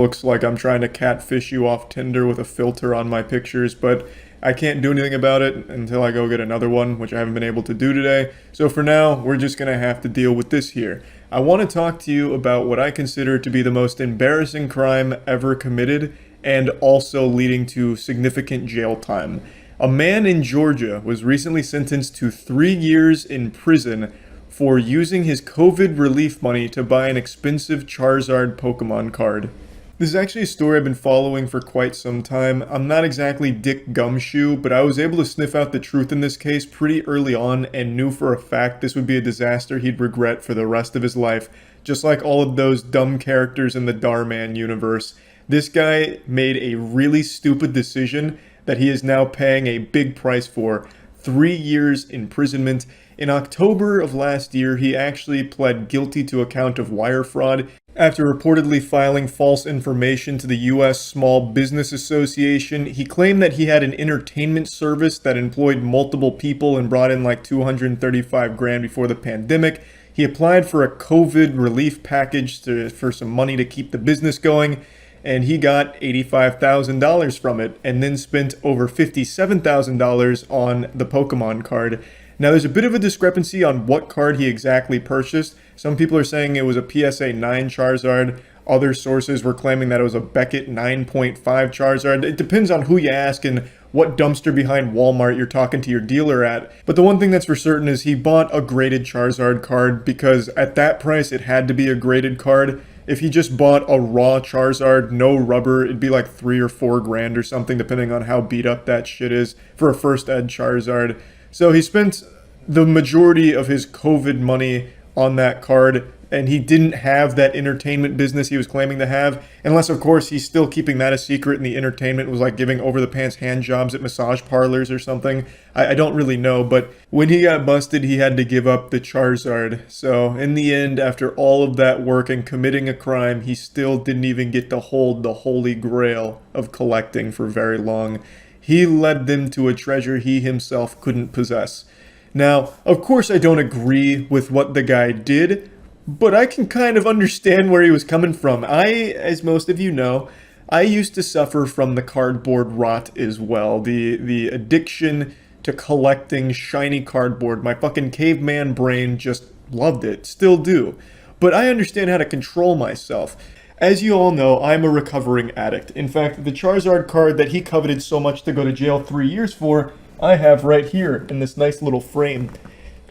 Looks like I'm trying to catfish you off Tinder with a filter on my pictures, but I can't do anything about it until I go get another one, which I haven't been able to do today. So for now, we're just gonna have to deal with this here. I want to talk to you about what I consider to be the most embarrassing crime ever committed and also leading to significant jail time. A man in Georgia was recently sentenced to 3 years in prison for using his COVID relief money to buy an expensive Charizard Pokemon card. This is actually a story I've been following for quite some time. I'm not exactly Dick Gumshoe, but I was able to sniff out the truth in this case pretty early on and knew for a fact this would be a disaster he'd regret for the rest of his life, just like all of those dumb characters in the Darman universe. This guy made a really stupid decision that he is now paying a big price for. 3 years imprisonment. In October of last year, he actually pled guilty to a count of wire fraud after reportedly filing false information to the U.S. Small Business Association. He claimed that he had an entertainment service that employed multiple people and brought in like 235 grand before the pandemic. He applied for a COVID relief package for some money to keep the business going, and he got $85,000 from it, and then spent over $57,000 on the Pokemon card. Now, there's a bit of a discrepancy on what card he exactly purchased. Some people are saying it was a PSA 9 Charizard. Other sources were claiming that it was a Beckett 9.5 Charizard. It depends on who you ask and what dumpster behind Walmart you're talking to your dealer at. But the one thing that's for certain is he bought a graded Charizard card because at that price it had to be a graded card. If he just bought a raw Charizard, no rubber, it'd be like 3 or 4 grand or something, depending on how beat up that shit is for a first ed Charizard. So he spent the majority of his COVID money on that card, and he didn't have that entertainment business he was claiming to have, unless of course he's still keeping that a secret and the entertainment was like giving over the pants hand jobs at massage parlors or something. I don't really know, but when he got busted, he had to give up the Charizard. So in the end, after all of that work and committing a crime, he still didn't even get to hold the holy grail of collecting for very long. He led them to a treasure he himself couldn't possess. Now, of course I don't agree with what the guy did, but I can kind of understand where he was coming from. As most of you know, I used to suffer from the cardboard rot as well. The addiction to collecting shiny cardboard. My fucking caveman brain just loved it. Still do. But I understand how to control myself. As you all know, I'm a recovering addict. In fact, the Charizard card that he coveted so much to go to jail 3 years for, I have right here in this nice little frame.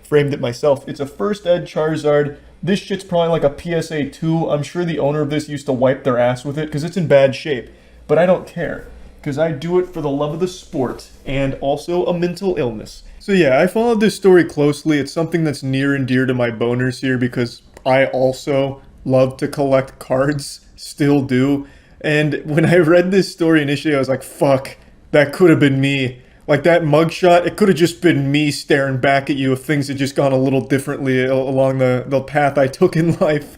Framed it myself. It's a first ed Charizard. This shit's probably like a PSA 2. I'm sure the owner of this used to wipe their ass with it because it's in bad shape. But I don't care, because I do it for the love of the sport and also a mental illness. So yeah, I followed this story closely. It's something that's near and dear to my boners here because I also love to collect cards, still do. And when I read this story initially, I was like, fuck, that could have been me. Like that mugshot, it could have just been me staring back at you if things had just gone a little differently along the path I took in life.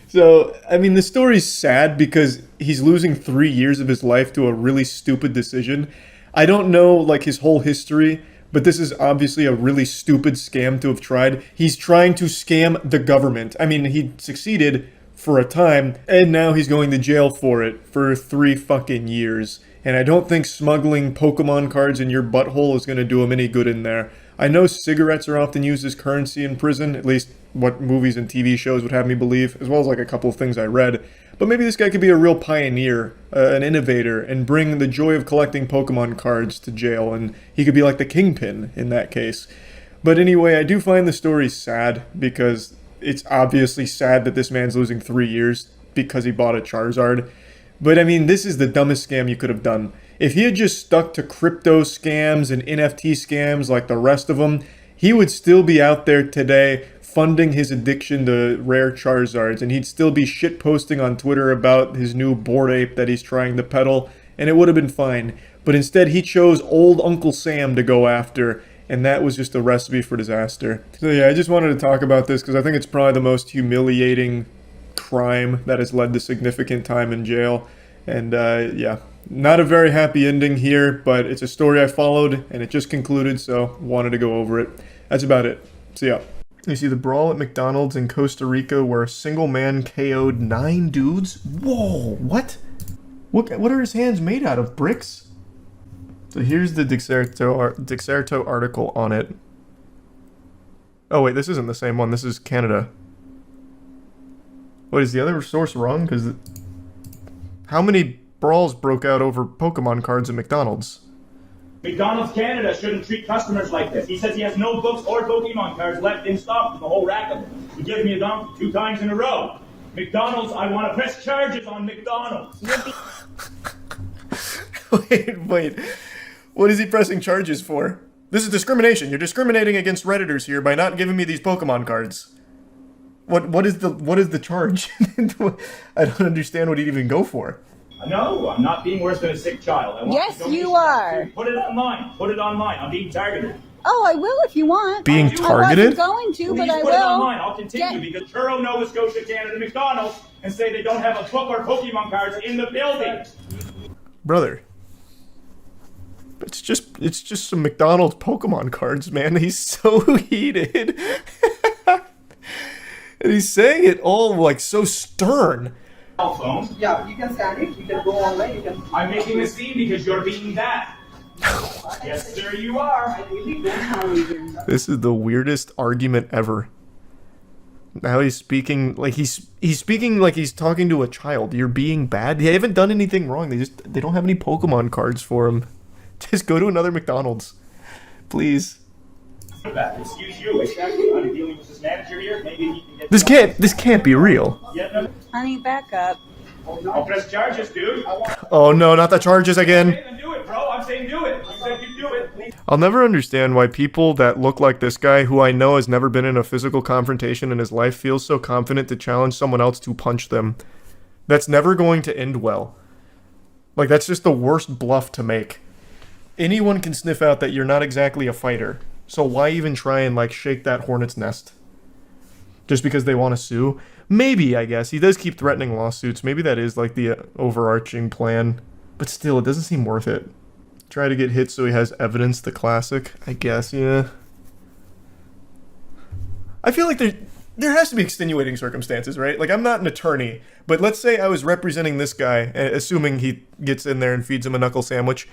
So, I mean, the story's sad because he's losing 3 years of his life to a really stupid decision. I don't know, like, his whole history, but this is obviously a really stupid scam to have tried. He's trying to scam the government. I mean, he succeeded for a time, and now he's going to jail for it for 3 fucking years. And I don't think smuggling Pokemon cards in your butthole is going to do him any good in there. I know cigarettes are often used as currency in prison, at least what movies and TV shows would have me believe, as well as like a couple of things I read. But maybe this guy could be a real pioneer, an innovator, and bring the joy of collecting Pokemon cards to jail, and he could be like the kingpin in that case. But anyway, I do find the story sad, because it's obviously sad that this man's losing 3 years because he bought a Charizard. But I mean, this is the dumbest scam you could have done. If he had just stuck to crypto scams and NFT scams like the rest of them, he would still be out there today funding his addiction to rare Charizards, and he'd still be shitposting on Twitter about his new Bored Ape that he's trying to peddle, and it would have been fine. But instead, he chose old Uncle Sam to go after, and that was just a recipe for disaster. So yeah, I just wanted to talk about this because I think it's probably the most humiliating crime that has led to significant time in jail. And yeah, not a very happy ending here, but it's a story I followed, and it just concluded, so wanted to go over it. That's about it. See ya. You see the brawl at McDonald's in Costa Rica where a single man KO'd 9 dudes? Whoa, what? What are his hands made out of? Bricks? So here's the Dexerto article on it. Oh wait, this isn't the same one. This is Canada. Wait, is the other source wrong? Because how many brawls broke out over Pokemon cards at McDonald's? McDonald's Canada shouldn't treat customers like this. He says he has no books or Pokemon cards left in stock for the whole rack of them. He gives me a donkey 2 times in a row. McDonald's, I want to press charges on McDonald's. Wait. What is he pressing charges for? This is discrimination. You're discriminating against Redditors here by not giving me these Pokemon cards. What is the charge? I don't understand what he'd even go for. No, I'm not being worse than a sick child. Yes, you are. Put it online. Put it online. I'm being targeted. Oh, I will if you want. Being targeted? I wasn't going to, but I will. Put it online. I'll continue because Churro, Nova Scotia, Canada, McDonald's, and say they don't have a book or Pokemon cards in the building. Brother. It's just some McDonald's Pokemon cards, man. He's so heated. And he's saying it all like so stern. Cell phone. Yeah, you can stand it. You can go all the way. You can. I'm making a scene because you're being bad. Yes, sir, you are. This is the weirdest argument ever. Now he's speaking like he's speaking like he's talking to a child. You're being bad. They haven't done anything wrong. They don't have any Pokemon cards for him. Just go to another McDonald's, please. Excuse you. Exactly. I'm dealing with this manager here. Maybe he can get. This can't be real. Yeah, no. Honey, back up. I'll press charges, dude. Oh no, not the charges again. I'm saying do it, bro. I'm saying do it. You said you do it. Please. I'll never understand why people that look like this guy, who I know has never been in a physical confrontation in his life, feels so confident to challenge someone else to punch them. That's never going to end well. Like, that's just the worst bluff to make. Anyone can sniff out that you're not exactly a fighter. So why even try and, like, shake that hornet's nest? Just because they want to sue? Maybe, I guess. He does keep threatening lawsuits. Maybe that is, like, the overarching plan. But still, it doesn't seem worth it. Try to get hit so he has evidence, the classic. I guess, yeah. I feel like there has to be extenuating circumstances, right? Like, I'm not an attorney, but let's say I was representing this guy, assuming he gets in there and feeds him a knuckle sandwich.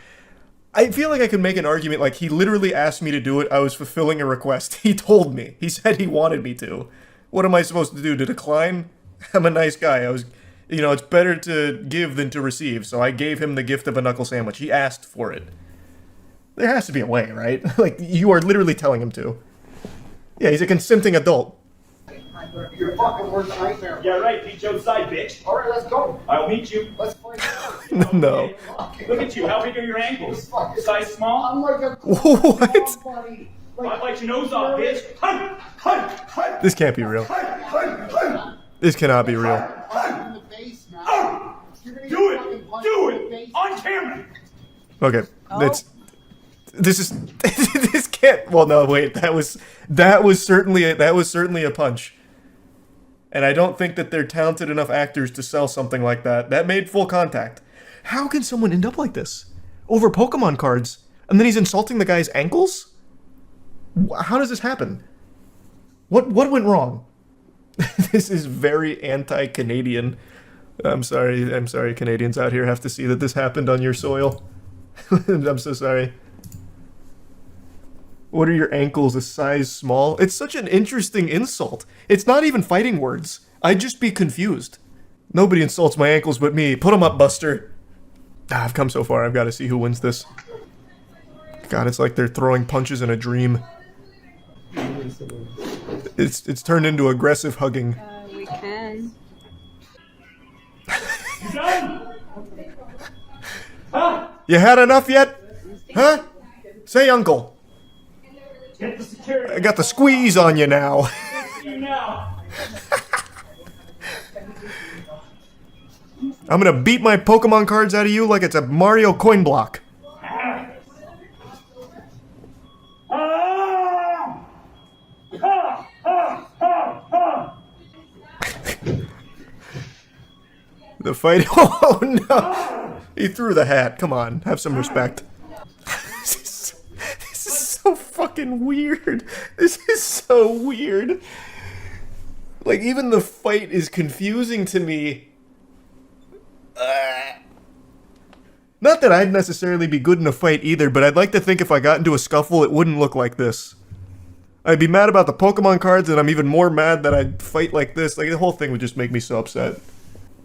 I feel like I could make an argument like he literally asked me to do it. I was fulfilling a request. He told me. He said he wanted me to. What am I supposed to do? To decline? I'm a nice guy. It's better to give than to receive. So I gave him the gift of a knuckle sandwich. He asked for it. There has to be a way, right? Like, you are literally telling him to. Yeah, he's a consenting adult. Your fucking worst nightmare. Yeah, right. Meet you outside, bitch. All right, let's go. I'll meet you. Let's find out. No. Look at you. How big are your ankles? Size small? I'm like a What? buddy. I'd bite your nose off, bitch. Hun! Hun! Hun! This can't be real. This cannot be real. In the face, man. You're gonna Do get fucking it! punched Do in the it! face. On camera! Okay, this can't. Well, no, wait. That was certainly a punch. And I don't think that they're talented enough actors to sell something like that. That made full contact. How can someone end up like this over Pokemon cards? And then he's insulting the guy's ankles? How does this happen? What went wrong? This is very anti-Canadian. I'm sorry Canadians out here have to see that this happened on your soil. I'm so sorry. What are your ankles, a size small? It's such an interesting insult. It's not even fighting words. I'd just be confused. Nobody insults my ankles but me. Put 'em up, Buster. I've come so far. I've got to see who wins this. God, it's like they're throwing punches in a dream. It's turned into aggressive hugging. We can. You done? Huh? You had enough yet? Huh? Say uncle. Get the security. I got the squeeze on you now. See you now. I'm gonna beat my Pokemon cards out of you like it's a Mario coin block. Ah! Ah! Ha! Ha! Ha! Ha! The fight. Oh no! He threw the hat. Come on, have some respect. This is so fucking weird. This is so weird. Like, even the fight is confusing to me. not that I'd necessarily be good in a fight either, but I'd like to think if I got into a scuffle, it wouldn't look like this. I'd be mad about the Pokemon cards, and I'm even more mad that I'd fight like this. Like, the whole thing would just make me so upset.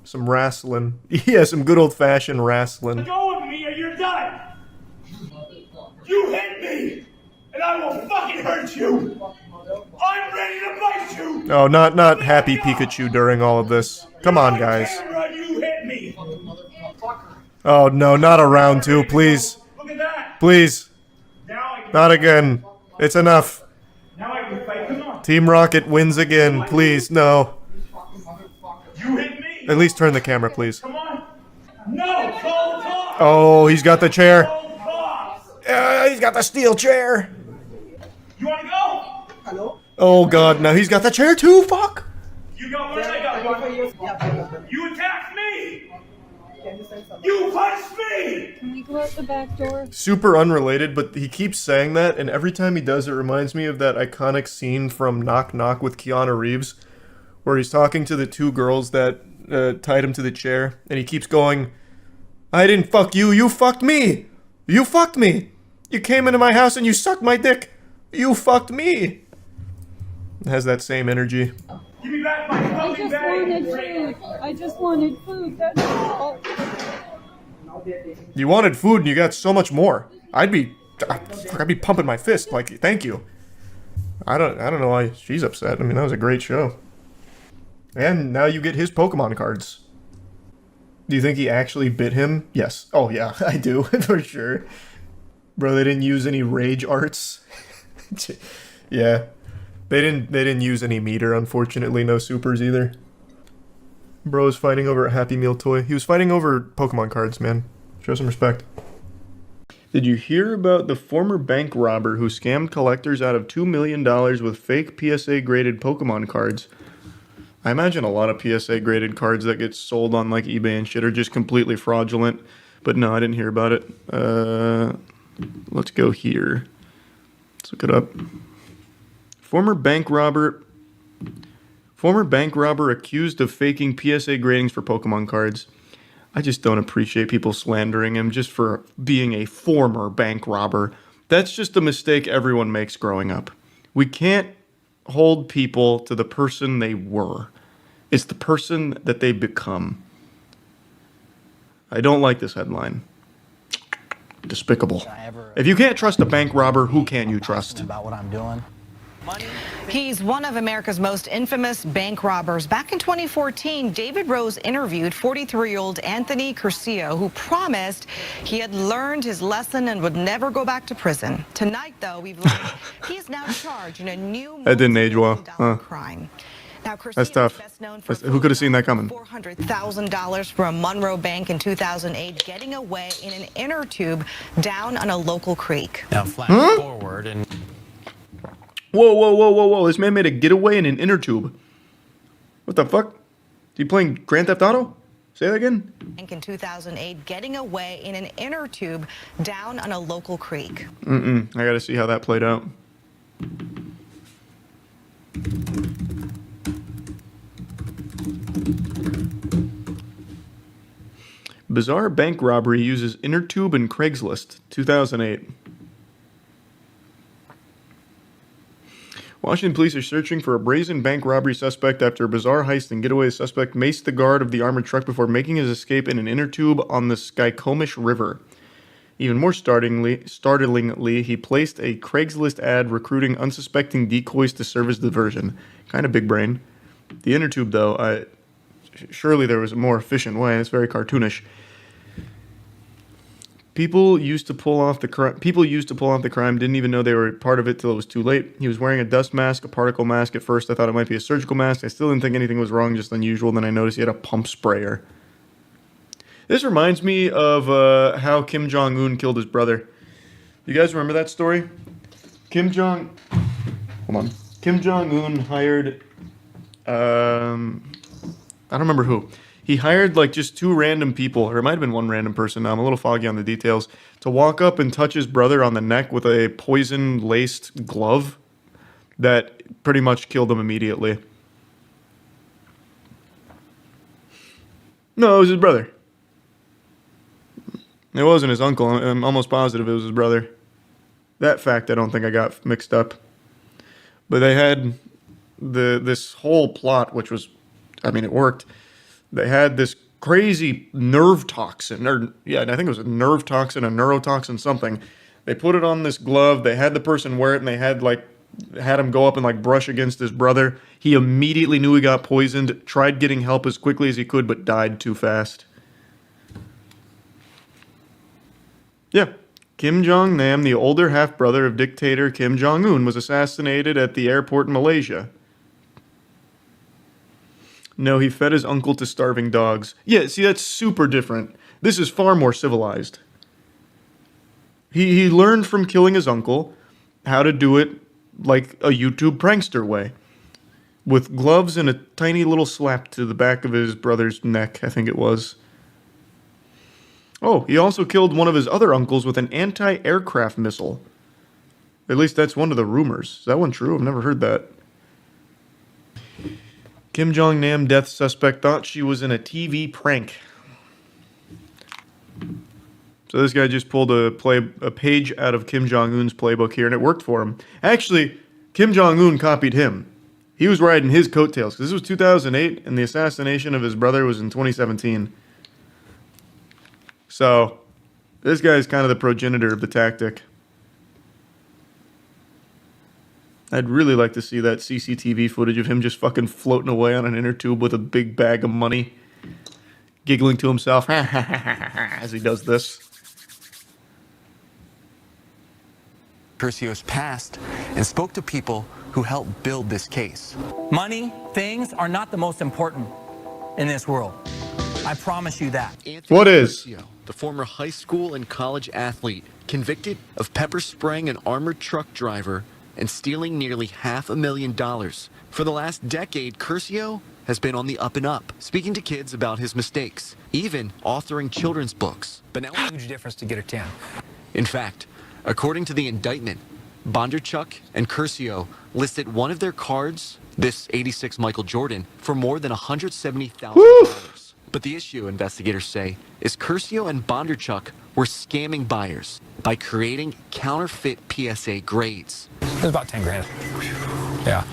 Some wrestling. Yeah, some good old-fashioned wrestling. Go with me or you're done! You hit me! And I will fucking hurt you! I'm ready to bite you! Oh, not happy Pikachu during all of this. Come on, guys. Camera, you hit me! Oh, no, not a round two, please. Look at that! Please. Now I can Not again. It's enough. Now I can fight. Come on! Team Rocket wins again. Please, no. You hit me! At least turn the camera, please. Come on! No! Call the cops! Oh, he's got the chair. Call the cops! He's got the steel chair. You wanna go? Hello? Oh, God, now he's got the chair too. Fuck. You got one, I got one. Yeah. You attacked me! Can you say something? You punched me! Can we go out the back door? Super unrelated, but he keeps saying that, and every time he does, it reminds me of that iconic scene from Knock Knock with Keanu Reeves, where he's talking to the two girls that tied him to the chair, and he keeps going, I didn't fuck you, you fucked me! You fucked me! You came into my house and you sucked my dick! You fucked me! It has that same energy. Give me back my I fucking just bag! wanted food. I just wanted food. That's all. You wanted food and you got so much more. I'd be pumping my fist like, thank you. I don't know why she's upset. I mean, that was a great show. And now you get his Pokemon cards. Do you think he actually bit him? Yes. Oh yeah, I do for sure. Bro, they didn't use any rage arts. Yeah. They didn't use any meter, unfortunately, no supers either. Bro's fighting over a Happy Meal toy. He was fighting over Pokemon cards, man. Show some respect. Did you hear about the former bank robber who scammed collectors out of $2 million with fake PSA-graded Pokemon cards? I imagine a lot of PSA-graded cards that get sold on like eBay and shit are just completely fraudulent. But no, I didn't hear about it. Let's go here. Let's look it up. Former bank robber accused of faking PSA gradings for Pokemon cards. I just don't appreciate people slandering him just for being a former bank robber. That's just a mistake everyone makes growing up. We can't hold people to the person they were. It's the person that they become. I don't like this headline. Despicable. If you can't trust a bank robber, who can you trust? About what I'm doing. He's one of America's most infamous bank robbers. Back in 2014, David Rose interviewed 43-year-old Anthony Curcio, who promised he had learned his lesson and would never go back to prison. Tonight, though, we've learned he is now charged in a new That didn't age well. multi-million-dollar crime. Now, Curcio That's tough. is best known for Who could have seen that coming? $400,000 from Monroe Bank in 2008, getting away in an inner tube down on a local creek. Now flash forward and Whoa. This man made a getaway in an inner tube. What the fuck? Is he playing Grand Theft Auto? Say that again? Bank in 2008, getting away in an inner tube down on a local creek. I gotta see how that played out. Bizarre bank robbery uses inner tube and Craigslist, 2008. Washington police are searching for a brazen bank robbery suspect after a bizarre heist and getaway. The suspect maced the guard of the armored truck before making his escape in an inner tube on the Skycomish River. Even more startlingly, he placed a Craigslist ad recruiting unsuspecting decoys to serve as diversion. Kind of big brain. The inner tube, though, surely there was a more efficient way. It's very cartoonish. People used to pull off the crime, didn't even know they were part of it till it was too late. He was wearing a dust mask, a particle mask. At first, I thought it might be a surgical mask. I still didn't think anything was wrong, just unusual. Then I noticed he had a pump sprayer. This reminds me of how Kim Jong-un killed his brother. You guys remember that story? Kim Jong-un hired, I don't remember who. He hired like just two random people, or it might have been one random person. Now I'm a little foggy on the details, to walk up and touch his brother on the neck with a poison-laced glove that pretty much killed him immediately. No, it was his brother. It wasn't his uncle. I'm almost positive it was his brother. That fact I don't think I got mixed up. But they had this whole plot, which was, I mean, it worked. They had this crazy nerve toxin, or yeah, I think it was a nerve toxin, a neurotoxin, something. They put it on this glove. They had the person wear it, and they had him go up and like brush against his brother. He immediately knew he got poisoned, tried getting help as quickly as he could, but died too fast. Yeah. Kim Jong-nam, the older half-brother of dictator Kim Jong-un, was assassinated at the airport in Malaysia. No, he fed his uncle to starving dogs. Yeah, see, that's super different. This is far more civilized. He learned from killing his uncle how to do it like a YouTube prankster way. With gloves and a tiny little slap to the back of his brother's neck, I think it was. Oh, he also killed one of his other uncles with an anti-aircraft missile. At least that's one of the rumors. Is that one true? I've never heard that. Kim Jong-nam death suspect thought she was in a TV prank. So this guy just pulled a page out of Kim Jong-un's playbook here, and it worked for him. Actually, Kim Jong-un copied him. He was riding his coattails, because this was 2008, and the assassination of his brother was in 2017. So, this guy's kind of the progenitor of the tactic. I'd really like to see that CCTV footage of him just fucking floating away on an inner tube with a big bag of money, giggling to himself as he does this. Curcio's past and spoke to people who helped build this case. Money, things are not the most important in this world. I promise you that. What is? Curcio, the former high school and college athlete, convicted of pepper spraying an armored truck driver and stealing nearly $500,000. For the last decade, Curcio has been on the up and up, speaking to kids about his mistakes, even authoring children's books. But now, Huge difference to get a 10. in fact, according to the indictment, Bondarchuk and Curcio listed one of their cards, this '86 Michael Jordan, for more than $170,000. But the issue, investigators say, is Curcio and Bondarchuk were scamming buyers by creating counterfeit PSA grades. It was about 10 grand. Yeah.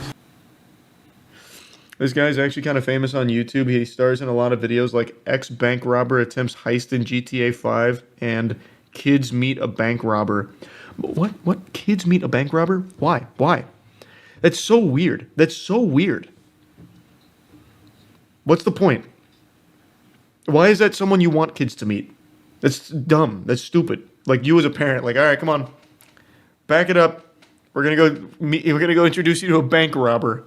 This guy's actually kind of famous on YouTube. He stars in a lot of videos like ex-bank robber attempts heist in GTA 5 and kids meet a bank robber. What? Kids meet a bank robber? Why? That's so weird. What's the point? Why is that someone you want kids to meet? That's dumb. That's stupid. Like, you as a parent, like, all right, come on. Back it up. We're going to go introduce you to a bank robber.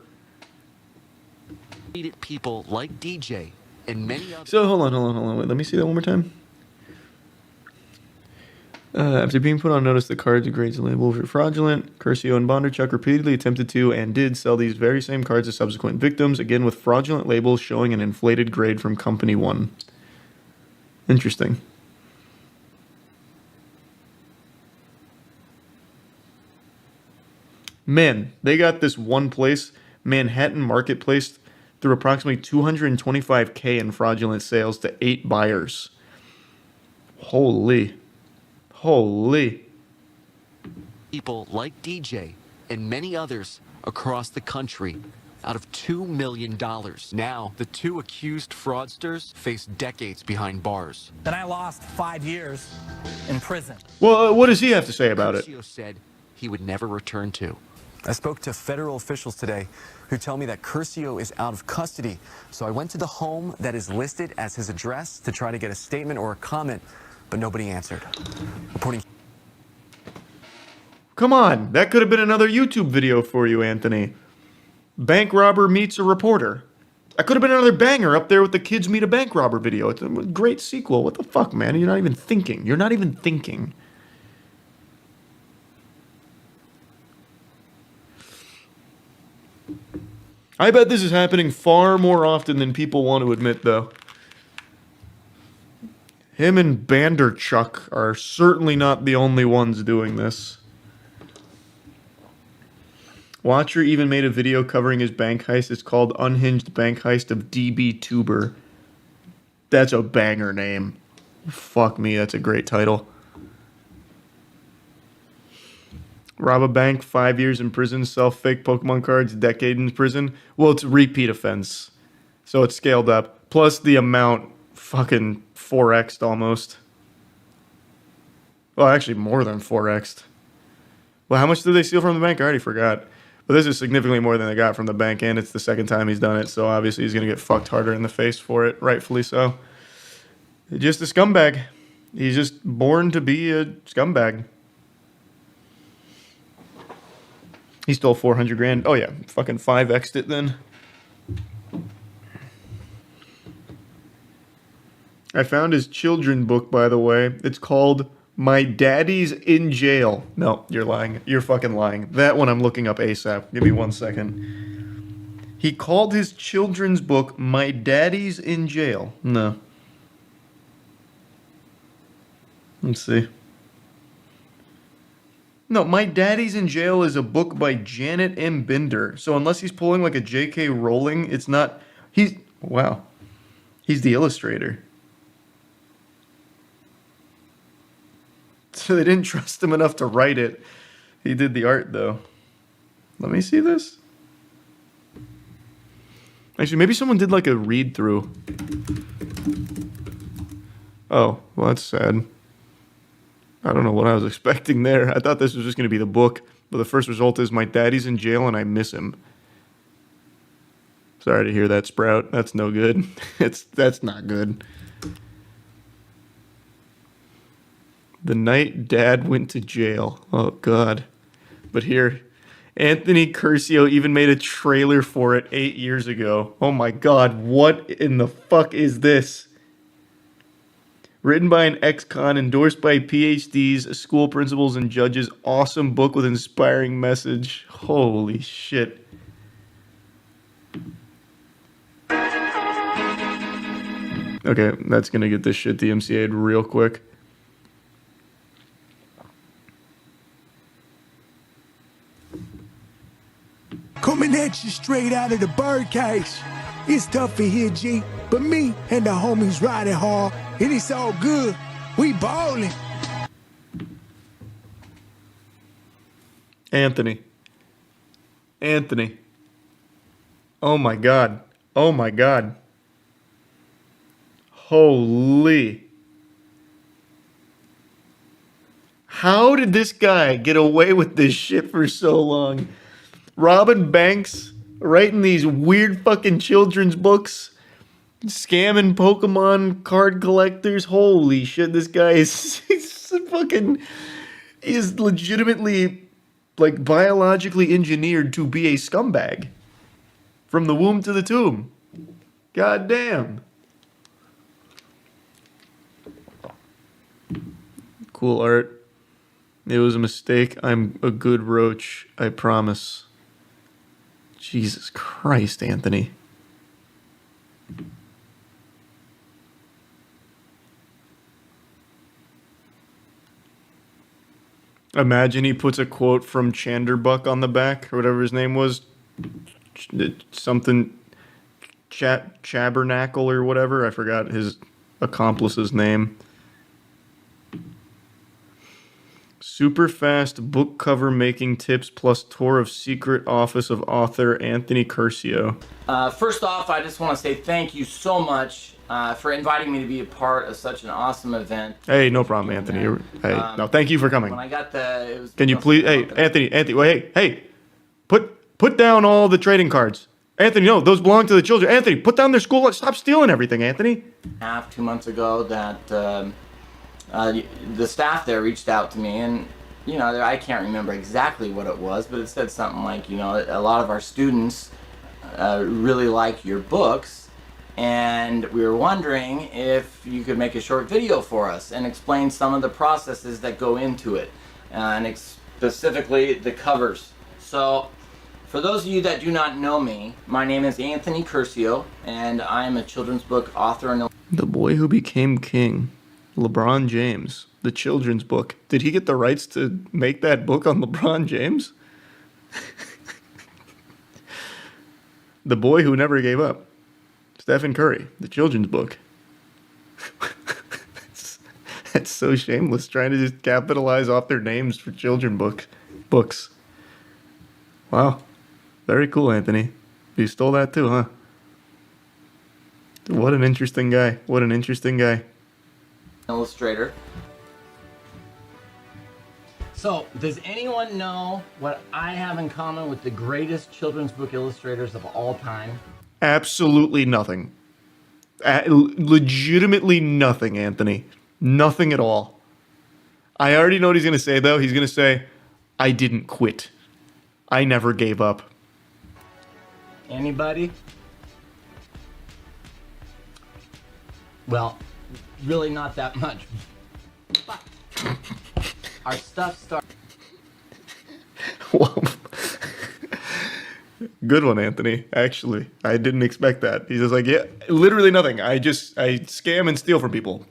People like DJ and many others. So, hold on. Wait, let me see that one more time. After being put on notice, the cards and grades and labels were fraudulent. Curcio and Bondarchuk repeatedly attempted to and did sell these very same cards to subsequent victims, again with fraudulent labels showing an inflated grade from Company 1. Interesting. Man, they got this one place, Manhattan Marketplace, through approximately $225K in fraudulent sales to 8 buyers. Holy. People like DJ and many others across the country out of $2 million. Now, the two accused fraudsters face decades behind bars. Then I lost 5 years in prison. Well, what does he have to say about it? Curcio said he would never return to. I spoke to federal officials today who tell me that Curcio is out of custody. So I went to the home that is listed as his address to try to get a statement or a comment, but nobody answered. Reporting. Come on, that could have been another YouTube video for you, Anthony. Bank robber meets a reporter. That could have been another banger up there with the kids meet a bank robber video. It's a great sequel. What the fuck, man? You're not even thinking. I bet this is happening far more often than people want to admit, though. Him and Bondarchuk are certainly not the only ones doing this. Watcher even made a video covering his bank heist. It's called Unhinged Bank Heist of DB Tuber. That's a banger name. Fuck me, that's a great title. Rob a bank, 5 years in prison, sell fake Pokemon cards, decade in prison. Well, it's a repeat offense. So it's scaled up. Plus the amount fucking 4x'd almost. Well, actually more than 4x'd. Well, how much did they steal from the bank? I already forgot. But this is significantly more than they got from the bank, and it's the second time he's done it, so obviously he's going to get fucked harder in the face for it, rightfully so. Just a scumbag. He's just born to be a scumbag. He stole 400 grand. Oh, yeah. Fucking 5x'd it then. I found his children book, by the way. It's called My Daddy's in Jail. No, you're lying. You're fucking lying. That one I'm looking up ASAP. Give me 1 second. He called his children's book My Daddy's in Jail. No. Let's see. No, My Daddy's in Jail is a book by Janet M. Binder. So unless he's pulling like a J.K. Rowling, it's not... Wow. He's the illustrator. So they didn't trust him enough to write it. He did the art, though. Let me see this. Actually, maybe someone did like a read-through. Oh, well, that's sad. I don't know what I was expecting there. I thought this was just going to be the book. But the first result is My Daddy's in Jail and I miss him. Sorry to hear that, Sprout. That's no good. That's not good. The night Dad went to jail. Oh, God. But here, Anthony Curcio even made a trailer for it 8 years ago. Oh, my God. What in the fuck is this? Written by an ex-con, endorsed by PhDs, school principals, and judges. Awesome book with inspiring message. Holy shit. Okay, that's going to get this shit DMCA'd real quick. Coming at you straight out of the birdcage. It's tough for here, G, but me and the homies riding hard, and it's all good. We ballin'. Anthony. Oh my God. Oh my God. Holy. How did this guy get away with this shit for so long? Robbing banks, writing these weird fucking children's books, scamming Pokemon card collectors. Holy shit, this guy is is legitimately like biologically engineered to be a scumbag. From the womb to the tomb. God damn. Cool art. It was a mistake. I'm a good roach, I promise. Jesus Christ, Anthony. Imagine he puts a quote from Chanderbuck on the back, or whatever his name was. Something... Chabernacle or whatever. I forgot his accomplice's name. Super fast book cover making tips plus tour of secret office of author Anthony Curcio. First off, I just want to say thank you so much for inviting me to be a part of such an awesome event. Hey, no problem, Anthony. Hey, no, thank you for coming. When I got the... Can you please... Hey, Anthony, wait, hey. Put down all the trading cards. Anthony, no, those belong to the children. Anthony, put down their school. Stop stealing everything, Anthony. 2 months ago that the staff there reached out to me, and you know, I can't remember exactly what it was, but it said something like, you know, a lot of our students really like your books, and we were wondering if you could make a short video for us and explain some of the processes that go into it, and specifically the covers. So for those of you that do not know me, my name is Anthony Curcio, and I am a children's book author and... The Boy Who Became King. LeBron James. The children's book. Did he get the rights to make that book on LeBron James? The Boy Who Never Gave Up. Stephen Curry. The children's book. That's so shameless, trying to just capitalize off their names for children books. Wow. Very cool, Anthony. You stole that too, huh? What an interesting guy. What an interesting guy. Illustrator. So, does anyone know what I have in common with the greatest children's book illustrators of all time? Absolutely nothing. Legitimately nothing, Anthony. Nothing at all. I already know what he's going to say, though. He's going to say, I didn't quit. I never gave up. Anybody? Well, really not that much. But our stuff started. Well, good one, Anthony. Actually, I didn't expect that. He's just like, yeah, literally nothing. I scam and steal from people.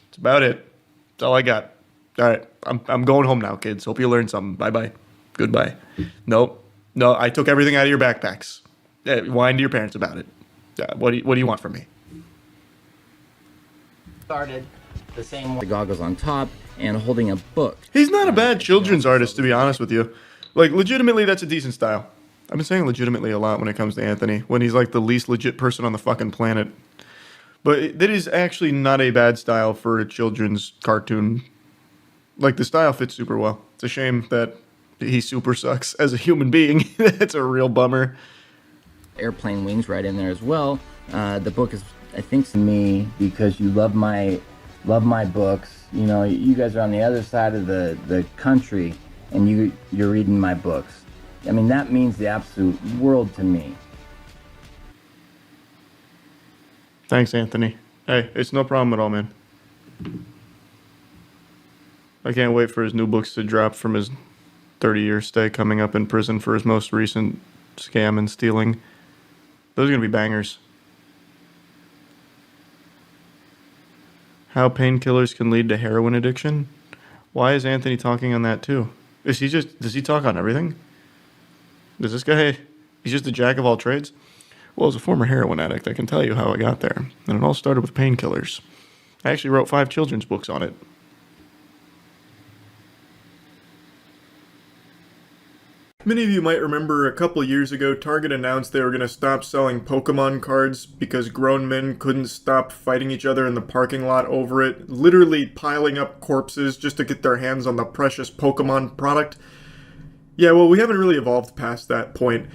That's about it. That's all I got. All right, I'm going home now, kids. Hope you learned something. Bye-bye. Goodbye. Nope. No, I took everything out of your backpacks. Whine to your parents about it. What do you want from me? Started the same way. The goggles on top and holding a book. He's not a bad children's artist, to be honest with you. Like, legitimately, that's a decent style. I've been saying legitimately a lot when it comes to Anthony, when he's like the least legit person on the fucking planet. But that is actually not a bad style for a children's cartoon. Like, the style fits super well. It's a shame that he super sucks as a human being. That's a real bummer. Airplane wings right in there as well. The book is, I think, to me because you love my books. You know, you guys are on the other side of the country, and you're reading my books. I mean, that means the absolute world to me. Thanks, Anthony. Hey, it's no problem at all, man. I can't wait for his new books to drop from his 30-year stay coming up in prison for his most recent scam and stealing. Those are going to be bangers. How painkillers can lead to heroin addiction? Why is Anthony talking on that too? Does he talk on everything? Does this guy, he's just a jack of all trades? Well, as a former heroin addict, I can tell you how I got there. And it all started with painkillers. I actually wrote 5 children's books on it. Many of you might remember a couple years ago, Target announced they were going to stop selling Pokémon cards because grown men couldn't stop fighting each other in the parking lot over it, literally piling up corpses just to get their hands on the precious Pokémon product. Yeah, well, we haven't really evolved past that point.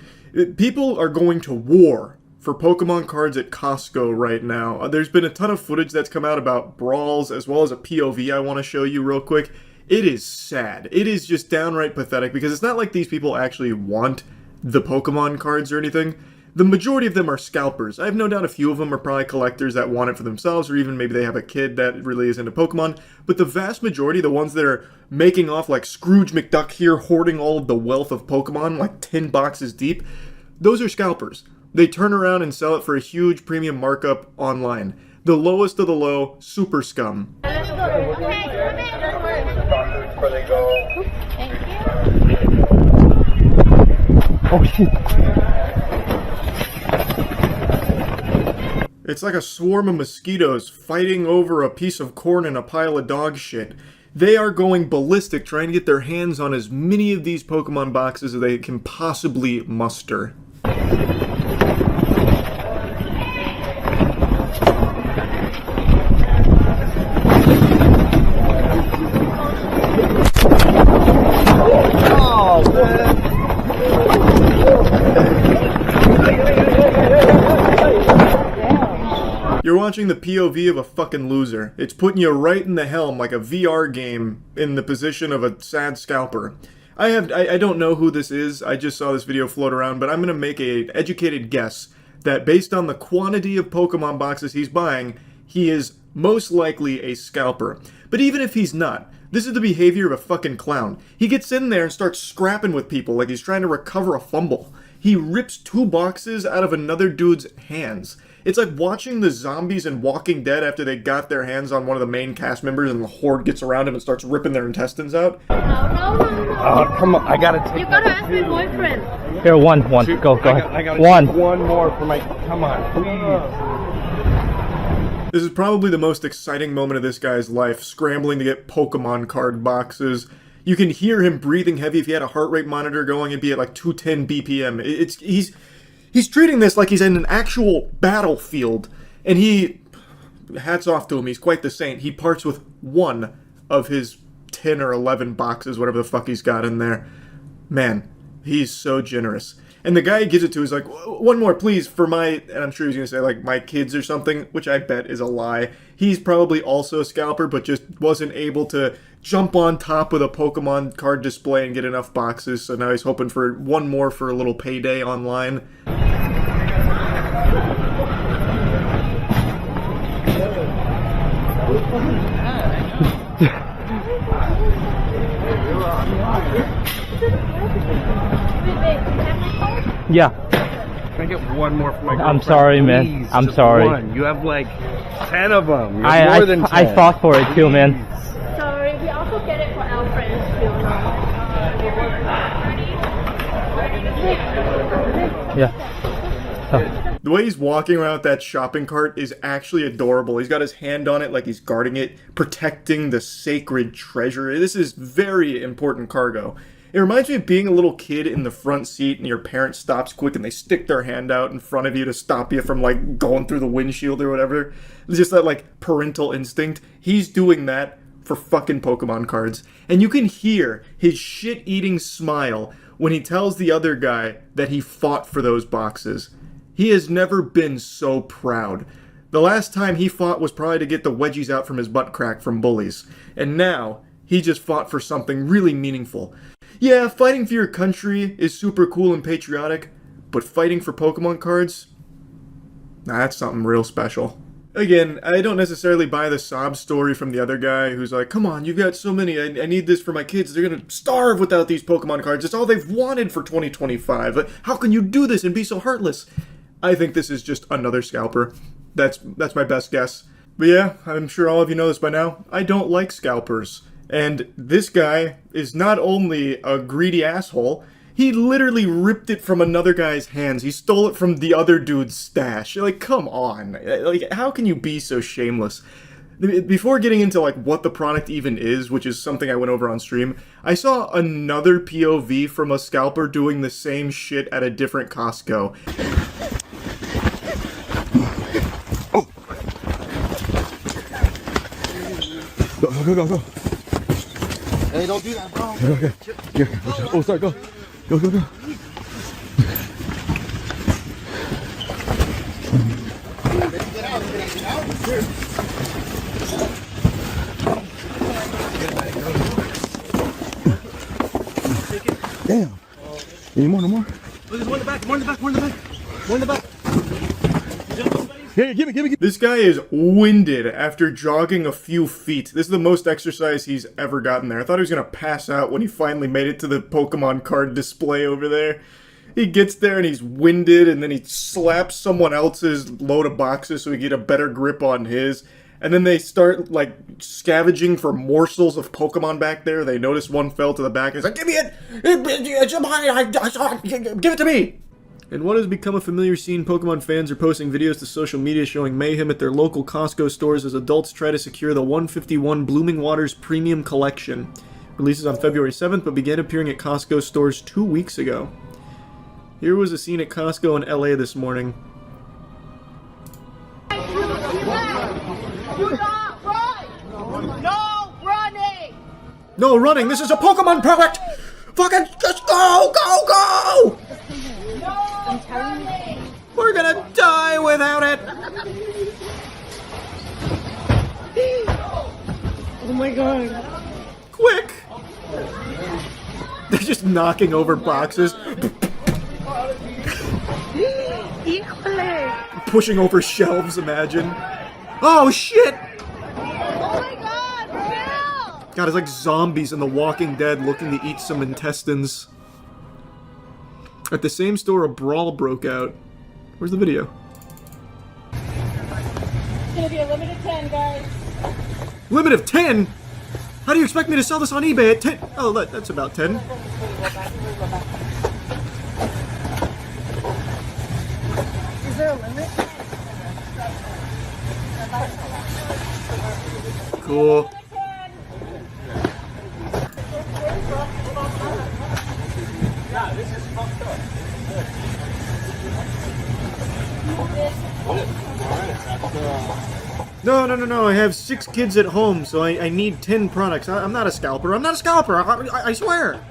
People are going to war for Pokemon cards at Costco right now. There's been a ton of footage that's come out about brawls, as well as a POV I want to show you real quick. It is sad. It is just downright pathetic, because it's not like these people actually want the Pokemon cards or anything. The majority of them are scalpers. I have no doubt a few of them are probably collectors that want it for themselves, or even maybe they have a kid that really is into Pokemon. But the vast majority, the ones that are making off like Scrooge McDuck here, hoarding all of the wealth of Pokemon, like 10 boxes deep, those are scalpers. They turn around and sell it for a huge premium markup online. The lowest of the low, super scum. Oh shit. It's like a swarm of mosquitoes fighting over a piece of corn and a pile of dog shit. They are going ballistic trying to get their hands on as many of these Pokemon boxes as they can possibly muster. You're watching the POV of a fucking loser. It's putting you right in the helm like a VR game in the position of a sad scalper. I don't know who this is. I just saw this video float around, but I'm going to make an educated guess that based on the quantity of Pokemon boxes he's buying, he is most likely a scalper. But even if he's not, this is the behavior of a fucking clown. He gets in there and starts scrapping with people like he's trying to recover a fumble. He rips 2 boxes out of another dude's hands. It's like watching the zombies in Walking Dead after they got their hands on one of the main cast members and the horde gets around him and starts ripping their intestines out. No. Oh, come on, I gotta take. You gotta ask my boyfriend. Here, one. Go ahead. I gotta one. One more for my. Come on, please. This is probably the most exciting moment of this guy's life, scrambling to get Pokemon card boxes. You can hear him breathing heavy. If he had a heart rate monitor going, it'd be at like 210 BPM. He's treating this like he's in an actual battlefield. And hats off to him, he's quite the saint. He parts with one of his 10 or 11 boxes, whatever the fuck he's got in there. Man, he's so generous. And the guy he gives it to is like, one more, please, for my, and I'm sure he's going to say, like, my kids or something, which I bet is a lie. He's probably also a scalper, but just wasn't able to jump on top with a Pokemon card display and get enough boxes, so now he's hoping for one more for a little payday online. Yeah. Can I get one more for my girlfriend? I'm sorry, man. Please, I'm just sorry. One. You have like 10 of them. You have more than 10. I fought for it too, man. Sorry, we also get it for our friends too. Yeah. The way he's walking around with that shopping cart is actually adorable. He's got his hand on it like he's guarding it, protecting the sacred treasure. This is very important cargo. It reminds me of being a little kid in the front seat and your parent stops quick and they stick their hand out in front of you to stop you from like going through the windshield or whatever. It's just that like parental instinct. He's doing that for fucking Pokemon cards. And you can hear his shit-eating smile when he tells the other guy that he fought for those boxes. He has never been so proud. The last time he fought was probably to get the wedgies out from his butt crack from bullies. And now, he just fought for something really meaningful. Yeah, fighting for your country is super cool and patriotic, but fighting for Pokemon cards? Nah, that's something real special. Again, I don't necessarily buy the sob story from the other guy who's like, come on, you've got so many, I need this for my kids, they're gonna starve without these Pokemon cards, it's all they've wanted for 2025, how can you do this and be so heartless? I think this is just another scalper. That's my best guess. But yeah, I'm sure all of you know this by now, I don't like scalpers. And this guy is not only a greedy asshole, he literally ripped it from another guy's hands. He stole it from the other dude's stash. Like, come on. Like, how can you be so shameless? Before getting into, like, what the product even is, which is something I went over on stream, I saw another POV from a scalper doing the same shit at a different Costco. Oh! Go. Hey, don't do that, bro. Okay. Yeah. Oh, sorry, go. Go. Damn. Any more? No more? There's one in the back. Yeah, give me. This guy is winded after jogging a few feet. This is the most exercise he's ever gotten there. I thought he was going to pass out when he finally made it to the Pokemon card display over there. He gets there and he's winded, and then he slaps someone else's load of boxes so he can get a better grip on his. And then they start, like, scavenging for morsels of Pokemon back there. They notice one fell to the back and he's like, give me it! It's mine! I saw it! Give it to me! And what has become a familiar scene, Pokemon fans are posting videos to social media showing mayhem at their local Costco stores as adults try to secure the 151 Blooming Waters Premium Collection. Releases on February 7th, but began appearing at Costco stores 2 weeks ago. Here was a scene at Costco in LA this morning. Do not run! No running! No running! This is a Pokemon product! Fucking just go! No running! We're gonna die without it! Oh my god. Quick! They're just knocking over boxes. Pushing over shelves, imagine. Oh shit! Oh my god, Bill! God, it's like zombies in The Walking Dead looking to eat some intestines. At the same store, a brawl broke out. Where's the video? It's gonna be a limit of 10, guys. Limit of 10? How do you expect me to sell this on eBay at 10? Oh, that's about 10. Is there a limit? Cool. No, I have 6 kids at home, so I need 10 products. I'm not a scalper. I'm not a scalper. I swear.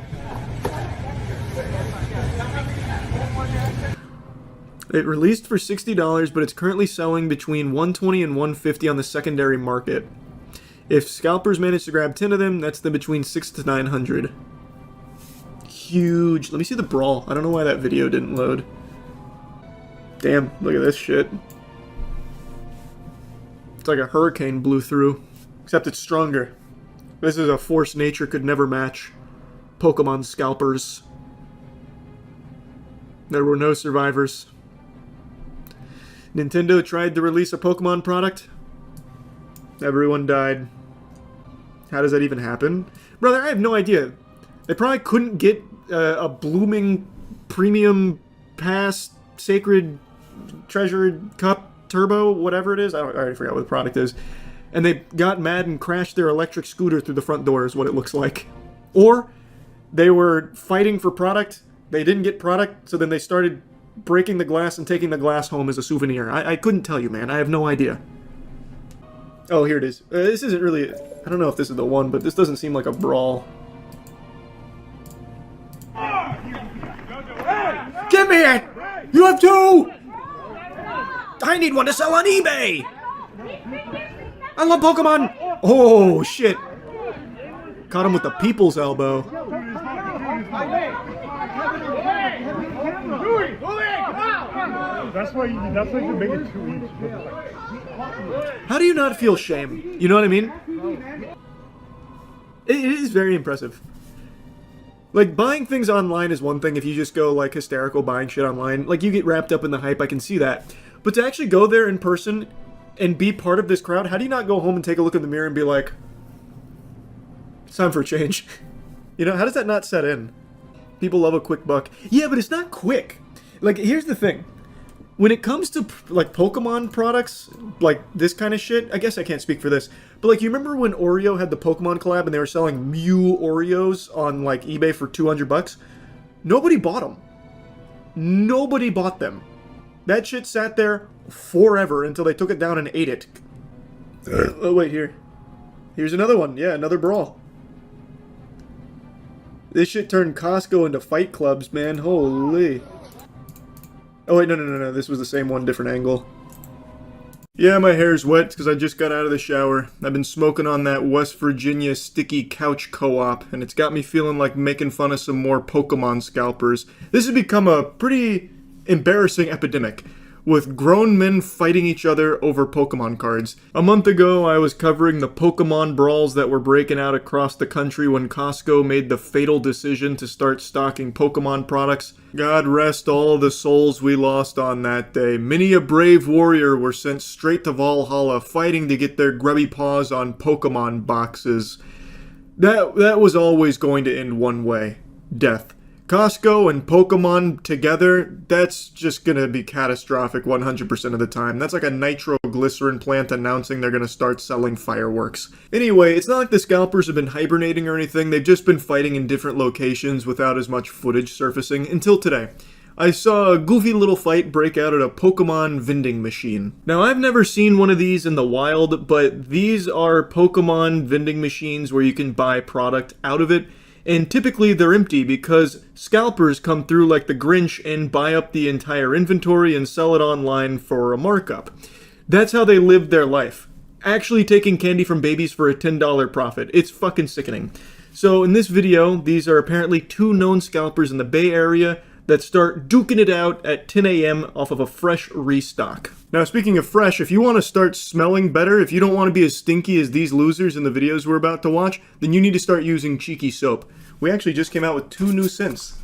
It released for $60, but it's currently selling between $120 and $150 on the secondary market. If scalpers manage to grab 10 of them, that's then between $600 to $900. Huge. Let me see the brawl. I don't know why that video didn't load. Damn, look at this shit. It's like a hurricane blew through, except it's stronger. This is a force nature could never match. Pokemon Scalpers. There were no survivors. Nintendo tried to release a Pokemon product. Everyone died. How does that even happen? Brother, I have no idea. They probably couldn't get a blooming premium pass sacred treasure cup turbo, whatever it is. I already forgot what the product is. And they got mad and crashed their electric scooter through the front door is what it looks like. Or they were fighting for product. They didn't get product, so then they started breaking the glass and taking the glass home as a souvenir. I couldn't tell you, man. I have no idea. Oh, here it is. This isn't really... I don't know if this is the one, but this doesn't seem like a brawl. Give me it! You have 2! I need one to sell on eBay! I love Pokemon! Oh, shit. Caught him with the people's elbow. That's why you make it 2 each. How do you not feel shame? You know what I mean? It is very impressive. Like, buying things online is one thing if you just go, like, hysterical buying shit online. Like, you get wrapped up in the hype, I can see that. But to actually go there in person and be part of this crowd, how do you not go home and take a look in the mirror and be like, it's time for a change? You know, how does that not set in? People love a quick buck. Yeah, but it's not quick. Like, here's the thing. When it comes to, like, Pokemon products, like, this kind of shit, I guess I can't speak for this, but, like, you remember when Oreo had the Pokemon collab and they were selling Mew Oreos on, like, eBay for $200? Nobody bought them. Nobody bought them. That shit sat there forever until they took it down and ate it. Oh, wait, here. Here's another one. Yeah, another brawl. This shit turned Costco into fight clubs, man. Holy. Oh wait, no, this was the same one, different angle. Yeah, my hair's wet because I just got out of the shower. I've been smoking on that West Virginia sticky couch co-op, and it's got me feeling like making fun of some more Pokemon scalpers. This has become a pretty embarrassing epidemic, with grown men fighting each other over Pokemon cards. A month ago, I was covering the Pokemon brawls that were breaking out across the country when Costco made the fatal decision to start stocking Pokemon products. God rest all the souls we lost on that day. Many a brave warrior were sent straight to Valhalla fighting to get their grubby paws on Pokemon boxes. That was always going to end one way. Death. Costco and Pokemon together, that's just gonna be catastrophic 100% of the time. That's like a nitroglycerin plant announcing they're gonna start selling fireworks. Anyway, it's not like the scalpers have been hibernating or anything, they've just been fighting in different locations without as much footage surfacing until today. I saw a goofy little fight break out at a Pokemon vending machine. Now, I've never seen one of these in the wild, but these are Pokemon vending machines where you can buy product out of it. And typically they're empty because scalpers come through like the Grinch and buy up the entire inventory and sell it online for a markup. That's how they live their life. Actually taking candy from babies for a $10 profit. It's fucking sickening. So in this video, these are apparently 2 known scalpers in the Bay Area that start duking it out at 10 a.m. off of a fresh restock. Now, speaking of fresh, if you want to start smelling better, if you don't want to be as stinky as these losers in the videos we're about to watch, then you need to start using Cheeky Soap. We actually just came out with 2 new scents.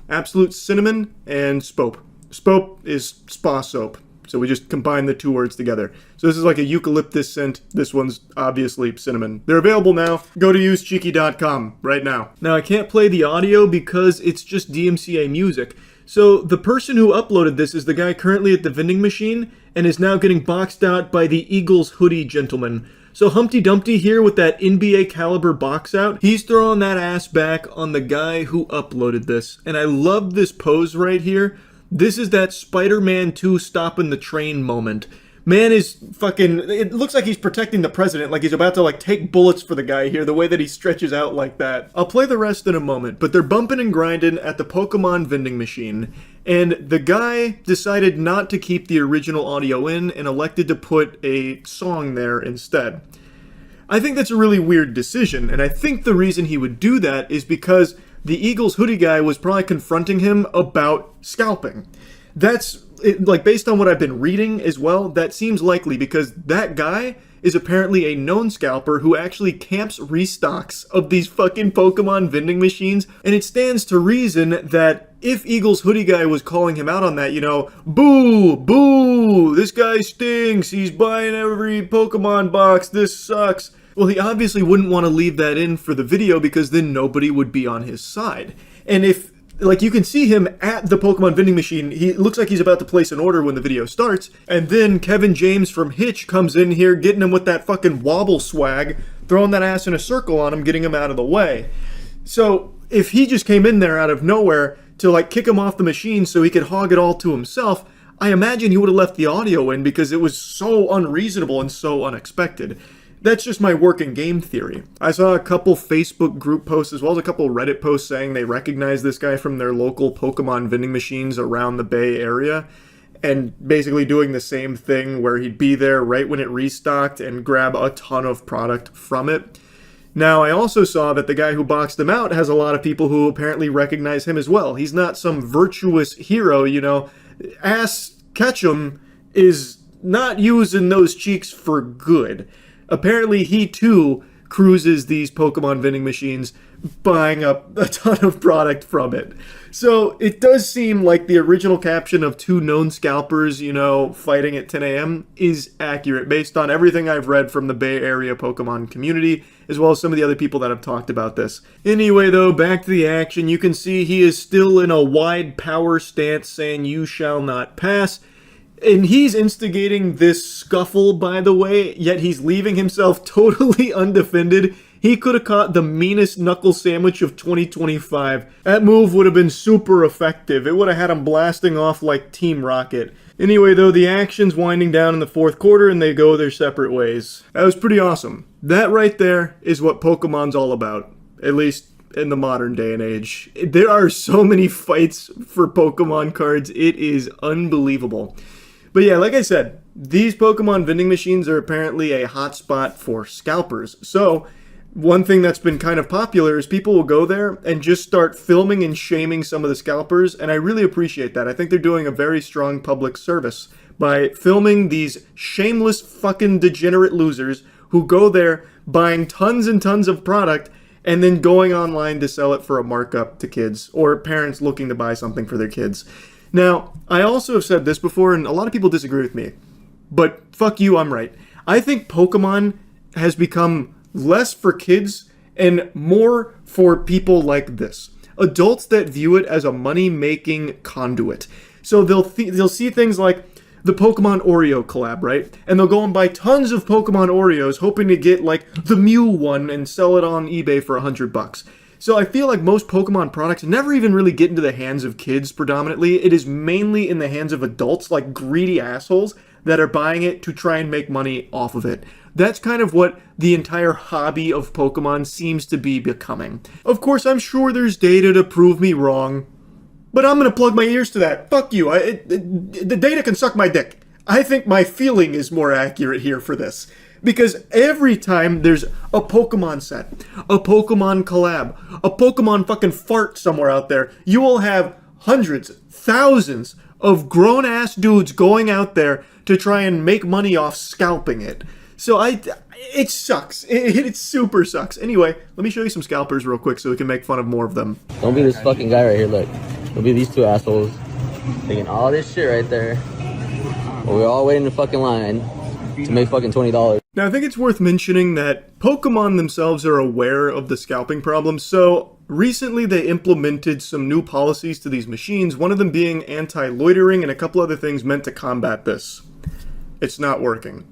Absolute Cinnamon and Spope. Spope is spa soap, so we just combined the 2 words together. So this is like a eucalyptus scent. This one's obviously cinnamon. They're available now. Go to usecheeky.com right now. Now, I can't play the audio because it's just DMCA music. So the person who uploaded this is the guy currently at the vending machine and is now getting boxed out by the Eagles hoodie gentleman. So Humpty Dumpty here with that NBA caliber box out, he's throwing that ass back on the guy who uploaded this. And I love this pose right here. This is that Spider-Man 2 stopping the train moment. Man is fucking, it looks like he's protecting the president, like he's about to like take bullets for the guy here, the way that he stretches out like that. I'll play the rest in a moment, but they're bumping and grinding at the Pokemon vending machine, and the guy decided not to keep the original audio in and elected to put a song there instead. I think that's a really weird decision, and I think the reason he would do that is because the Eagles hoodie guy was probably confronting him about scalping. That's, like, based on what I've been reading as well, that seems likely because that guy is apparently a known scalper who actually camps restocks of these fucking Pokemon vending machines, and it stands to reason that if Eagles hoodie guy was calling him out on that, you know, boo, boo, this guy stinks, he's buying every Pokemon box, this sucks. Well, he obviously wouldn't want to leave that in for the video because then nobody would be on his side. And if, like, you can see him at the Pokemon vending machine, he looks like he's about to place an order when the video starts, and then Kevin James from Hitch comes in here getting him with that fucking wobble swag, throwing that ass in a circle on him, getting him out of the way. So if he just came in there out of nowhere to like kick him off the machine so he could hog it all to himself, I imagine he would have left the audio in because it was so unreasonable and so unexpected. That's just my working game theory. I saw a couple Facebook group posts as well as a couple Reddit posts saying they recognize this guy from their local Pokemon vending machines around the Bay Area, and basically doing the same thing where he'd be there right when it restocked and grab a ton of product from it. Now, I also saw that the guy who boxed him out has a lot of people who apparently recognize him as well. He's not some virtuous hero, you know. Ass Ketchum is not using those cheeks for good. Apparently, he too cruises these Pokemon vending machines, buying up a ton of product from it. So it does seem like the original caption of two known scalpers, you know, fighting at 10 a.m. is accurate based on everything I've read from the Bay Area Pokemon community, as well as some of the other people that have talked about this. Anyway, though, back to the action. You can see he is still in a wide power stance saying, "You shall not pass." And he's instigating this scuffle, by the way, yet he's leaving himself totally undefended. He could have caught the meanest knuckle sandwich of 2025. That move would have been super effective. It would have had him blasting off like Team Rocket. Anyway, though, the action's winding down in the fourth quarter and they go their separate ways. That was pretty awesome. That right there is what Pokemon's all about. At least in the modern day and age. There are so many fights for Pokemon cards. It is unbelievable. But yeah, like I said, these Pokemon vending machines are apparently a hotspot for scalpers. So one thing that's been kind of popular is people will go there and just start filming and shaming some of the scalpers, and I really appreciate that. I think they're doing a very strong public service by filming these shameless fucking degenerate losers who go there buying tons and tons of product and then going online to sell it for a markup to kids or parents looking to buy something for their kids. Now, I also have said this before, and a lot of people disagree with me, but fuck you, I'm right. I think Pokemon has become less for kids and more for people like this. Adults that view it as a money-making conduit. So they'll see things like the Pokemon Oreo collab, right? And they'll go and buy tons of Pokemon Oreos hoping to get like the Mew one and sell it on eBay for $100. So I feel like most Pokemon products never even really get into the hands of kids predominantly. It is mainly in the hands of adults, like greedy assholes, that are buying it to try and make money off of it. That's kind of what the entire hobby of Pokemon seems to be becoming. Of course, I'm sure there's data to prove me wrong, but I'm going to plug my ears to that. Fuck you. The data can suck my dick. I think my feeling is more accurate here for this. Because every time there's a Pokemon set, a Pokemon collab, a Pokemon fucking fart somewhere out there, you will have hundreds, thousands of grown-ass dudes going out there to try and make money off scalping it. So it sucks. It super sucks. Anyway, let me show you some scalpers real quick so we can make fun of more of them. Don't be this fucking guy right here, look. Don't be these two assholes taking all this shit right there. We're all waiting in the fucking line to make fucking $20. Now, I think it's worth mentioning that Pokemon themselves are aware of the scalping problem, so Recently, they implemented some new policies to these machines, one of them being anti-loitering and a couple other things meant to combat this. It's not working.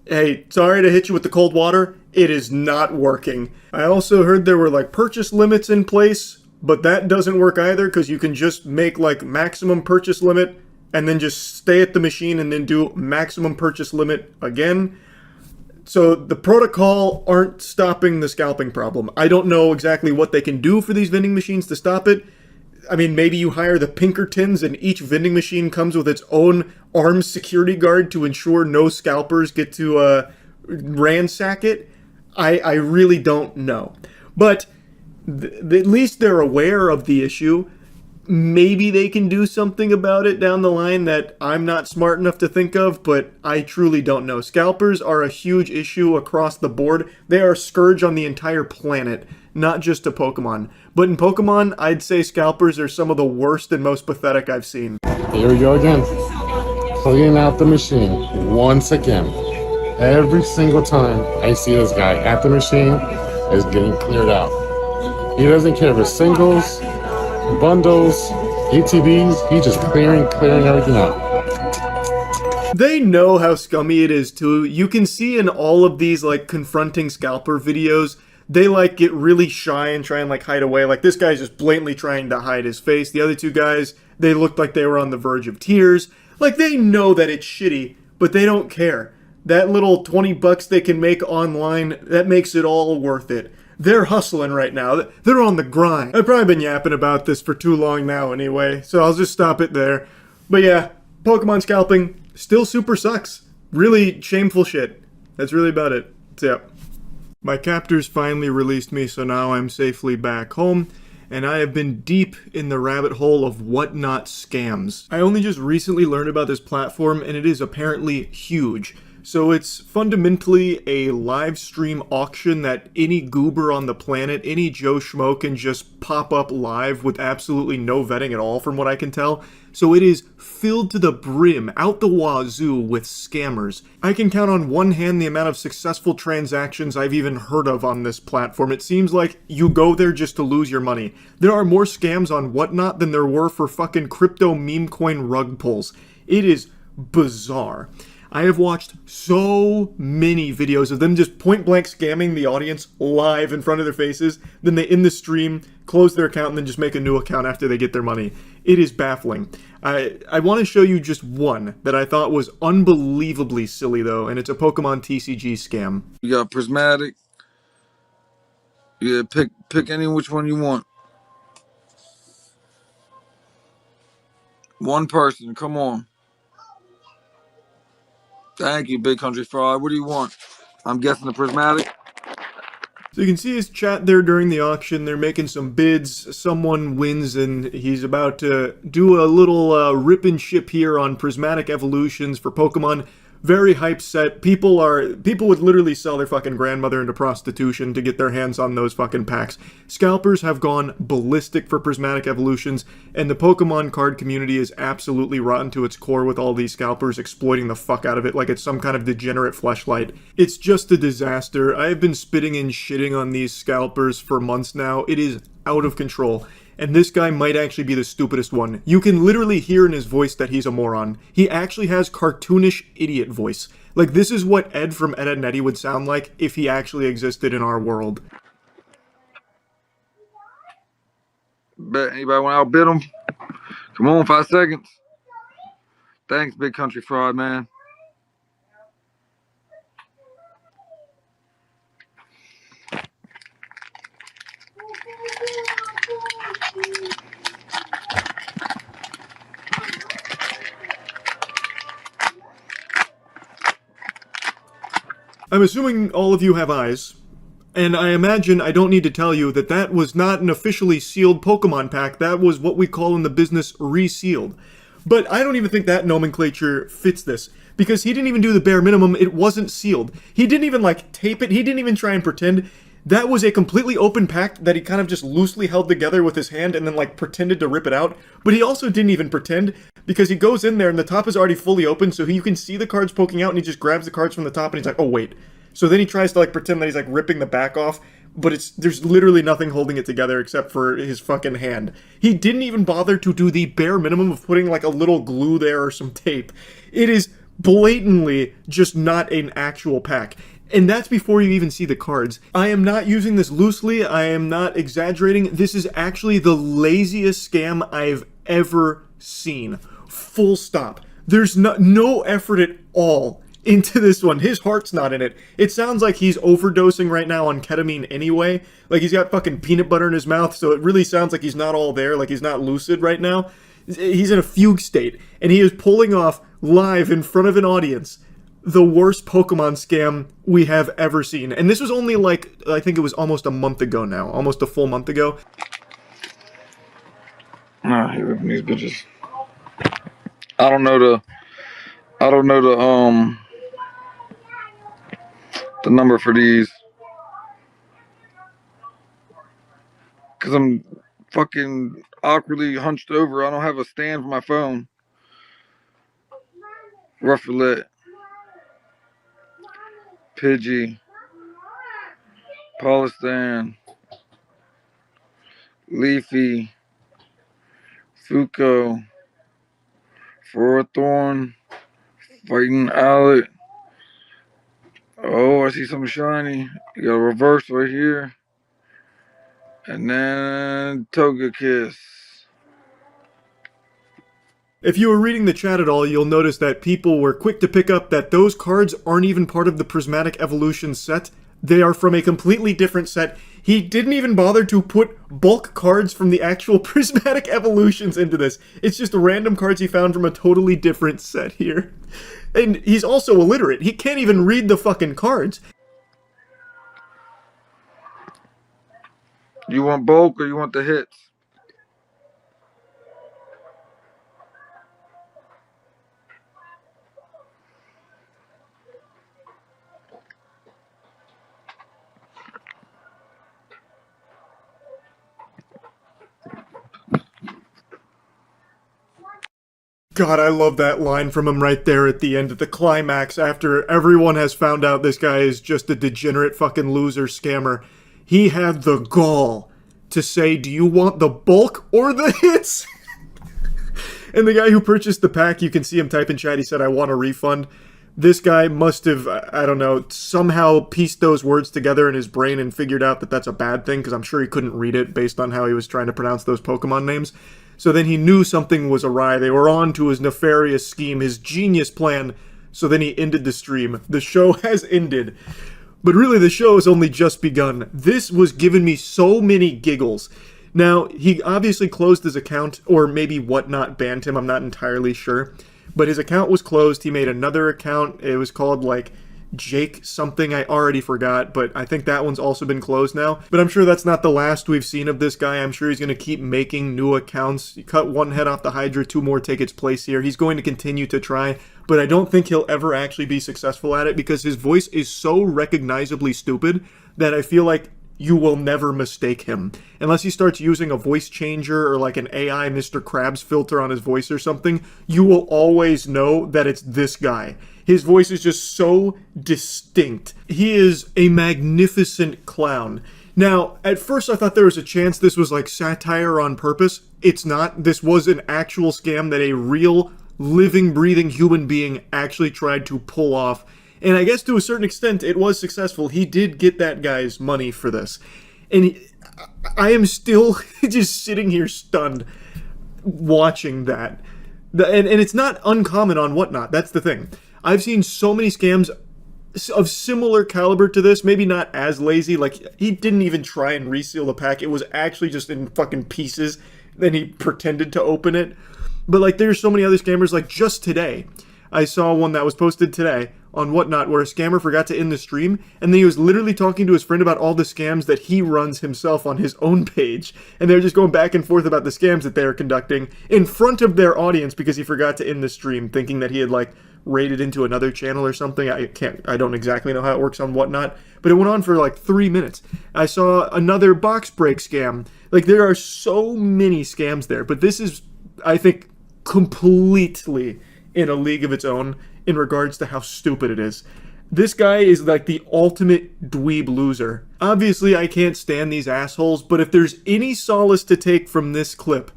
Hey, sorry to hit you with the cold water. It is not working. I also heard there were like purchase limits in place, but that doesn't work either because you can just make like maximum purchase limit and then just stay at the machine and then do maximum purchase limit again. So the protocol aren't stopping the scalping problem. I don't know exactly what they can do for these vending machines to stop it. I mean, maybe you hire the Pinkertons and each vending machine comes with its own armed security guard to ensure no scalpers get to ransack it. I really don't know. But at least they're aware of the issue. Maybe they can do something about it down the line that I'm not smart enough to think of, but I truly don't know. Scalpers are a huge issue across the board. They are a scourge on the entire planet, not just to Pokemon. But in Pokemon, I'd say scalpers are some of the worst and most pathetic I've seen. Here we go again. Cleaning out the machine once again. Every single time I see this guy at the machine is getting cleared out. He doesn't care if it's singles, bundles, ETBs, he's just clearing everything out. They know how scummy it is too. You can see in all of these like confronting scalper videos, they like get really shy and try and like hide away. Like this guy's just blatantly trying to hide his face. The other two guys, they looked like they were on the verge of tears. Like they know that it's shitty, but they don't care. That little 20 bucks they can make online, that makes it all worth it. They're hustling right now. They're on the grind. I've probably been yapping about this for too long now anyway, so I'll just stop it there. But yeah, Pokemon scalping still super sucks. Really shameful shit. That's really about it. So yeah. My captors finally released me, so now I'm safely back home, and I have been deep in the rabbit hole of whatnot scams. I only just recently learned about this platform, and it is apparently huge. So it's fundamentally a live stream auction that any goober on the planet, any Joe Schmo can just pop up live with absolutely no vetting at all from what I can tell. So it is filled to the brim, out the wazoo with scammers. I can count on one hand the amount of successful transactions I've even heard of on this platform. It seems like you go there just to lose your money. There are more scams on Whatnot than there were for fucking crypto meme coin rug pulls. It is bizarre. I have watched so many videos of them just point blank scamming the audience live in front of their faces. Then they end the stream, close their account, and then just make a new account after they get their money. It is baffling. I want to show you just one that I thought was unbelievably silly though, and it's a Pokemon TCG scam. You got Prismatic. Yeah, pick any which one you want. One person, come on. Thank you, Big Country Fraud. What do you want? I'm guessing the Prismatic. So you can see his chat there during the auction. They're making some bids. Someone wins and he's about to do a little rip and ship here on Prismatic Evolutions for Pokemon. Very hype set. People would literally sell their fucking grandmother into prostitution to get their hands on those fucking packs. Scalpers have gone ballistic for Prismatic Evolutions, and the Pokemon card community is absolutely rotten to its core with all these scalpers exploiting the fuck out of it like it's some kind of degenerate fleshlight. It's just a disaster. I have been spitting and shitting on these scalpers for months now. It is out of control. And this guy might actually be the stupidest one. You can literally hear in his voice that he's a moron. He actually has cartoonish idiot voice. Like, this is what Ed from Ed, Edd n Eddy would sound like if he actually existed in our world. Bet anybody want to outbid him? Come on, 5 seconds. Thanks, Big Country Fraud, man. I'm assuming all of you have eyes, and I imagine I don't need to tell you that that was not an officially sealed Pokemon pack. That was what we call in the business resealed. But I don't even think that nomenclature fits this, because he didn't even do the bare minimum. It wasn't sealed. He didn't even like tape it. He didn't even try and pretend. That was a completely open pack that he kind of just loosely held together with his hand and then like pretended to rip it out. But he also didn't even pretend, because he goes in there and the top is already fully open, so you can see the cards poking out, and he just grabs the cards from the top and he's like, oh wait. So then he tries to like pretend that he's like ripping the back off, but there's literally nothing holding it together except for his fucking hand. He didn't even bother to do the bare minimum of putting like a little glue there or some tape. It is blatantly just not an actual pack. And that's before you even see the cards. I am not using this loosely. I am not exaggerating. This is actually the laziest scam I've ever seen. Full stop. There's no effort at all into this one. His heart's not in it. It sounds like he's overdosing right now on ketamine anyway. Like he's got fucking peanut butter in his mouth, so it really sounds like he's not all there, like he's not lucid right now. He's in a fugue state, and he is pulling off live in front of an audience the worst Pokemon scam we have ever seen. And this was only like, I think it was almost a month ago now. Almost a full month ago. Nah, he ripping these bitches. I don't know the number for these. Cause I'm fucking awkwardly hunched over. I don't have a stand for my phone. Rufflet. Pidgey, Polistan, Leafy, Fuko, Forthorn, Fighting Owlet. Oh, I see something shiny. You got a reverse right here. And then Togekiss. If you were reading the chat at all, you'll notice that people were quick to pick up that those cards aren't even part of the Prismatic Evolution set. They are from a completely different set. He didn't even bother to put bulk cards from the actual Prismatic Evolutions into this. It's just random cards he found from a totally different set here. And he's also illiterate. He can't even read the fucking cards. You want bulk or you want the hits? God, I love that line from him right there at the end of the climax after everyone has found out this guy is just a degenerate fucking loser scammer. He had the gall to say, do you want the bulk or the hits? And the guy who purchased the pack, you can see him type in chat, he said, I want a refund. This guy must have, I don't know, somehow pieced those words together in his brain and figured out that that's a bad thing, because I'm sure he couldn't read it based on how he was trying to pronounce those Pokemon names. So then he knew something was awry. They were on to his nefarious scheme, his genius plan. So then he ended the stream. The show has ended. But really, the show has only just begun. This was giving me so many giggles. Now, he obviously closed his account, or maybe Whatnot banned him, I'm not entirely sure. But his account was closed. He made another account. It was called, like, Jake something, I already forgot, but I think that one's also been closed now. But I'm sure that's not the last we've seen of this guy. I'm sure he's going to keep making new accounts. You cut one head off the Hydra, two more take its place here. He's going to continue to try, but I don't think he'll ever actually be successful at it because his voice is so recognizably stupid that I feel like you will never mistake him. Unless he starts using a voice changer or like an AI Mr. Krabs filter on his voice or something, you will always know that it's this guy. His voice is just so distinct. He is a magnificent clown. Now, at first I thought there was a chance this was like satire on purpose. It's not. This was an actual scam that a real, living, breathing human being actually tried to pull off. And I guess to a certain extent it was successful. He did get that guy's money for this. And I am still just sitting here stunned watching that. And it's not uncommon on Whatnot. That's the thing. I've seen so many scams of similar caliber to this, maybe not as lazy, like he didn't even try and reseal the pack, it was actually just in fucking pieces, then he pretended to open it. But like there's so many other scammers, like just today, I saw one that was posted today on Whatnot where a scammer forgot to end the stream, and then he was literally talking to his friend about all the scams that he runs himself on his own page, and they're just going back and forth about the scams that they're conducting in front of their audience because he forgot to end the stream, thinking that he had like raided into another channel or something. I don't exactly know how it works on Whatnot, but it went on for like 3 minutes. I saw another box break scam. Like there are so many scams there, but this is, I think, completely in a league of its own in regards to how stupid it is. This guy is like the ultimate dweeb loser. Obviously, I can't stand these assholes, but if there's any solace to take from this clip,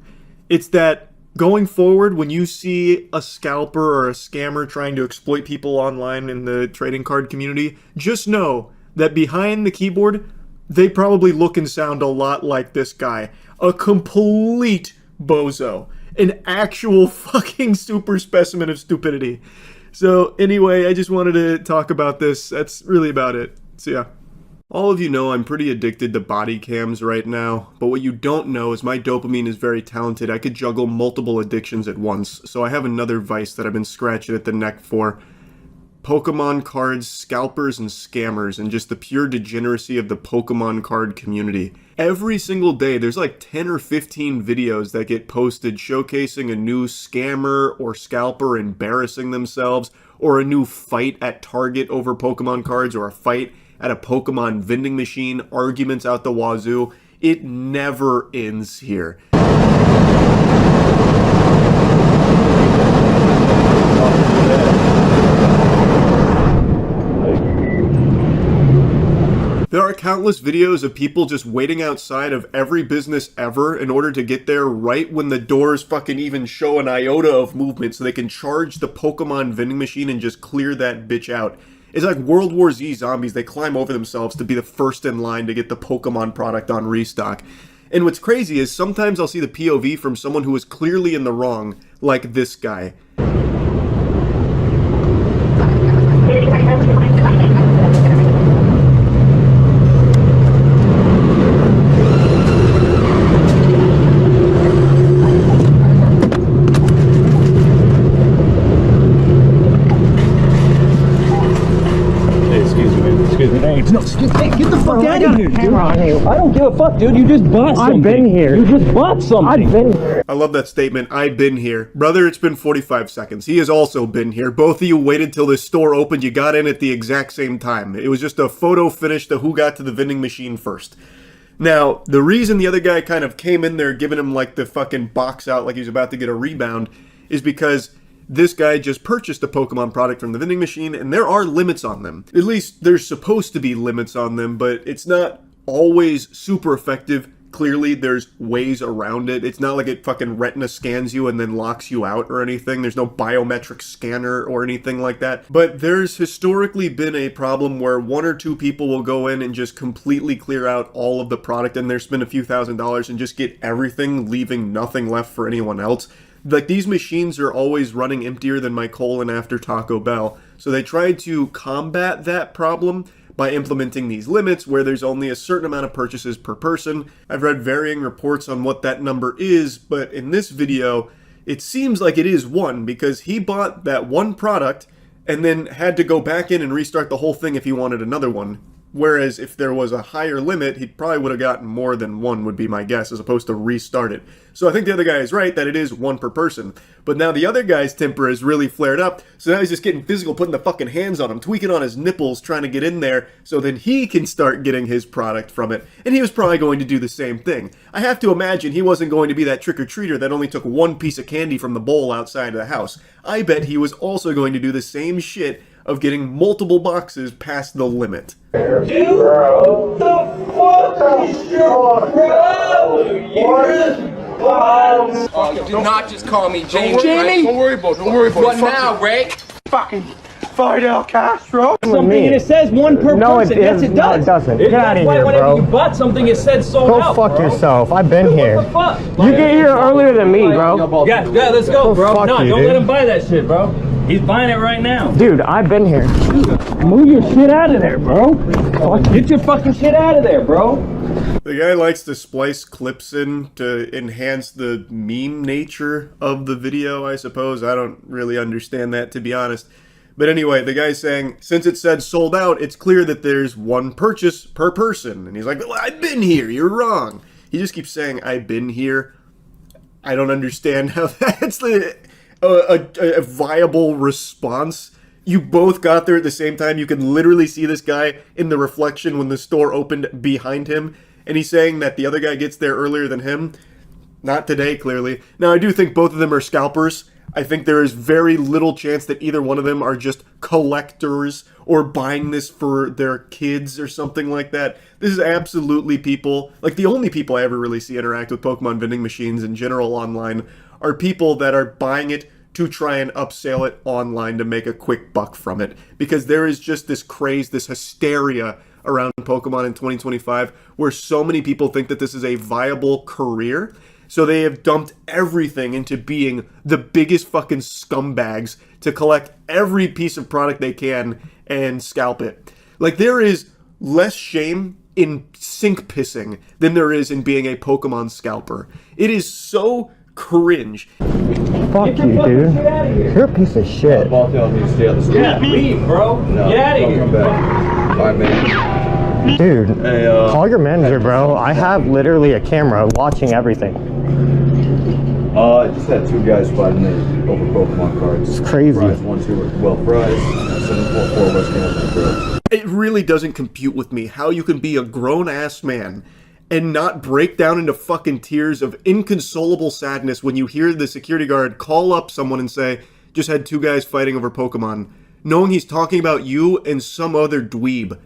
it's that going forward, when you see a scalper or a scammer trying to exploit people online in the trading card community, just know that behind the keyboard, they probably look and sound a lot like this guy. A complete bozo. An actual fucking super specimen of stupidity. So anyway, I just wanted to talk about this. That's really about it. So yeah. All of you know I'm pretty addicted to body cams right now, but what you don't know is my dopamine is very talented. I could juggle multiple addictions at once, so I have another vice that I've been scratching at the neck for. Pokemon cards, scalpers, and scammers, and just the pure degeneracy of the Pokemon card community. Every single day, there's like 10 or 15 videos that get posted showcasing a new scammer or scalper embarrassing themselves, or a new fight at Target over Pokemon cards, or a fight at a Pokemon vending machine, arguments out the wazoo. It never ends here. There are countless videos of people just waiting outside of every business ever in order to get there right when the doors fucking even show an iota of movement so they can charge the Pokemon vending machine and just clear that bitch out. It's like World War Z zombies. They climb over themselves to be the first in line to get the Pokemon product on restock. And what's crazy is sometimes I'll see the POV from someone who is clearly in the wrong, like this guy. No, hey, get the fuck out of here, dude. I don't give a fuck, dude. You just bought something. I've been here. You just bought something. I've been here. I love that statement. I've been here. Brother, it's been 45 seconds. He has also been here. Both of you waited till this store opened. You got in at the exact same time. It was just a photo finish to who got to the vending machine first. Now, the reason the other guy kind of came in there giving him like the fucking box out like he was about to get a rebound is because this guy just purchased a Pokemon product from the vending machine, and there are limits on them. At least there's supposed to be limits on them, but it's not always super effective. Clearly, there's ways around it. It's not like it fucking retina scans you and then locks you out or anything. There's no biometric scanner or anything like that. But there's historically been a problem where one or two people will go in and just completely clear out all of the product and they'll spend a few $1,000s and just get everything, leaving nothing left for anyone else. Like, these machines are always running emptier than my colon after Taco Bell. So they tried to combat that problem by implementing these limits where there's only a certain amount of purchases per person. I've read varying reports on what that number is, but in this video, it seems like it is 1 because he bought that one product and then had to go back in and restart the whole thing if he wanted another one. Whereas if there was a higher limit, he probably would have gotten more than 1 would be my guess, as opposed to restart it. So I think the other guy is right that it is 1 per person. But now the other guy's temper is really flared up, so now he's just getting physical, putting the fucking hands on him, tweaking on his nipples, trying to get in there, so then he can start getting his product from it. And he was probably going to do the same thing. I have to imagine he wasn't going to be that trick-or-treater that only took 1 piece of candy from the bowl outside of the house. I bet he was also going to do the same shit of getting multiple boxes past the limit. Dude, the fuck is your problem? Do not just call me Jamie. Jamie? Don't worry about it. What now, Ray? Fucking Fidel Castro. Something and it says 1 per person. Yes, it does. No, it doesn't. Get out of here, whenever bro. you bought something, it said sold Go out. fuck bro. yourself. I've been here. What the fuck? You get here earlier than me, bro. Yeah, let's go, bro. Fuck No, you, don't dude. let him buy that shit, bro. He's buying it right now. Dude, I've been here. Move your shit out of there, bro. Get your fucking shit out of there, bro. The guy likes to splice clips in to enhance the meme nature of the video, I suppose. I don't really understand that, to be honest. But anyway, the guy's saying, since it said sold out, it's clear that there's 1 purchase per person. And he's like, well, I've been here, you're wrong. He just keeps saying, I've been here. I don't understand how that's a viable response. You both got there at the same time. You can literally see this guy in the reflection when the store opened behind him. And he's saying that the other guy gets there earlier than him. Not today, clearly. Now, I do think both of them are scalpers. I think there is very little chance that either one of them are just collectors or buying this for their kids or something like that. This is absolutely people, like the only people I ever really see interact with Pokemon vending machines in general online are people that are buying it to try and upsell it online to make a quick buck from it. Because there is just this craze, this hysteria around Pokemon in 2025 where so many people think that this is a viable career. So they have dumped everything into being the biggest fucking scumbags to collect every piece of product they can and scalp it. Like, there is less shame in sink pissing than there is in being a Pokemon scalper. It is so cringe. Fuck you, dude. You're a piece of shit. Yeah, leave, bro. Get out of here. Bye, man. Dude, call your manager, bro. I have literally a camera watching everything. I just had 2 guys fighting me over Pokemon cards. It's crazy. Prize, 1, 2 were well priced. 7, 4 West Canada. It really doesn't compute with me how you can be a grown-ass man and not break down into fucking tears of inconsolable sadness when you hear the security guard call up someone and say, just had 2 guys fighting over Pokemon, knowing he's talking about you and some other dweeb.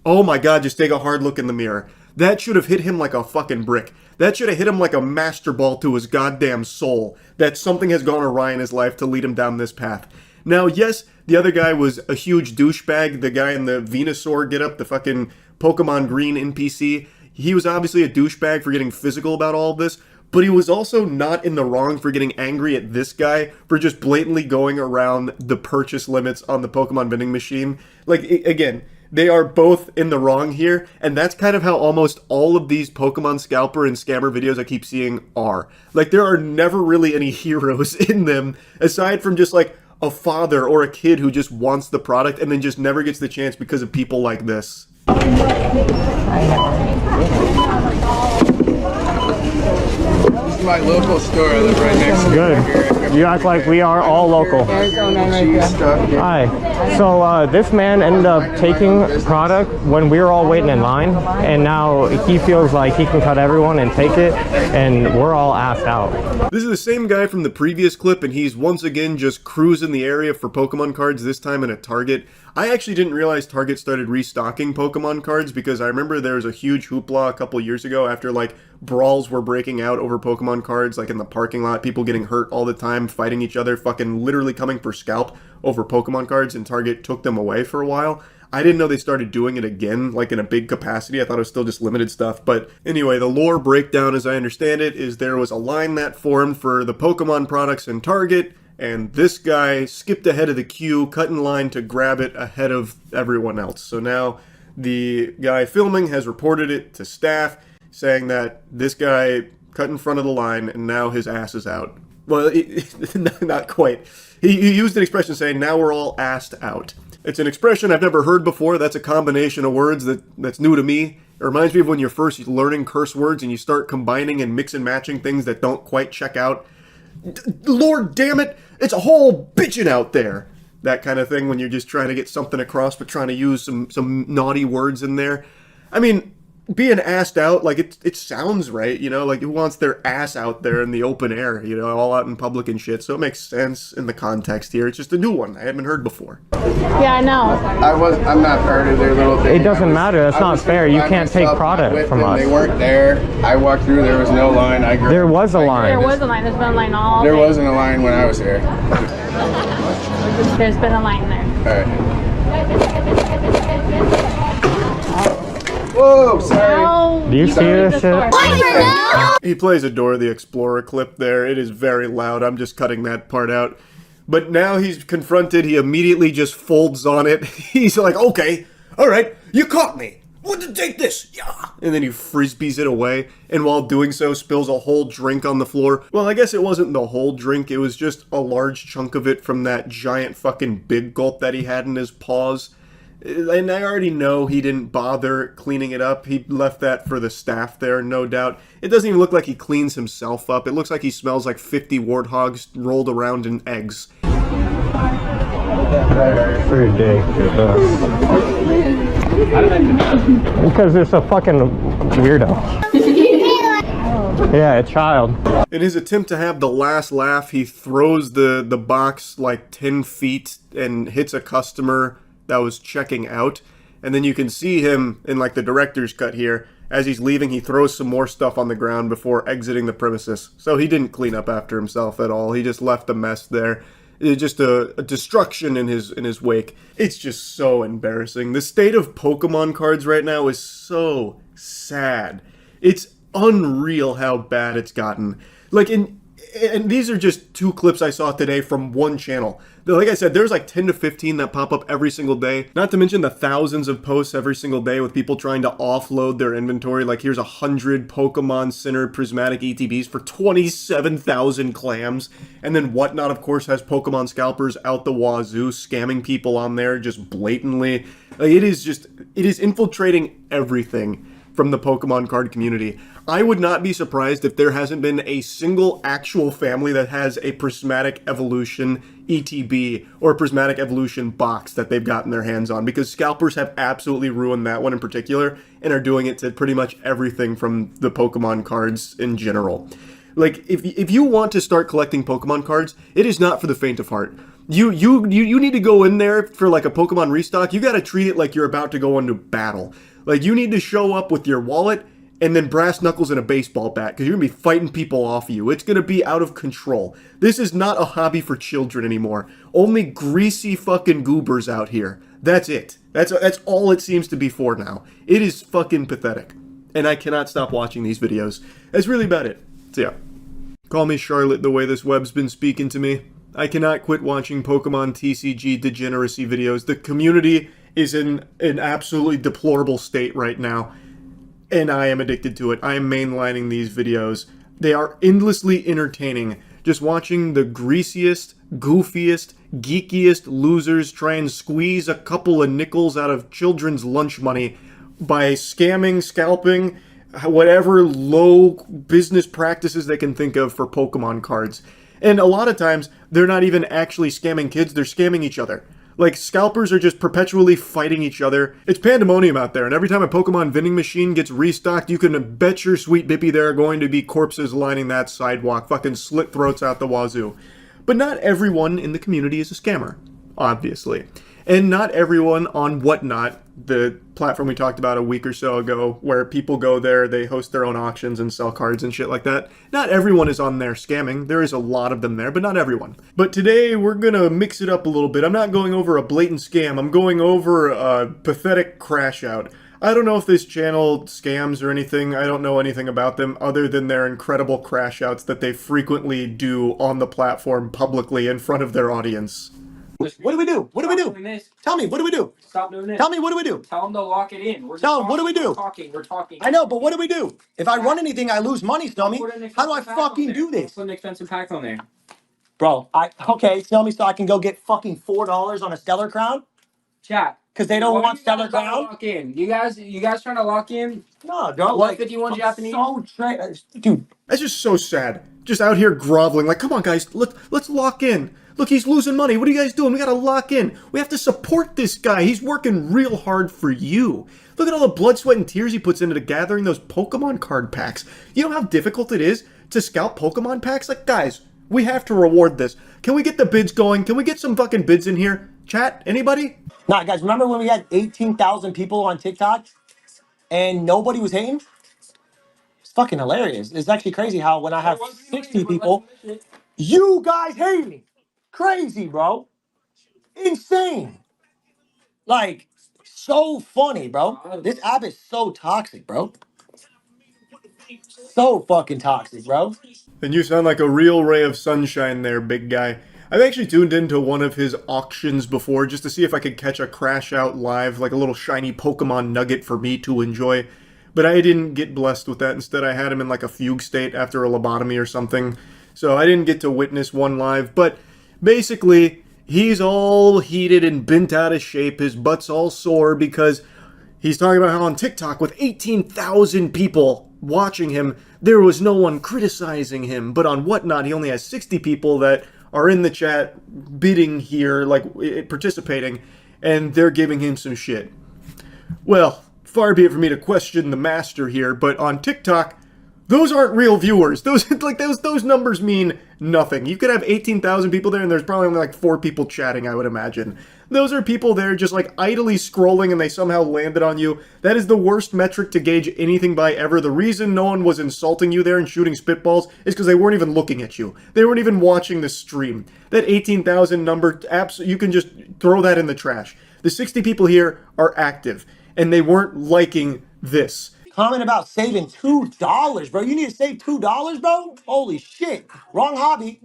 Oh my god, just take a hard look in the mirror. That should have hit him like a fucking brick. That should have hit him like a master ball to his goddamn soul. That something has gone awry in his life to lead him down this path. Now, yes, the other guy was a huge douchebag. The guy in the Venusaur getup, the fucking Pokemon Green NPC. He was obviously a douchebag for getting physical about all of this, but he was also not in the wrong for getting angry at this guy for just blatantly going around the purchase limits on the Pokemon vending machine. Like, again, they are both in the wrong here, and that's kind of how almost all of these Pokemon scalper and scammer videos I keep seeing are. Like, there are never really any heroes in them, aside from just, like, a father or a kid who just wants the product and then just never gets the chance because of people like this. My local store, I live right next to it. Good. You act like we are all local. Hi. So this man ended up taking product when we were all waiting in line, and now he feels like he can cut everyone and take it, and we're all assed out. This is the same guy from the previous clip, and he's once again just cruising the area for Pokemon cards, this time in a Target. I actually didn't realize Target started restocking Pokemon cards because I remember there was a huge hoopla a couple years ago after, like, brawls were breaking out over Pokemon cards, like in the parking lot, people getting hurt all the time, fighting each other, fucking literally coming for scalp over Pokemon cards, and Target took them away for a while. I didn't know they started doing it again, like in a big capacity. I thought it was still just limited stuff. But anyway, the lore breakdown, as I understand it, is there was a line that formed for the Pokemon products in Target, and this guy skipped ahead of the queue, cut in line to grab it ahead of everyone else. So now the guy filming has reported it to staff, saying that this guy cut in front of the line and now his ass is out. Well, not quite. He used an expression saying, now we're all assed out. It's an expression I've never heard before. That's a combination of words that's new to me. It reminds me of when you're first learning curse words and you start combining and mix and matching things that don't quite check out. Lord damn it, it's a whole bitchin' out there. That kind of thing when you're just trying to get something across but trying to use some naughty words in there. I mean, being assed out, like, it sounds right, you know, like, who wants their ass out there in the open air, you know, all out in public and shit, so it makes sense in the context here. It's just a new one I haven't heard before. Yeah, I know. I'm not part of their little thing. It doesn't matter. That's not fair. You can't take product from us. They weren't there. I walked through. There was no line. There was a line. There was a line. There's been a line all There day. wasn't a line when I was here. There's been a line there. All right. Whoa, sorry. Do you see this shit? He plays a Dora the Explorer clip there. It is very loud. I'm just cutting that part out. But now he's confronted. He immediately just folds on it. He's like, okay, all right, you caught me. Well, then take this. Yeah. And then he frisbees it away. And while doing so, spills a whole drink on the floor. Well, I guess it wasn't the whole drink. It was just a large chunk of it from that giant fucking big gulp that he had in his paws. And I already know he didn't bother cleaning it up. He left that for the staff there, no doubt. It doesn't even look like he cleans himself up. It looks like he smells like 50 warthogs rolled around in eggs. Ridiculous. Because it's a fucking weirdo. Yeah, a child. In his attempt to have the last laugh, he throws the box like 10 feet and hits a customer that was checking out. And then you can see him in like the director's cut here. As he's leaving, he throws some more stuff on the ground before exiting the premises. So he didn't clean up after himself at all. He just left a mess there. It's just a destruction in his wake. It's just so embarrassing. The state of Pokemon cards right now is so sad. It's unreal how bad it's gotten. Like, and these are just 2 clips I saw today from one channel. Like I said, there's like 10 to 15 that pop up every single day. Not to mention the thousands of posts every single day with people trying to offload their inventory. Like, here's 100 Pokemon Center Prismatic ETBs for 27,000 clams. And then Whatnot, of course, has Pokemon Scalpers out the wazoo, scamming people on there just blatantly. Like, it is infiltrating everything from the Pokemon card community. I would not be surprised if there hasn't been a single actual family that has a Prismatic Evolution ETB or a Prismatic Evolution box that they've gotten their hands on, because scalpers have absolutely ruined that one in particular and are doing it to pretty much everything from the Pokemon cards in general. Like, if you want to start collecting Pokemon cards, it is not for the faint of heart. You need to go in there for like a Pokemon restock. You gotta treat it like you're about to go into battle. Like, you need to show up with your wallet and then brass knuckles and a baseball bat, because you're going to be fighting people off you. It's going to be out of control. This is not a hobby for children anymore. Only greasy fucking goobers out here. That's it. That's all it seems to be for now. It is fucking pathetic. And I cannot stop watching these videos. That's really about it. So yeah. Call me Charlotte the way this web's been speaking to me. I cannot quit watching Pokemon TCG degeneracy videos. The community is in an absolutely deplorable state right now, and I am addicted to it. I am mainlining these videos. They are endlessly entertaining. Just watching the greasiest, goofiest, geekiest losers try and squeeze a couple of nickels out of children's lunch money by scamming, scalping, whatever low business practices they can think of for Pokemon cards. And a lot of times, they're not even actually scamming kids, they're scamming each other. Like, scalpers are just perpetually fighting each other. It's pandemonium out there, and every time a Pokemon vending machine gets restocked, you can bet your sweet bippy there are going to be corpses lining that sidewalk, fucking slit throats out the wazoo. But not everyone in the community is a scammer, obviously. And not everyone on Whatnot, the platform we talked about a week or so ago, where people go there, they host their own auctions and sell cards and shit like that. Not everyone is on there scamming. There is a lot of them there, but not everyone. But today, we're gonna mix it up a little bit. I'm not going over a blatant scam. I'm going over a pathetic crash out. I don't know if this channel scams or anything. I don't know anything about them other than their incredible crash outs that they frequently do on the platform publicly in front of their audience. What do we do? What do we do? Tell me, what do we do? Stop doing this. Tell me, what do we do? Tell them to lock it in. We're Tell them, what do we do? We're talking. I know, but what do we do? If I run anything, I lose money, Snowmy. How do I fucking do this? Put an expensive pack on there. Bro, okay, tell me so I can go get fucking $4 on a Stellar Crown? Chat. Because they don't want Stellar Crown? Lock in. You guys trying to lock in? No, don't. 151 Japanese? Dude. That's just so sad. Just out here groveling, like, come on guys, let's lock in. Look, he's losing money. What are you guys doing? We gotta lock in. We have to support this guy. He's working real hard for you. Look at all the blood, sweat, and tears he puts into gathering those Pokemon card packs. You know how difficult it is to scalp Pokemon packs? Like, guys, we have to reward this. Can we get the bids going? Can we get some fucking bids in here? Chat, anybody? Nah, guys, remember when we had 18,000 people on TikTok and nobody was hating? It's fucking hilarious. It's actually crazy how when I have 60 people, you guys hate me. Crazy, bro. Insane. Like, so funny, bro. This app is so toxic, bro. So fucking toxic, bro. And you sound like a real ray of sunshine there, big guy. I've actually tuned into one of his auctions before just to see if I could catch a crash out live, like a little shiny Pokemon nugget for me to enjoy. But I didn't get blessed with that. Instead, I had him in like a fugue state after a lobotomy or something. So I didn't get to witness one live. But basically, he's all heated and bent out of shape. His butt's all sore because he's talking about how on TikTok with 18,000 people watching him, there was no one criticizing him. But on Whatnot, he only has 60 people that are in the chat bidding here, like participating, and they're giving him some shit. Well, far be it for me to question the master here, but on TikTok, Those aren't real viewers. Those numbers mean nothing. You could have 18,000 people there and there's probably only like 4 people chatting, I would imagine. Those are people there just like idly scrolling and they somehow landed on you. That is the worst metric to gauge anything by ever. The reason no one was insulting you there and shooting spitballs is because they weren't even looking at you. They weren't even watching the stream. That 18,000 number, you can just throw that in the trash. The 60 people here are active and they weren't liking this. Comment about saving $2, bro. You need to save $2, bro? Holy shit. Wrong hobby.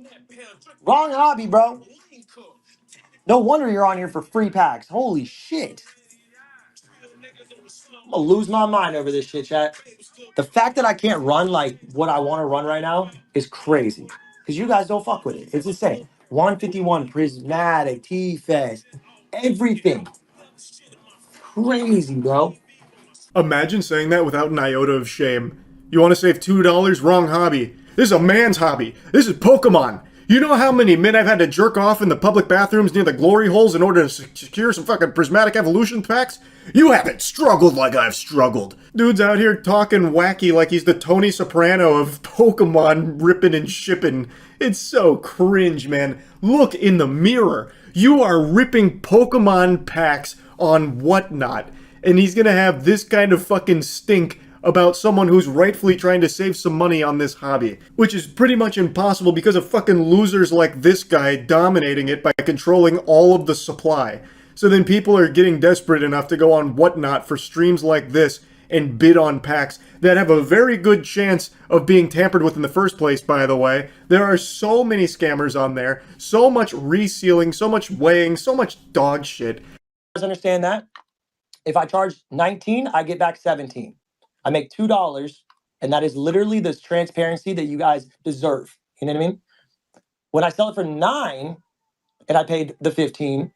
Wrong hobby, bro. No wonder you're on here for free packs. Holy shit. I'm gonna lose my mind over this shit, chat. The fact that I can't run like what I want to run right now is crazy. Because you guys don't fuck with it. It's insane. 151 Prismatic, T-Fest, everything. Crazy, bro. Imagine saying that without an iota of shame. You want to save $2? Wrong hobby. This is a man's hobby. This is Pokemon. You know how many men I've had to jerk off in the public bathrooms near the glory holes in order to secure some fucking prismatic evolution packs? You haven't struggled like I've struggled. Dude's out here talking wacky like he's the Tony Soprano of Pokemon ripping and shipping. It's so cringe, man. Look in the mirror. You are ripping Pokemon packs on Whatnot. And he's gonna have this kind of fucking stink about someone who's rightfully trying to save some money on this hobby. Which is pretty much impossible because of fucking losers like this guy dominating it by controlling all of the supply. So then people are getting desperate enough to go on Whatnot for streams like this and bid on packs that have a very good chance of being tampered with in the first place, by the way. There are so many scammers on there, so much resealing, so much weighing, so much dog shit. You guys understand that? If I charge 19, I get back 17. I make $2, and that is literally this transparency that you guys deserve. You know what I mean? When I sell it for 9, and I paid the 15,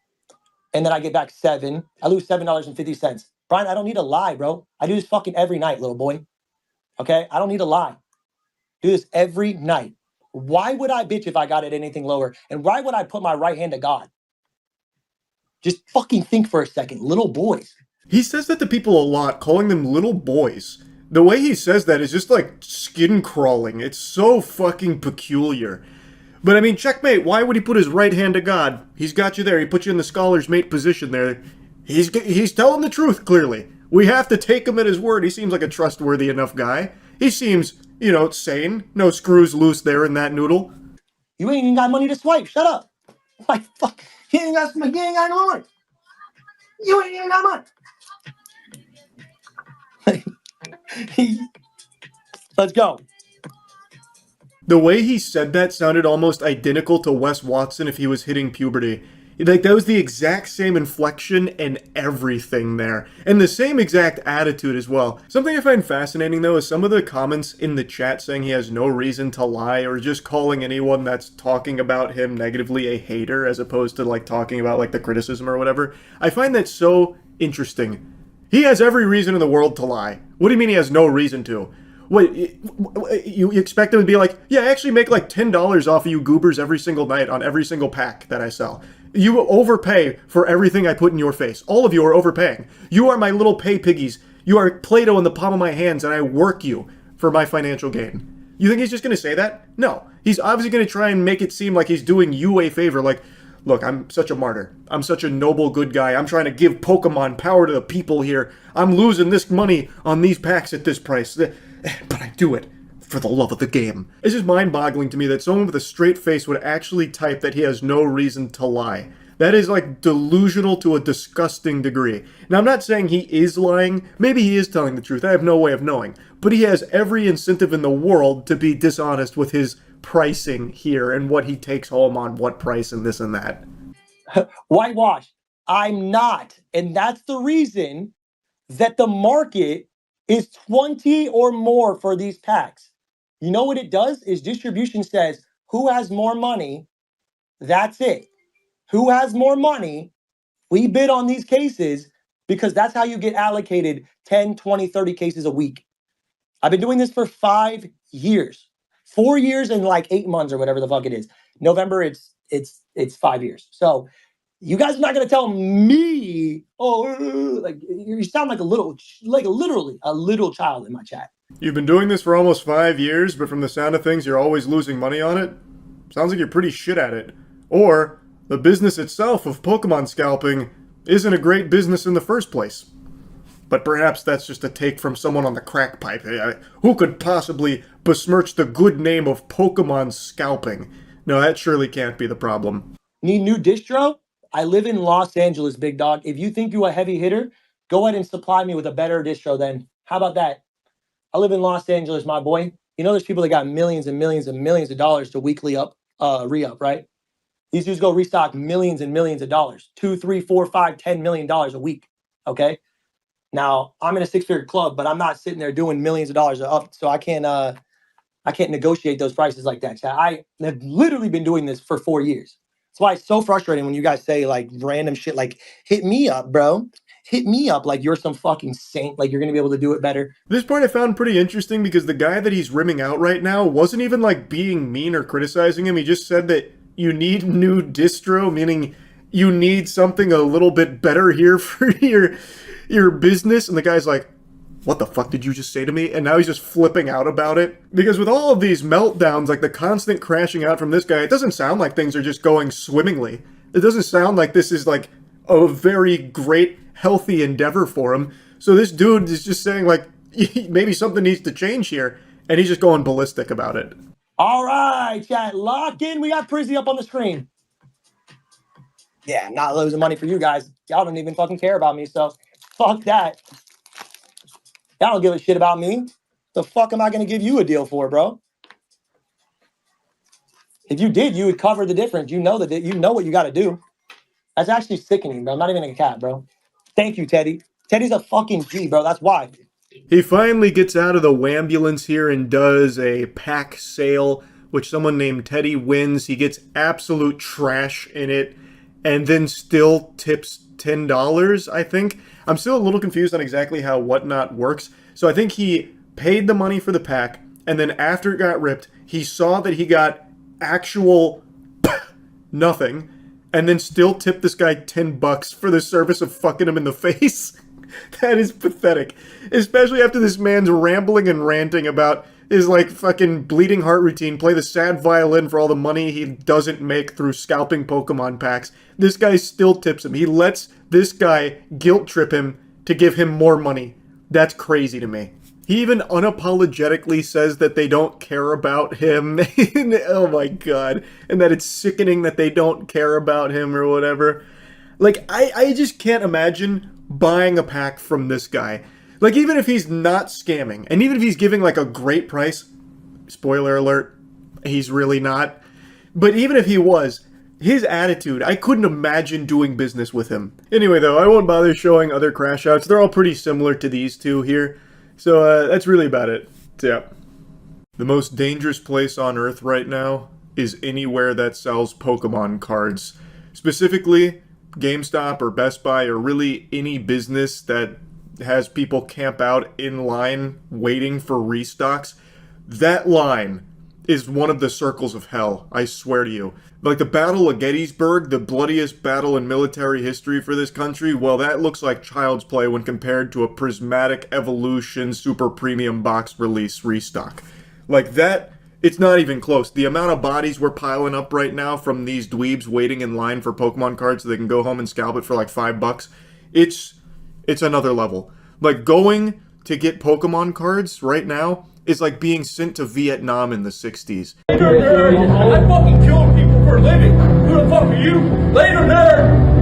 and then I get back 7, I lose $7.50. Brian, I don't need to lie, bro. I do this fucking every night, little boy. Okay? I don't need to lie. Do this every night. Why would I bitch if I got it anything lower? And why would I put my right hand to God? Just fucking think for a second, little boys. He says that to people a lot, calling them little boys. The way he says that is just like skin crawling. It's so fucking peculiar. But I mean, checkmate, why would he put his right hand to God? He's got you there. He put you in the scholar's mate position there. He's telling the truth, clearly. We have to take him at his word. He seems like a trustworthy enough guy. He seems, sane. No screws loose there in that noodle. You ain't even got money to swipe. Shut up. Like, fuck. He ain't got no money. You ain't even got money. Let's go. The way he said that sounded almost identical to Wes Watson if he was hitting puberty. Like, that was the exact same inflection and everything there. And the same exact attitude as well. Something I find fascinating, though, is some of the comments in the chat saying he has no reason to lie, or just calling anyone that's talking about him negatively a hater, as opposed to, like, talking about, like, the criticism or whatever. I find that so interesting. He has every reason in the world to lie. What do you mean he has no reason to? What, you expect him to be like, yeah, I actually make like $10 off of you goobers every single night on every single pack that I sell. You overpay for everything I put in your face. All of you are overpaying. You are my little pay piggies. You are Play-Doh in the palm of my hands, and I work you for my financial gain. You think he's just going to say that? No. He's obviously going to try and make it seem like he's doing you a favor, like, look, I'm such a martyr. I'm such a noble, good guy. I'm trying to give Pokemon power to the people here. I'm losing this money on these packs at this price. But I do it for the love of the game. It's just mind-boggling to me that someone with a straight face would actually type that he has no reason to lie. That is, like, delusional to a disgusting degree. Now, I'm not saying he is lying. Maybe he is telling the truth. I have no way of knowing. But he has every incentive in the world to be dishonest with his pricing here and what he takes home on what price and this and that. Whitewash. I'm not. And that's the reason that the market is 20 or more for these packs. You know what it does? Is distribution says, who has more money? That's it. Who has more money? We bid on these cases because that's how you get allocated 10, 20, 30 cases a week. I've been doing this for 5 years. 4 years and like 8 months or whatever the fuck it is. November, it's 5 years. So You guys are not gonna tell me, oh, like you sound like literally a little child in my chat. You've been doing this for almost 5 years, but from the sound of things, you're always losing money on it? Sounds like you're pretty shit at it. Or, the business itself of Pokemon scalping isn't a great business in the first place. But perhaps that's just a take from someone on the crack pipe. Who could possibly besmirch the good name of Pokemon scalping? No, that surely can't be the problem. Need new distro? I live in Los Angeles, big dog. If you think you're a heavy hitter, go ahead and supply me with a better distro then. How about that? I live in Los Angeles, my boy. You know there's people that got millions and millions and millions of dollars to weekly re-up, right? These dudes go restock millions and millions of dollars. $2, $3, $4, $5, $10 million a week. Okay. Now I'm in a 6-figure club, but I'm not sitting there doing millions of dollars up, so I can't negotiate those prices like that. I have literally been doing this for 4 years. That's why it's so frustrating when you guys say like random shit like, hit me up, bro. Hit me up like you're some fucking saint, like you're gonna be able to do it better. This part I found pretty interesting because the guy that he's rimming out right now wasn't even like being mean or criticizing him. He just said that you need new distro, meaning you need something a little bit better here for your business. And the guy's like, what the fuck did you just say to me? And now he's just flipping out about it. Because with all of these meltdowns, like the constant crashing out from this guy, it doesn't sound like things are just going swimmingly. It doesn't sound like this is like a very great, healthy endeavor for him. So this dude is just saying like, maybe something needs to change here. And he's just going ballistic about it. All right, chat, lock in. We got Prizzy up on the screen. Yeah, not losing money for you guys. Y'all don't even fucking care about me, so fuck that. Y'all don't give a shit about me. The fuck am I gonna give you a deal for, bro? If you did, you would cover the difference. You know that you know what you gotta do. That's actually sickening, bro. I'm not even a cat, bro. Thank you, Teddy. Teddy's a fucking G, bro. That's why. He finally gets out of the wambulance here and does a pack sale, which someone named Teddy wins. He gets absolute trash in it, and then still tips $10, I think. I'm still a little confused on exactly how Whatnot works. So I think he paid the money for the pack, and then after it got ripped, he saw that he got actual nothing, and then still tipped this guy $10 for the service of fucking him in the face. That is pathetic. Especially after this man's rambling and ranting about his, like, fucking bleeding heart routine, play the sad violin for all the money he doesn't make through scalping Pokemon packs. This guy still tips him. He lets this guy guilt trip him to give him more money. That's crazy to me. He even unapologetically says that they don't care about him. Oh my god. And that it's sickening that they don't care about him or whatever. Like, I just can't imagine buying a pack from this guy. Like, even if he's not scamming, and even if he's giving, like, a great price, spoiler alert, he's really not. But even if he was, his attitude, I couldn't imagine doing business with him. Anyway, though, I won't bother showing other crash outs. They're all pretty similar to these two here. So, that's really about it. So, yeah. The most dangerous place on Earth right now is anywhere that sells Pokemon cards. Specifically, GameStop or Best Buy or really any business that has people camp out in line waiting for restocks. That line is one of the circles of hell, I swear to you. Like the Battle of Gettysburg, the bloodiest battle in military history for this country, well, that looks like child's play when compared to a Prismatic Evolution Super Premium Box Release restock. Like that, it's not even close. The amount of bodies we're piling up right now from these dweebs waiting in line for Pokemon cards so they can go home and scalp it for like $5, it's another level. Like going to get Pokemon cards right now is like being sent to Vietnam in the 60s. Later, nerd! I'm fucking killing people for a living! Who the fuck are you? Later, nerd!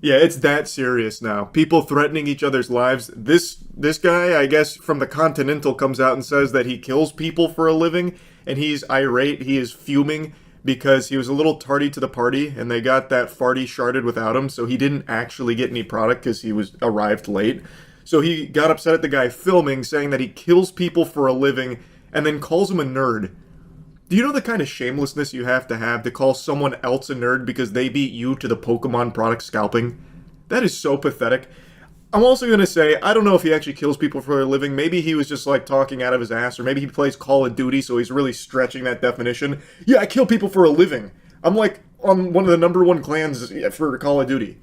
Yeah, it's that serious now. People threatening each other's lives. This guy, I guess, from the Continental comes out and says that he kills people for a living, and he's irate, he is fuming, because he was a little tardy to the party, and they got that farty sharded without him, so he didn't actually get any product because he was arrived late. So he got upset at the guy filming, saying that he kills people for a living, and then calls him a nerd. Do you know the kind of shamelessness you have to call someone else a nerd because they beat you to the Pokemon product scalping? That is so pathetic. I'm also going to say, I don't know if he actually kills people for a living. Maybe he was just like talking out of his ass, or maybe he plays Call of Duty, so he's really stretching that definition. Yeah, I kill people for a living. I'm like on one of the #1 clans for Call of Duty.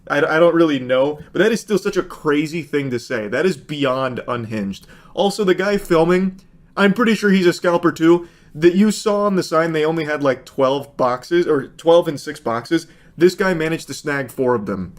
I don't really know, but that is still such a crazy thing to say. That is beyond unhinged. Also, the guy filming, I'm pretty sure he's a scalper too. That you saw on the sign, they only had like 12 boxes, or 12 and 6 boxes. This guy managed to snag 4 of them.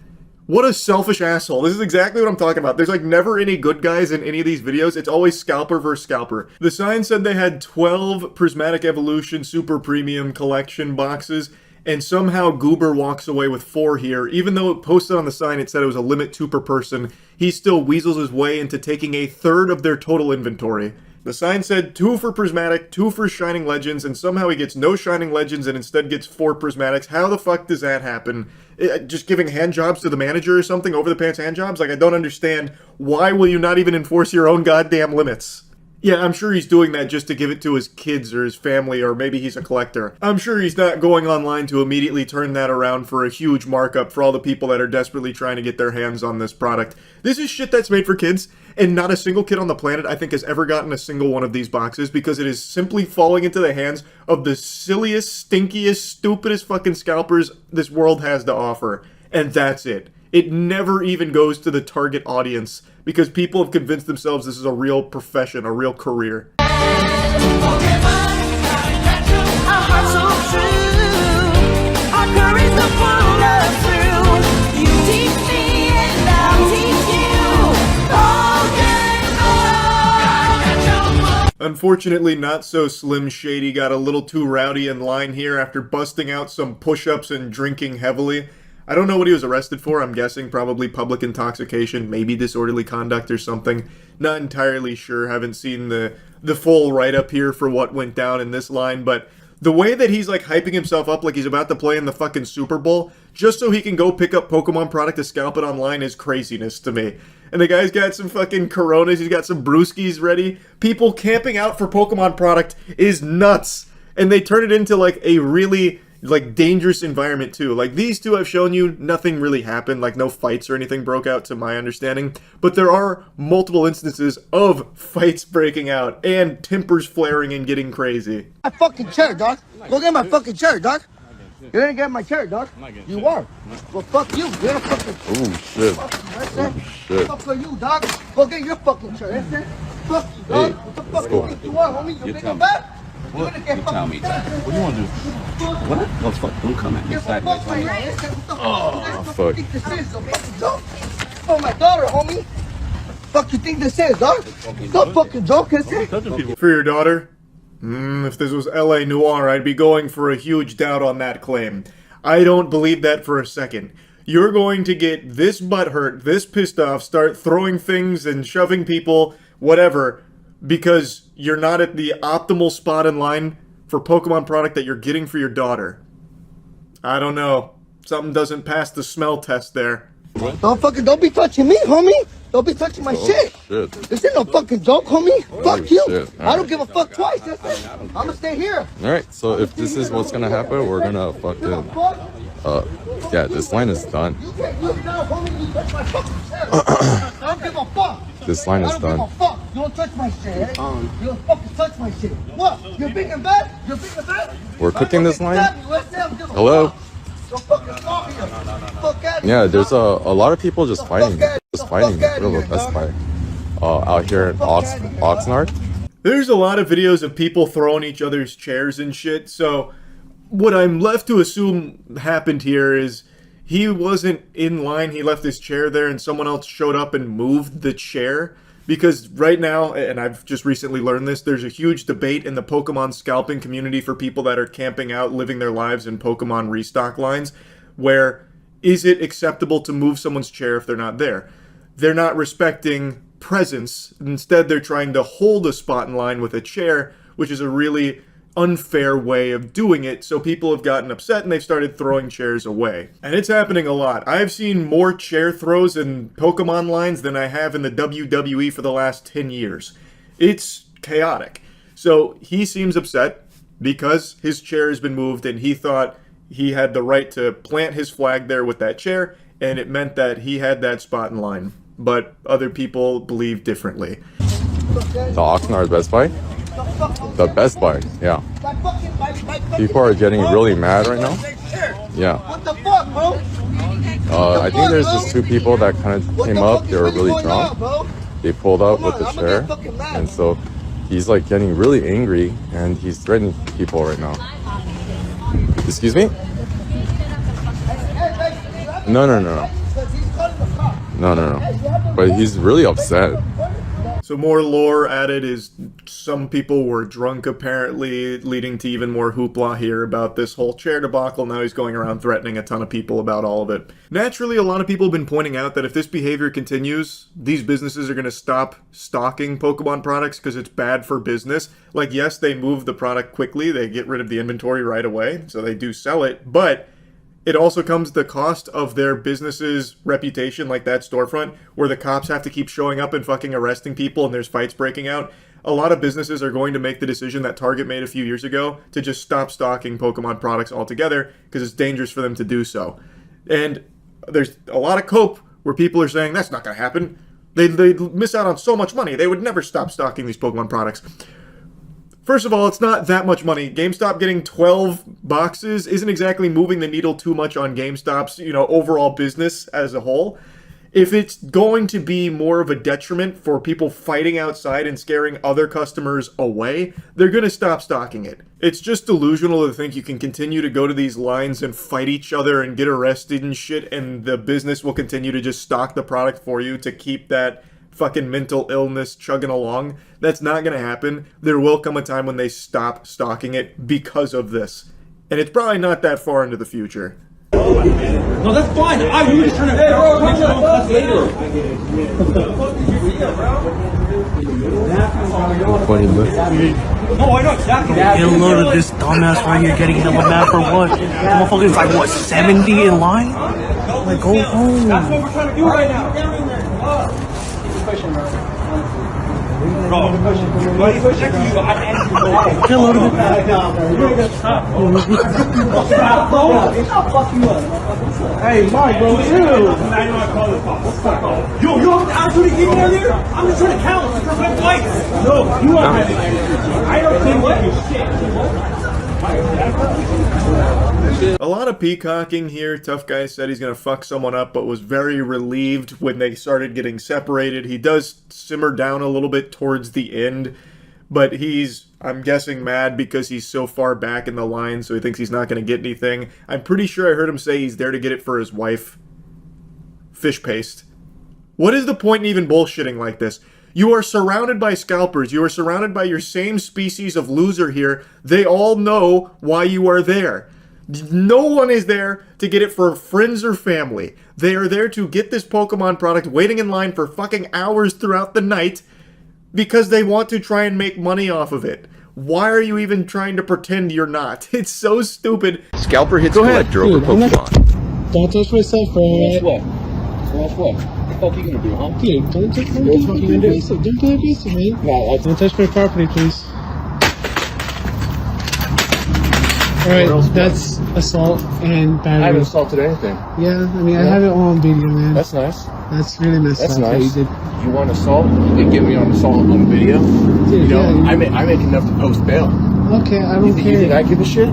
What a selfish asshole. This is exactly what I'm talking about. There's like never any good guys in any of these videos. It's always scalper versus scalper. The sign said they had 12 Prismatic Evolution Super Premium Collection boxes, and somehow Goober walks away with 4 here. Even though it posted on the sign it said it was a limit 2 per person, he still weasels his way into taking a third of their total inventory. The sign said 2 for Prismatic, 2 for Shining Legends, and somehow he gets no Shining Legends and instead gets 4 Prismatics. How the fuck does that happen? Just giving hand jobs to the manager or something? Over the pants hand jobs? Like, I don't understand. Why will you not even enforce your own goddamn limits? Yeah, I'm sure he's doing that just to give it to his kids or his family, or maybe he's a collector. I'm sure he's not going online to immediately turn that around for a huge markup for all the people that are desperately trying to get their hands on this product. This is shit that's made for kids, and not a single kid on the planet, I think, has ever gotten a single one of these boxes because it is simply falling into the hands of the silliest, stinkiest, stupidest fucking scalpers this world has to offer. And that's it. It never even goes to the target audience because people have convinced themselves this is a real profession, a real career. Unfortunately, not so Slim Shady got a little too rowdy in line here after busting out some push-ups and drinking heavily. I don't know what he was arrested for. I'm guessing probably public intoxication, maybe disorderly conduct or something. Not entirely sure. Haven't seen the full write-up here for what went down in this line, but the way that he's like hyping himself up like he's about to play in the fucking Super Bowl just so he can go pick up Pokemon product to scalp it online is craziness to me. And the guy's got some fucking Coronas, he's got some brewskis ready. People camping out for Pokemon product is nuts. And they turn it into like a really like dangerous environment too. Like these two I've shown you, nothing really happened, like no fights or anything broke out to my understanding, but there are multiple instances of fights breaking out and tempers flaring and getting crazy. My fucking chair, dog. Go get my fucking chair, dog. You didn't get my chair, dog. You are. Well, fuck you. You're a fucking. Oh shit. That's it. Fuck you, dog. Go get your fucking chair. That's it. Fuck you, dog. What the fuck you think you are, homie? You big and bad? What? You tell me. What do you want to do? What? Oh, fuck. Don't come at me. Sideways. Oh, fuck. This is a fucking joke. For my daughter, homie. Fuck you think this is, dog? Don't fucking joke, is it? For your daughter? If this was LA Noire, I'd be going for a huge doubt on that claim. I don't believe that for a second. You're going to get this butthurt, this pissed off, start throwing things and shoving people, whatever, because you're not at the optimal spot in line for Pokemon product that you're getting for your daughter. I don't know. Something doesn't pass the smell test there. Don't be touching me, homie. Don't be touching my shit. This ain't no fucking joke, homie. Fuck you. I don't give a fuck twice. That's it. I'm gonna stay here. Alright, so if this is what's gonna happen, we're gonna fucking yeah, this line is done. This line is done. You don't touch my shit. You don't fucking touch my shit. What? You're big and bad? You're big and bad? We're cooking this line? Hello? Yeah, there's a lot of people just fighting for the Best Buy out here in Oxnard. There's a lot of videos of people throwing each other's chairs and shit, so what I'm left to assume happened here is he wasn't in line, he left his chair there and someone else showed up and moved the chair. Because right now, and I've just recently learned this, there's a huge debate in the Pokemon scalping community for people that are camping out, living their lives in Pokemon restock lines, where is it acceptable to move someone's chair if they're not there? They're not respecting presence. Instead, they're trying to hold a spot in line with a chair, which is a really unfair way of doing it, so people have gotten upset and they've started throwing chairs away. And it's happening a lot. I've seen more chair throws in Pokemon lines than I have in the WWE for the last 10 years. It's chaotic. So he seems upset because his chair has been moved and he thought he had the right to plant his flag there with that chair, and it meant that he had that spot in line. But other people believe differently. The Oxnard Best Buy? The Best Buy, yeah. People are getting really mad right now. Yeah. What the fuck, bro? I think there's just two people that kind of came up. They were really drunk. They pulled up with the chair, and so he's like getting really angry, and he's threatening people right now. Excuse me? No. But he's really upset. So more lore added is some people were drunk apparently, leading to even more hoopla here about this whole chair debacle. Now he's going around threatening a ton of people about all of it. Naturally, a lot of people have been pointing out that if this behavior continues, these businesses are going to stop stocking Pokemon products because it's bad for business. Like, yes, they move the product quickly, they get rid of the inventory right away, so they do sell it, but it also comes at the cost of their business's reputation, like that storefront, where the cops have to keep showing up and fucking arresting people and there's fights breaking out. A lot of businesses are going to make the decision that Target made a few years ago to just stop stocking Pokemon products altogether because it's dangerous for them to do so. And there's a lot of cope where people are saying, that's not going to happen. They'd miss out on so much money. They would never stop stocking these Pokemon products. First of all, it's not that much money. GameStop getting 12 boxes isn't exactly moving the needle too much on GameStop's, overall business as a whole. If it's going to be more of a detriment for people fighting outside and scaring other customers away, they're going to stop stocking it. It's just delusional to think you can continue to go to these lines and fight each other and get arrested and shit, and the business will continue to just stock the product for you to keep that fucking mental illness chugging along. That's not gonna happen. There will come a time when they stop stocking it because of this. And it's probably not that far into the future. No, that's fine. We were just trying to... Hey, bro, come on, later. No, I know exactly. Get a load of this dumbass right here getting hella mad for what? The motherfucker's like, what, 70 in line? Like, go home. That's what we're trying to do right now. Bro, buddy, check you. I'm asking you. Get a load of it. Hey, Mike, bro, chill. Yo, you have to actually get me out there? I'm just trying to count. It's my fights. No, you are. I don't think what you A lot of peacocking here. Tough Guy said he's going to fuck someone up, but was very relieved when they started getting separated. He does simmer down a little bit towards the end, but he's, I'm guessing, mad because he's so far back in the line, so he thinks he's not going to get anything. I'm pretty sure I heard him say he's there to get it for his wife. Fish paste. What is the point in even bullshitting like this? You are surrounded by scalpers. You are surrounded by your same species of loser here. They all know why you are there. No one is there to get it for friends or family. They are there to get this Pokemon product, waiting in line for fucking hours throughout the night because they want to try and make money off of it. Why are you even trying to pretend you're not? It's so stupid. Scalper hits collector over Pokemon. Don't touch myself, bro. Guess what? Guess what? What the fuck you gonna do, huh? Dude, don't touch my property. Don't get aggressive, man. No, don't touch my property, please. Alright, that's assault and battery. I haven't assaulted anything. Yeah, I mean, I have it all on video, man. That's nice. That's really messed up. That's nice. That you did. You want assault? You can get me on assault on video. Dude, I make enough to post bail. Okay, I don't care. You think I give a shit?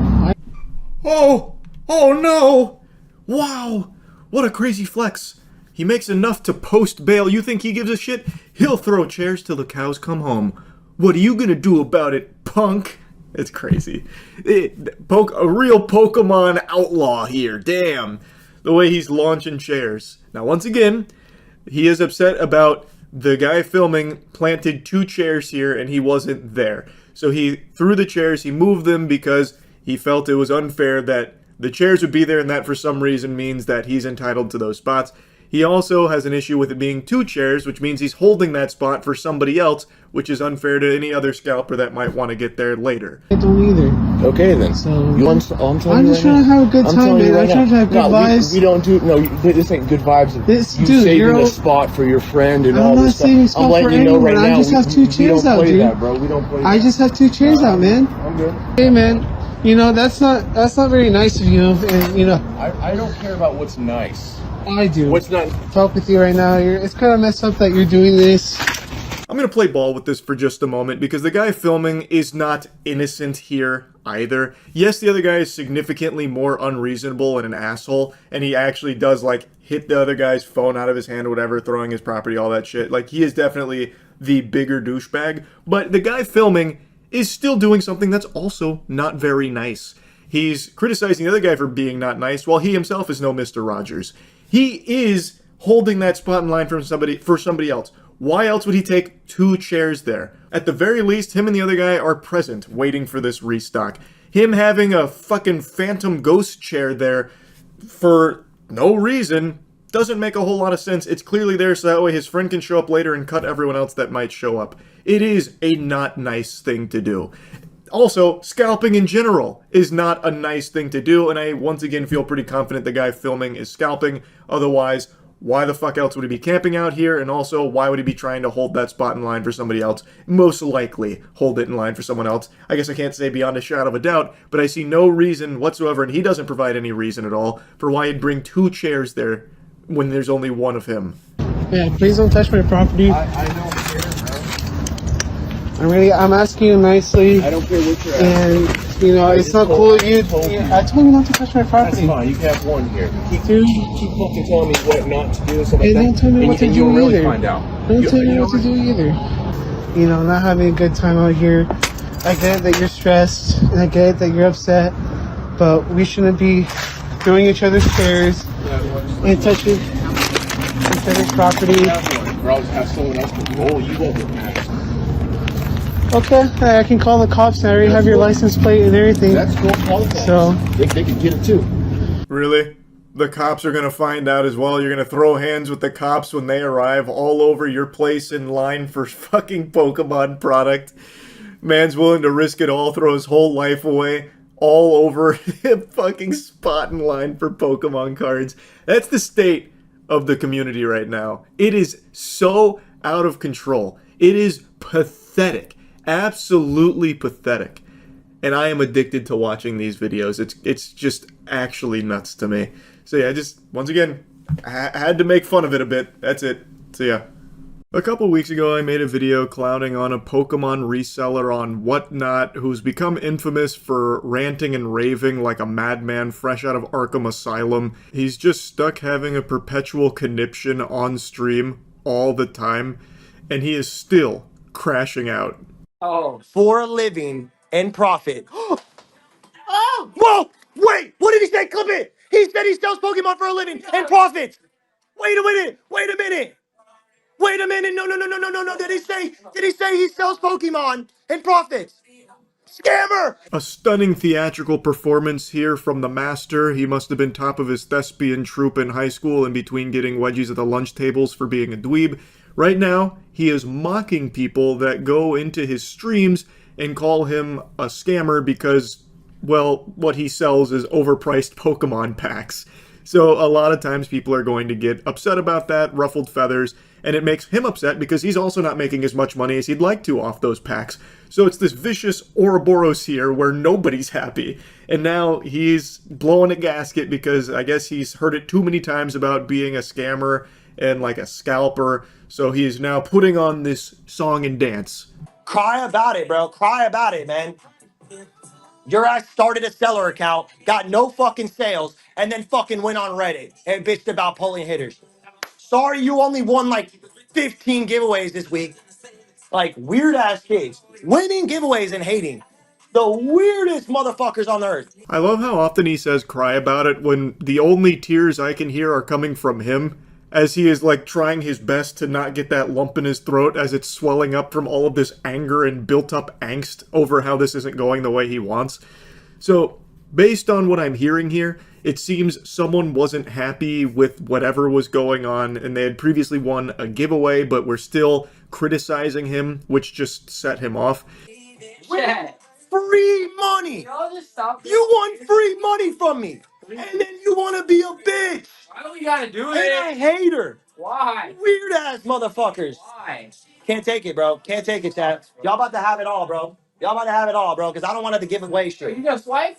Oh no! Wow, what a crazy flex. He makes enough to post bail. You think he gives a shit? He'll throw chairs till the cows come home. What are you gonna do about it, punk? It's crazy. A real Pokemon outlaw here. Damn. The way he's launching chairs. Now, once again, he is upset about the guy filming planted 2 chairs here and he wasn't there. So he threw the chairs, he moved them because he felt it was unfair that the chairs would be there and that for some reason means that he's entitled to those spots. He also has an issue with it being 2 chairs, which means he's holding that spot for somebody else, which is unfair to any other scalper that might want to get there later. I don't either. Okay then. So you want? I'm just trying to have a good time, man. I'm trying to have good vibes. We don't do. No, this ain't good vibes. This, you dude, saving a spot for your friend and all this stuff. I'm not saving a spot for anyone. Right I just have 2 chairs out, dude. That, bro. We don't play I just have 2 chairs out, man. I'm good. Hey, man. You know that's not very nice of you, and you know. I don't care about what's nice. I do. What's not? Talk with you right now. It's kind of messed up that you're doing this. I'm going to play ball with this for just a moment because the guy filming is not innocent here either. Yes, the other guy is significantly more unreasonable and an asshole, and he actually does, like, hit the other guy's phone out of his hand or whatever, throwing his property, all that shit. Like, he is definitely the bigger douchebag, but the guy filming is still doing something that's also not very nice. He's criticizing the other guy for being not nice, while he himself is no Mr. Rogers. He is holding that spot in line for somebody else. Why else would he take 2 chairs there? At the very least, him and the other guy are present, waiting for this restock. Him having a fucking phantom ghost chair there for no reason doesn't make a whole lot of sense. It's clearly there so that way his friend can show up later and cut everyone else that might show up. It is a not nice thing to do. Also, scalping in general is not a nice thing to do, and I once again feel pretty confident the guy filming is scalping. Otherwise, why the fuck else would he be camping out here? And also, why would he be trying to hold that spot in line for somebody else? Most likely hold it in line for someone else. I guess I can't say beyond a shadow of a doubt, but I see no reason whatsoever, and he doesn't provide any reason at all, for why he'd bring 2 chairs there when there's only 1 of him. Yeah, please don't touch my property. I don't care, bro. I'm asking you nicely. I don't care what you're asking. And, you know, it's not cool of you. I told you not to touch my property. That's fine. You can have 1 here. Keep fucking telling me what not to do and stuff like that. Don't tell me what to do you'll either. Really find out. Don't tell me what to do either. You know, not having a good time out here. I get it that you're stressed, and I get it that you're upset, but we shouldn't be throwing each other's chairs and touching each other's property. Or I'll have someone else control. You won't get mad. Okay, I can call the cops. I already have your license plate and everything. That's cool. Call the cops. So they can get it too. Really? The cops are gonna find out as well? You're gonna throw hands with the cops when they arrive all over your place in line for fucking Pokemon product? Man's willing to risk it all, throw his whole life away, all over a fucking spot in line for Pokemon cards. That's the state of the community right now. It is so out of control. It is pathetic. Absolutely pathetic. And I am addicted to watching these videos. It's just actually nuts to me. So yeah, just, once again, I had to make fun of it a bit. That's it. So yeah. A couple weeks ago, I made a video clowning on a Pokemon reseller on Whatnot who's become infamous for ranting and raving like a madman fresh out of Arkham Asylum. He's just stuck having a perpetual conniption on stream all the time, and he is still crashing out. Oh, for a living and profit. Oh! Whoa! Wait! What did he say? Clip it! He said he sells Pokemon for a living and profits! Wait a minute! Wait a minute! Wait a minute! No! Did he say he sells Pokemon and profits? Scammer! A stunning theatrical performance here from the master. He must have been top of his thespian troupe in high school in between getting wedgies at the lunch tables for being a dweeb. Right now, he is mocking people that go into his streams and call him a scammer because, well, what he sells is overpriced Pokemon packs. So a lot of times people are going to get upset about that, ruffled feathers, and it makes him upset because he's also not making as much money as he'd like to off those packs. So it's this vicious Ouroboros here where nobody's happy. And now he's blowing a gasket because I guess he's heard it too many times about being a scammer and like a scalper. So he is now putting on this song and dance. Cry about it, bro. Cry about it, man. Your ass started a seller account, got no fucking sales, and then fucking went on Reddit and bitched about pulling hitters. Sorry you only won like 15 giveaways this week. Like weird ass kids. Winning giveaways and hating. The weirdest motherfuckers on earth. I love how often he says cry about it when the only tears I can hear are coming from him, as he is like trying his best to not get that lump in his throat as it's swelling up from all of this anger and built up angst over how this isn't going the way he wants. So based on what I'm hearing here, It seems someone wasn't happy with whatever was going on, and they had previously won a giveaway, but were still criticizing him, which just set him off. Free money! You want free money from me! And then you want to be a bitch! Why don't we gotta do And I hate her! Why? Weird ass motherfuckers! Why? Can't take it, bro. Can't take it, chat. Y'all about to have it all, bro. Y'all about to have it all, bro, because I don't want to give away shit. You gonna swipe?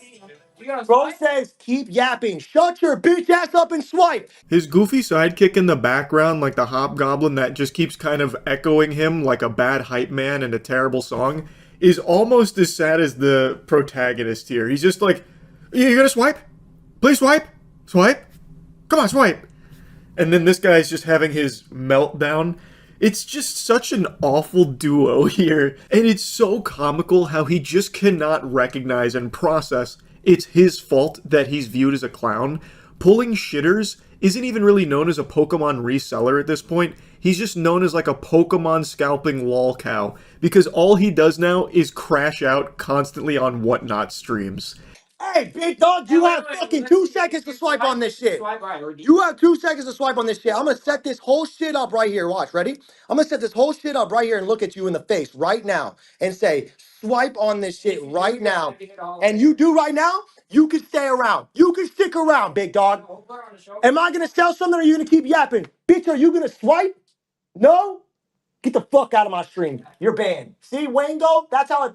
You gonna Bro swipe? says, keep yapping. Shut your bitch ass up and swipe. His goofy sidekick in the background, like the hobgoblin that just keeps kind of echoing him like a bad hype man in a terrible song, is almost as sad as the protagonist here. He's just like, you gonna swipe? Please swipe? Swipe? Come on, swipe. And then this guy's just having his meltdown. It's just such an awful duo here. And it's so comical how he just cannot recognize and process it's his fault that he's viewed as a clown. Pulling shitters isn't even really known as a Pokemon reseller at this point. He's just known as like a Pokemon scalping lol cow, because all he does now is crash out constantly on Whatnot streams. Hey, big dog, you have fucking 2 seconds to swipe on this shit. You have 2 seconds to swipe on this shit. I'm gonna set this whole shit up right here. Watch, ready? I'm gonna set this whole shit up right here and look at you in the face right now and say, swipe on this shit right now. And you do right now, you can stay around. You can stick around, big dog. Am I gonna sell something or are you gonna keep yapping? Bitch, are you gonna swipe? No? Get the fuck out of my stream. You're banned. See, Wango? That's how I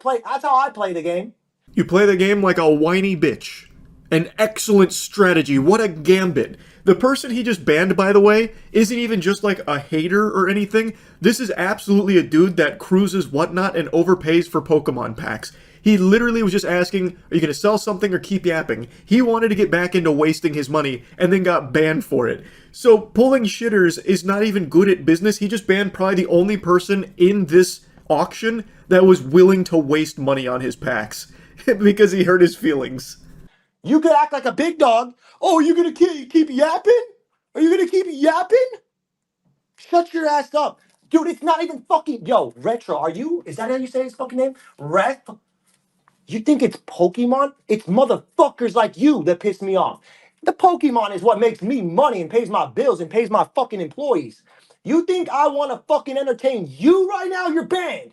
play the game. You play the game like a whiny bitch. An excellent strategy. What a gambit. The person he just banned, by the way, isn't even just like a hater or anything. This is absolutely a dude that cruises Whatnot and overpays for Pokemon packs. He literally was just asking, are you going to sell something or keep yapping? He wanted to get back into wasting his money and then got banned for it. So pulling shitters is not even good at business. He just banned probably the only person in this auction that was willing to waste money on his packs because he hurt his feelings. You could act like a big dog. Oh, you gonna keep yapping? Are you gonna keep yapping? Shut your ass up. Dude, it's not even fucking... Yo, Retro, are you... Is that how you say his fucking name? You think it's Pokemon? It's motherfuckers like you that piss me off. The Pokemon is what makes me money and pays my bills and pays my fucking employees. You think I want to fucking entertain you right now? You're banned.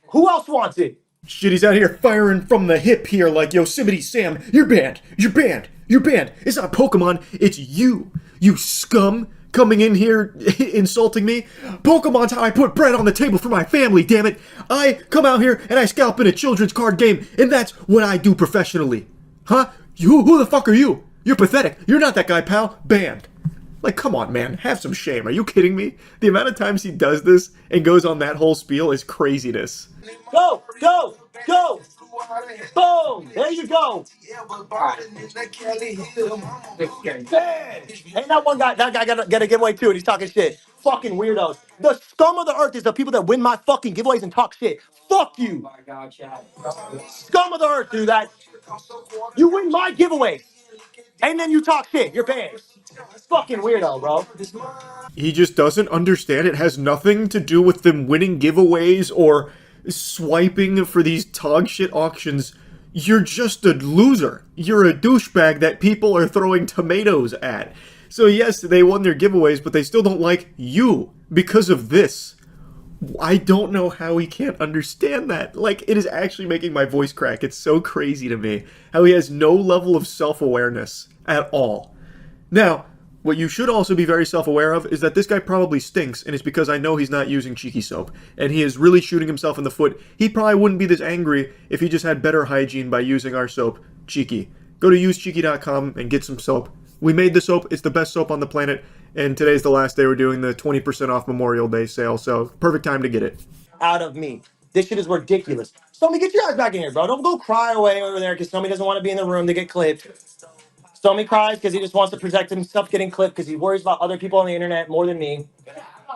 Who else wants it? Shit, he's out here firing from the hip here like Yosemite Sam. You're banned. You're banned. You're banned. It's not Pokemon. It's you. You scum coming in here insulting me. Pokemon's how I put bread on the table for my family, damn it. I come out here and I scalp in a children's card game, and that's what I do professionally. Huh? Who the fuck are you? You're pathetic. You're not that guy, pal. Banned. Like, come on, man. Have some shame. Are you kidding me? The amount of times he does this and goes on that whole spiel is craziness. Go, go, go. Boom. There you go. Hey, that one guy, got a giveaway too, and he's talking shit. Fucking weirdos. The scum of the earth is the people that win my fucking giveaways and talk shit. Fuck you. Scum of the earth do that. You win my giveaways, and then you talk shit. You're banned. Fucking weirdo, bro. He just doesn't understand. It has nothing to do with them winning giveaways or swiping for these dog shit auctions. You're just a loser. You're a douchebag that people are throwing tomatoes at. So yes, they won their giveaways, but they still don't like you because of this. I don't know how he can't understand that. Like, it is actually making my voice crack. It's so crazy to me how he has no level of self-awareness at all. Now, what you should also be very self-aware of is that this guy probably stinks, and it's because I know he's not using Cheeky soap. And he is really shooting himself in the foot. He probably wouldn't be this angry if he just had better hygiene by using our soap, Cheeky. Go to usecheeky.com and get some soap. We made the soap. It's the best soap on the planet. And today's the last day we're doing the 20% off Memorial Day sale, so perfect time to get it. Out of me. This shit is ridiculous. Stomy, get your ass back in here, bro. Don't go cry away over there because Stomy doesn't want to be in the room to get clipped. Stomy cries because he just wants to protect himself getting clipped because he worries about other people on the internet more than me.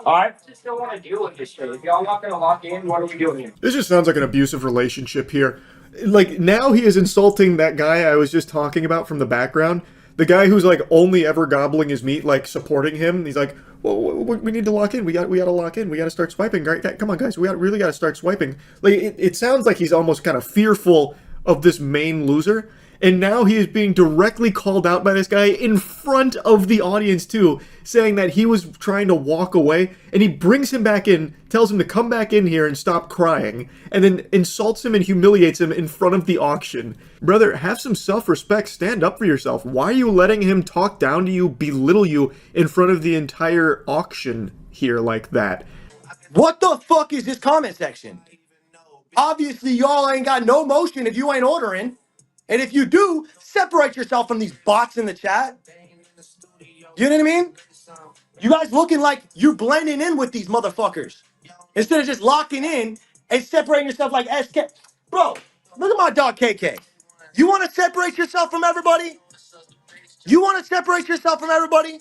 All right? I just don't want to deal with this shit. If y'all not going to lock in, what are we doing here? This just sounds like an abusive relationship here. Like, now he is insulting that guy I was just talking about from the background. The guy who's, like, only ever gobbling his meat, like, supporting him. He's like, well, we need to lock in. We got to lock in. We got to start swiping. Right? Come on, guys. We really got to start swiping. Like, it sounds like he's almost kind of fearful of this main loser. And now he is being directly called out by this guy in front of the audience too, saying that he was trying to walk away, and he brings him back in, tells him to come back in here and stop crying, and then insults him and humiliates him in front of the auction. Brother, have some self-respect, stand up for yourself. Why are you letting him talk down to you, belittle you in front of the entire auction here like that? What the fuck is this comment section? Obviously, y'all ain't got no motion if you ain't ordering. And if you do, separate yourself from these bots in the chat. You know what I mean? You guys looking like you blending in with these motherfuckers. Instead of just locking in and separating yourself like SK. Bro, look at my dog KK. You want to separate yourself from everybody? You want to separate yourself from everybody?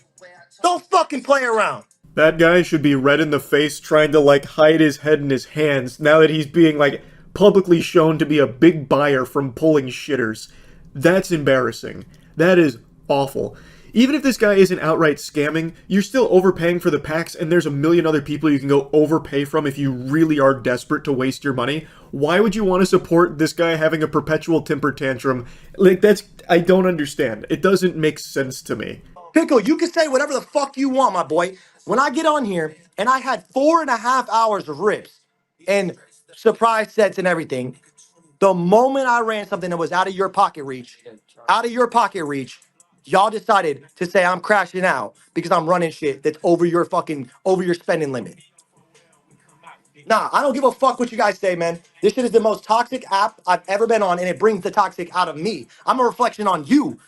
Don't fucking play around. That guy should be red in the face trying to like hide his head in his hands now that he's being like publicly shown to be a big buyer from pulling shitters. That's embarrassing. That is awful. Even if this guy isn't outright scamming, you're still overpaying for the packs, and there's a million other people you can go overpay from if you really are desperate to waste your money. Why would you want to support this guy having a perpetual temper tantrum? Like, that's, I don't understand. It doesn't make sense to me. Pickle, you can say whatever the fuck you want, my boy. When I get on here and I had 4.5 hours of rips and surprise sets and everything, the moment I ran something that was out of your pocket reach, y'all decided to say I'm crashing out because I'm running shit that's over your spending limit. Nah, I don't give a fuck what you guys say, man. This shit is the most toxic app I've ever been on, and it brings the toxic out of me. I'm a reflection on you.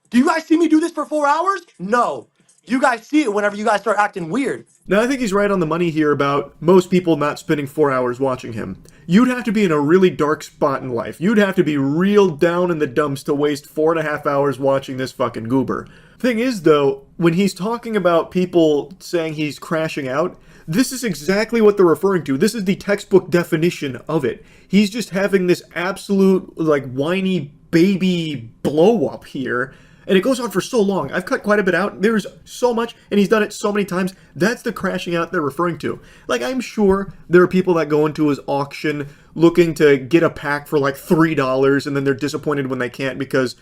Do you guys see me do this for 4 hours? No. You guys see it whenever you guys start acting weird. Now, I think he's right on the money here about most people not spending 4 hours watching him. You'd have to be in a really dark spot in life. You'd have to be real down in the dumps to waste 4.5 hours watching this fucking goober. Thing is, though, when he's talking about people saying he's crashing out, this is exactly what they're referring to. This is the textbook definition of it. He's just having this absolute, like, whiny baby blow up here. And it goes on for so long. I've cut quite a bit out. There's so much, and he's done it so many times. That's the crashing out they're referring to. Like, I'm sure there are people that go into his auction looking to get a pack for like $3, and then they're disappointed when they can't because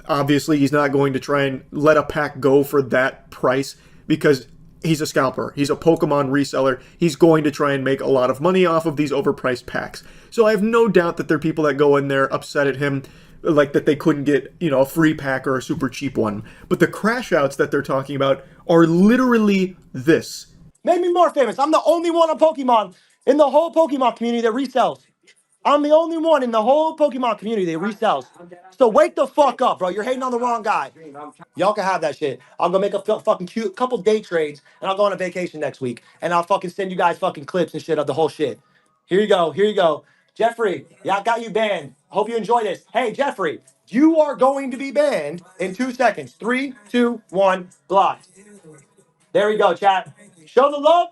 obviously he's not going to try and let a pack go for that price because he's a scalper. He's a Pokemon reseller. He's going to try and make a lot of money off of these overpriced packs. So I have no doubt that there are people that go in there upset at him, like that they couldn't get, you know, a free pack or a super cheap one. But the crash outs that they're talking about are literally this. Made me more famous. I'm the only one on Pokemon in the whole Pokemon community that resells. I'm the only one in the whole Pokemon community that resells. So wake the fuck up, bro. You're hating on the wrong guy. Y'all can have that shit. I'll go make a fucking cute couple day trades, and I'll go on a vacation next week, and I'll fucking send you guys fucking clips and shit of the whole shit. Here you go. Here you go. Jeffrey, yeah, I got you banned. Hope you enjoy this. Hey, Jeffrey, you are going to be banned in 2 seconds. 3, 2, 1, blocked. There we go, chat. Show the love,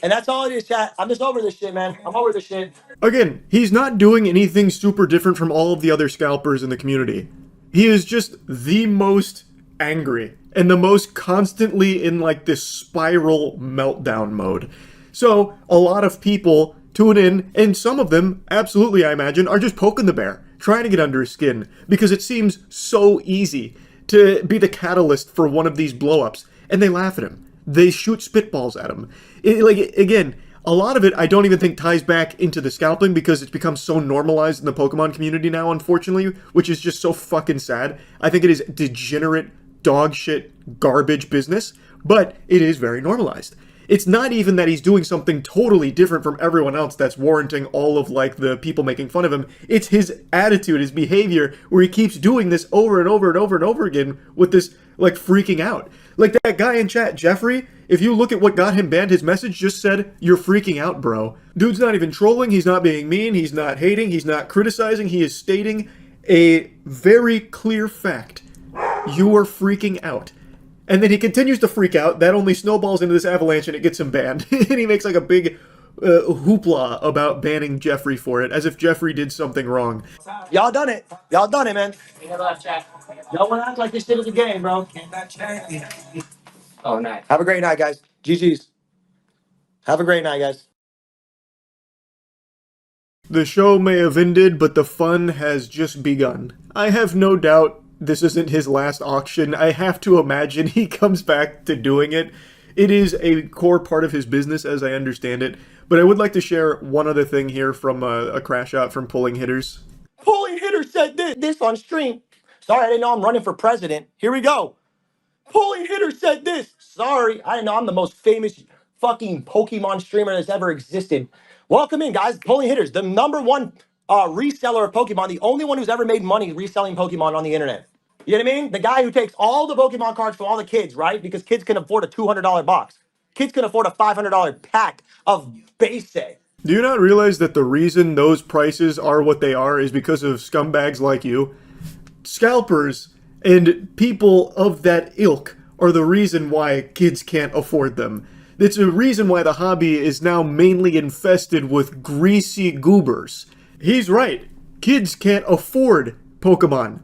and that's all it is, chat. I'm just over this shit, man. I'm over this shit. Again, he's not doing anything super different from all of the other scalpers in the community. He is just the most angry and the most constantly in like this spiral meltdown mode. So a lot of people tune in, and some of them, absolutely I imagine, are just poking the bear, trying to get under his skin, because it seems so easy to be the catalyst for one of these blowups, and they laugh at him. They shoot spitballs at him. Again, a lot of it I don't even think ties back into the scalping because it's become so normalized in the Pokemon community now, unfortunately, which is just so fucking sad. I think it is degenerate, dog shit, garbage business, but it is very normalized. It's not even that he's doing something totally different from everyone else that's warranting all of like the people making fun of him. It's his attitude, his behavior, where he keeps doing this over and over and over and over again with this like freaking out. Like that guy in chat, Jeffrey, if you look at what got him banned, his message just said, "You're freaking out, bro." Dude's not even trolling, he's not being mean, he's not hating, he's not criticizing, he is stating a very clear fact. You are freaking out. And then he continues to freak out. That only snowballs into this avalanche and it gets him banned. And he makes like a big hoopla about banning Jeffrey for it, as if Jeffrey did something wrong. Y'all done it. Y'all done it, man. Y'all want to act like this shit is a game, bro. Oh, nice. Have a great night, guys. GG's. Have a great night, guys. The show may have ended, but the fun has just begun. I have no doubt this isn't his last auction. I have to imagine he comes back to doing it. It is a core part of his business as I understand it. But I would like to share one other thing here from a crash out from Pulling Hitters. Pulling Hitter said this on stream. Sorry, I didn't know I'm running for president. Here we go. Pulling Hitter said this. Sorry, I didn't know I'm the most famous fucking Pokemon streamer that's ever existed. Welcome in, guys. Pulling Hitters, the #1 reseller of Pokemon, the only one who's ever made money reselling Pokemon on the internet. You know what I mean? The guy who takes all the Pokemon cards from all the kids, right? Because kids can afford a $200 box. Kids can afford a $500 pack of base set. Do you not realize that the reason those prices are what they are is because of scumbags like you? Scalpers and people of that ilk are the reason why kids can't afford them. It's a reason why the hobby is now mainly infested with greasy goobers. He's right. Kids can't afford Pokemon.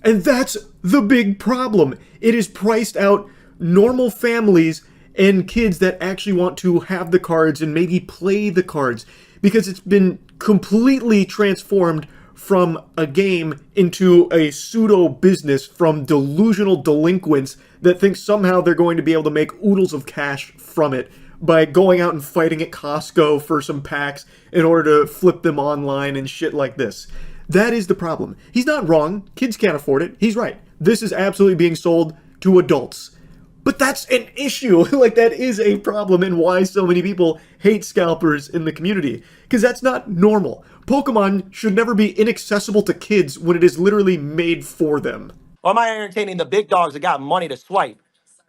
And that's the big problem. It has priced out normal families and kids that actually want to have the cards and maybe play the cards, because it's been completely transformed from a game into a pseudo business from delusional delinquents that think somehow they're going to be able to make oodles of cash from it by going out and fighting at Costco for some packs in order to flip them online and shit like this. That is the problem. He's not wrong. Kids can't afford it. He's right. This is absolutely being sold to adults. But that's an issue. Like, that is a problem, and why so many people hate scalpers in the community. Because that's not normal. Pokemon should never be inaccessible to kids when it is literally made for them. Or am I entertaining the big dogs that got money to swipe?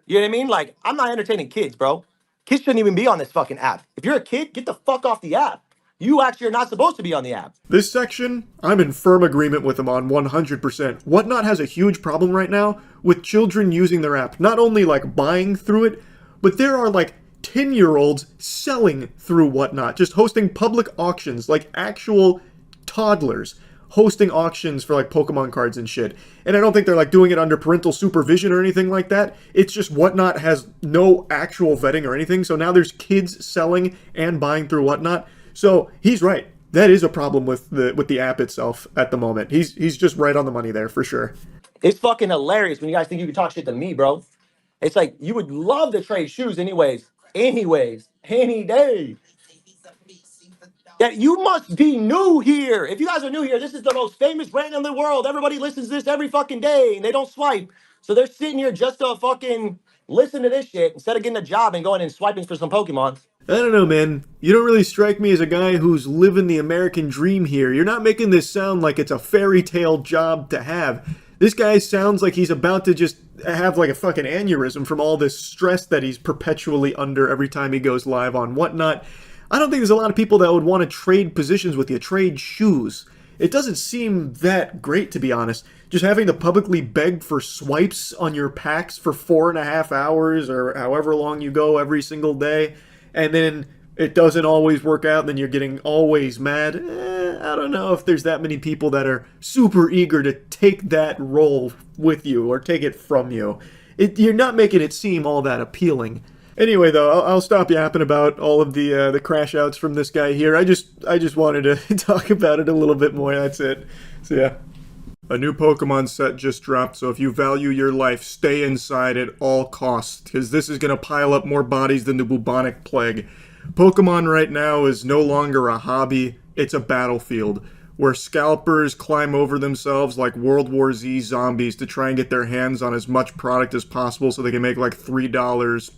You know what I mean? Like, I'm not entertaining kids, bro. Kids shouldn't even be on this fucking app. If you're a kid, get the fuck off the app. You actually are not supposed to be on the app. This section, I'm in firm agreement with him on 100%. Whatnot has a huge problem right now with children using their app. Not only like buying through it, but there are like 10-year-olds selling through Whatnot, just hosting public auctions, like actual toddlers hosting auctions for like Pokemon cards and shit. And I don't think they're like doing it under parental supervision or anything like that. It's just Whatnot has no actual vetting or anything. So now there's kids selling and buying through Whatnot. So he's right. That is a problem with the app itself at the moment. He's just right on the money there for sure. It's fucking hilarious when you guys think you can talk shit to me, bro. It's like you would love to trade shoes anyways, any day. Yeah, you must be new here. If you guys are new here, this is the most famous brand in the world. Everybody listens to this every fucking day, and they don't swipe. So they're sitting here just to fucking listen to this shit instead of getting a job and going and swiping for some Pokemon. I don't know, man. You don't really strike me as a guy who's living the American dream here. You're not making this sound like it's a fairy tale job to have. This guy sounds like he's about to just have like a fucking aneurysm from all this stress that he's perpetually under every time he goes live on Whatnot. I don't think there's a lot of people that would want to trade positions with you, trade shoes. It doesn't seem that great, to be honest. Just having to publicly beg for swipes on your packs for 4.5 hours or however long you go every single day, and then it doesn't always work out, and then you're getting always mad. I don't know if there's that many people that are super eager to take that role with you or take it from you. You're not making it seem all that appealing. Anyway, though, I'll stop yapping about all of the crash outs from this guy here. I just wanted to talk about it a little bit more. That's it. So yeah. A new Pokemon set just dropped, so if you value your life, stay inside at all costs, because this is going to pile up more bodies than the bubonic plague. Pokemon right now is no longer a hobby, it's a battlefield, where scalpers climb over themselves like World War Z zombies to try and get their hands on as much product as possible so they can make like $3.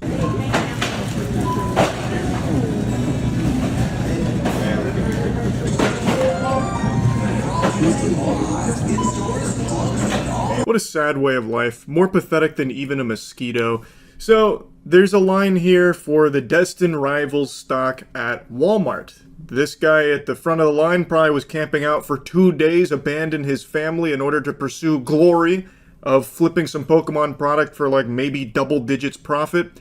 What a sad way of life, more pathetic than even a mosquito. So, there's a line here for the Destined Rivals stock at Walmart. This guy at the front of the line probably was camping out for 2 days, abandoned his family in order to pursue glory of flipping some Pokemon product for like maybe double digits profit.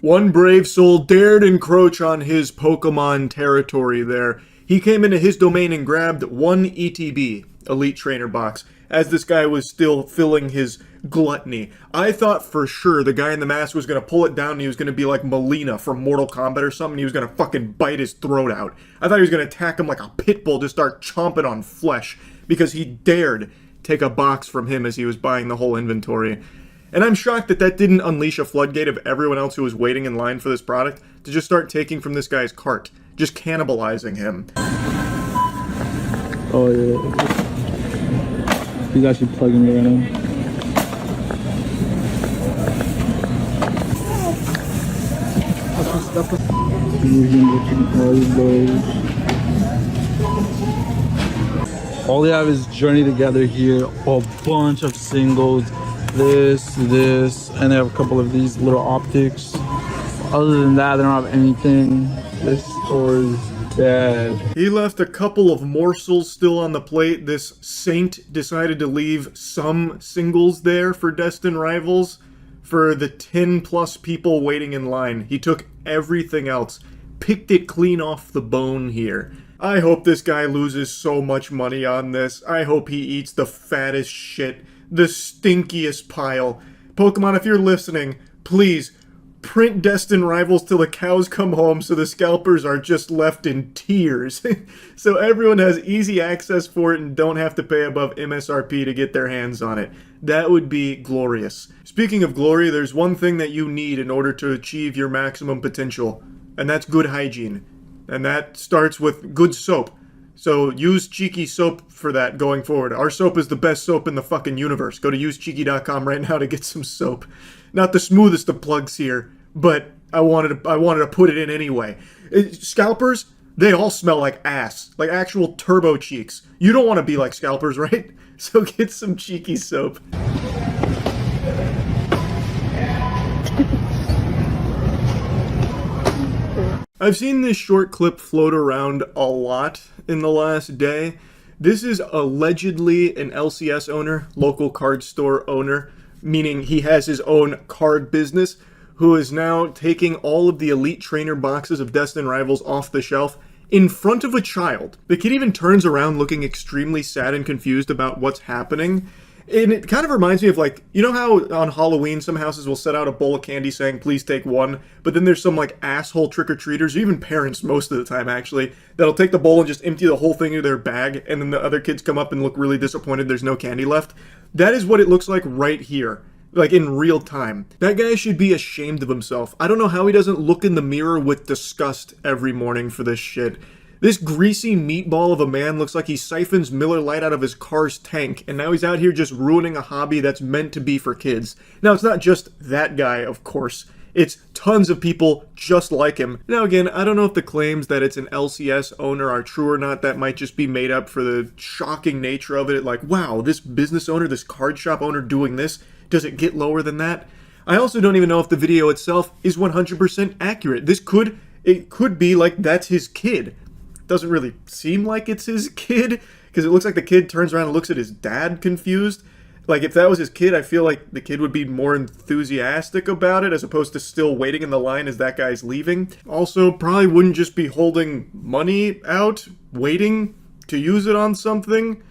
One brave soul dared encroach on his Pokemon territory there. He came into his domain and grabbed one ETB, Elite Trainer box, as this guy was still filling his gluttony. I thought for sure the guy in the mask was going to pull it down and he was going to be like Melina from Mortal Kombat or something. He was going to fucking bite his throat out. I thought he was going to attack him like a pit bull, just start chomping on flesh, because he dared take a box from him as he was buying the whole inventory. And I'm shocked that that didn't unleash a floodgate of everyone else who was waiting in line for this product to just start taking from this guy's cart, just cannibalizing him. Oh yeah. He's actually plugging me right now. All they have is Journey Together here, a bunch of singles, this, and they have a couple of these little optics. Other than that, they don't have anything. This store is dead. He left a couple of morsels still on the plate. This saint decided to leave some singles there for Destined Rivals. For the 10 plus people waiting in line, he took everything else, picked it clean off the bone here. I hope this guy loses so much money on this. I hope he eats the fattest shit, the stinkiest pile. Pokemon, if you're listening, please print Destined Rivals till the cows come home so the scalpers are just left in tears. So everyone has easy access for it and don't have to pay above MSRP to get their hands on it. That would be glorious. Speaking of glory, there's one thing that you need in order to achieve your maximum potential, and that's good hygiene. And that starts with good soap. So use Cheeky soap for that going forward. Our soap is the best soap in the fucking universe. Go to usecheeky.com right now to get some soap. Not the smoothest of plugs here, but I wanted to put it in anyway. Scalpers, they all smell like ass, like actual turbo cheeks. You don't want to be like Scalpers, right? So get some Cheeky soap. I've seen this short clip float around a lot in the last day. This is allegedly an LCS owner, local card store owner, meaning he has his own card business, who is now taking all of the Elite Trainer boxes of Destined Rivals off the shelf in front of a child. The kid even turns around looking extremely sad and confused about what's happening. And it kind of reminds me of, like, you know how on Halloween some houses will set out a bowl of candy saying, please take one, but then there's some, like, asshole trick-or-treaters, or even parents most of the time, actually, that'll take the bowl and just empty the whole thing into their bag, and then the other kids come up and look really disappointed there's no candy left. That is what it looks like right here. Like, in real time. That guy should be ashamed of himself. I don't know how he doesn't look in the mirror with disgust every morning for this shit. This greasy meatball of a man looks like he siphons Miller Lite out of his car's tank, and now he's out here just ruining a hobby that's meant to be for kids. Now, it's not just that guy, of course. It's tons of people just like him. Now again, I don't know if the claims that it's an LCS owner are true or not. That might just be made up for the shocking nature of it. Like, wow, this business owner, this card shop owner doing this, does it get lower than that? I also don't even know if the video itself is 100% accurate. It could be like that's his kid. Doesn't really seem like it's his kid, because it looks like the kid turns around and looks at his dad confused. Like, if that was his kid, I feel like the kid would be more enthusiastic about it as opposed to still waiting in the line as that guy's leaving. Also, probably wouldn't just be holding money out, waiting to use it on something.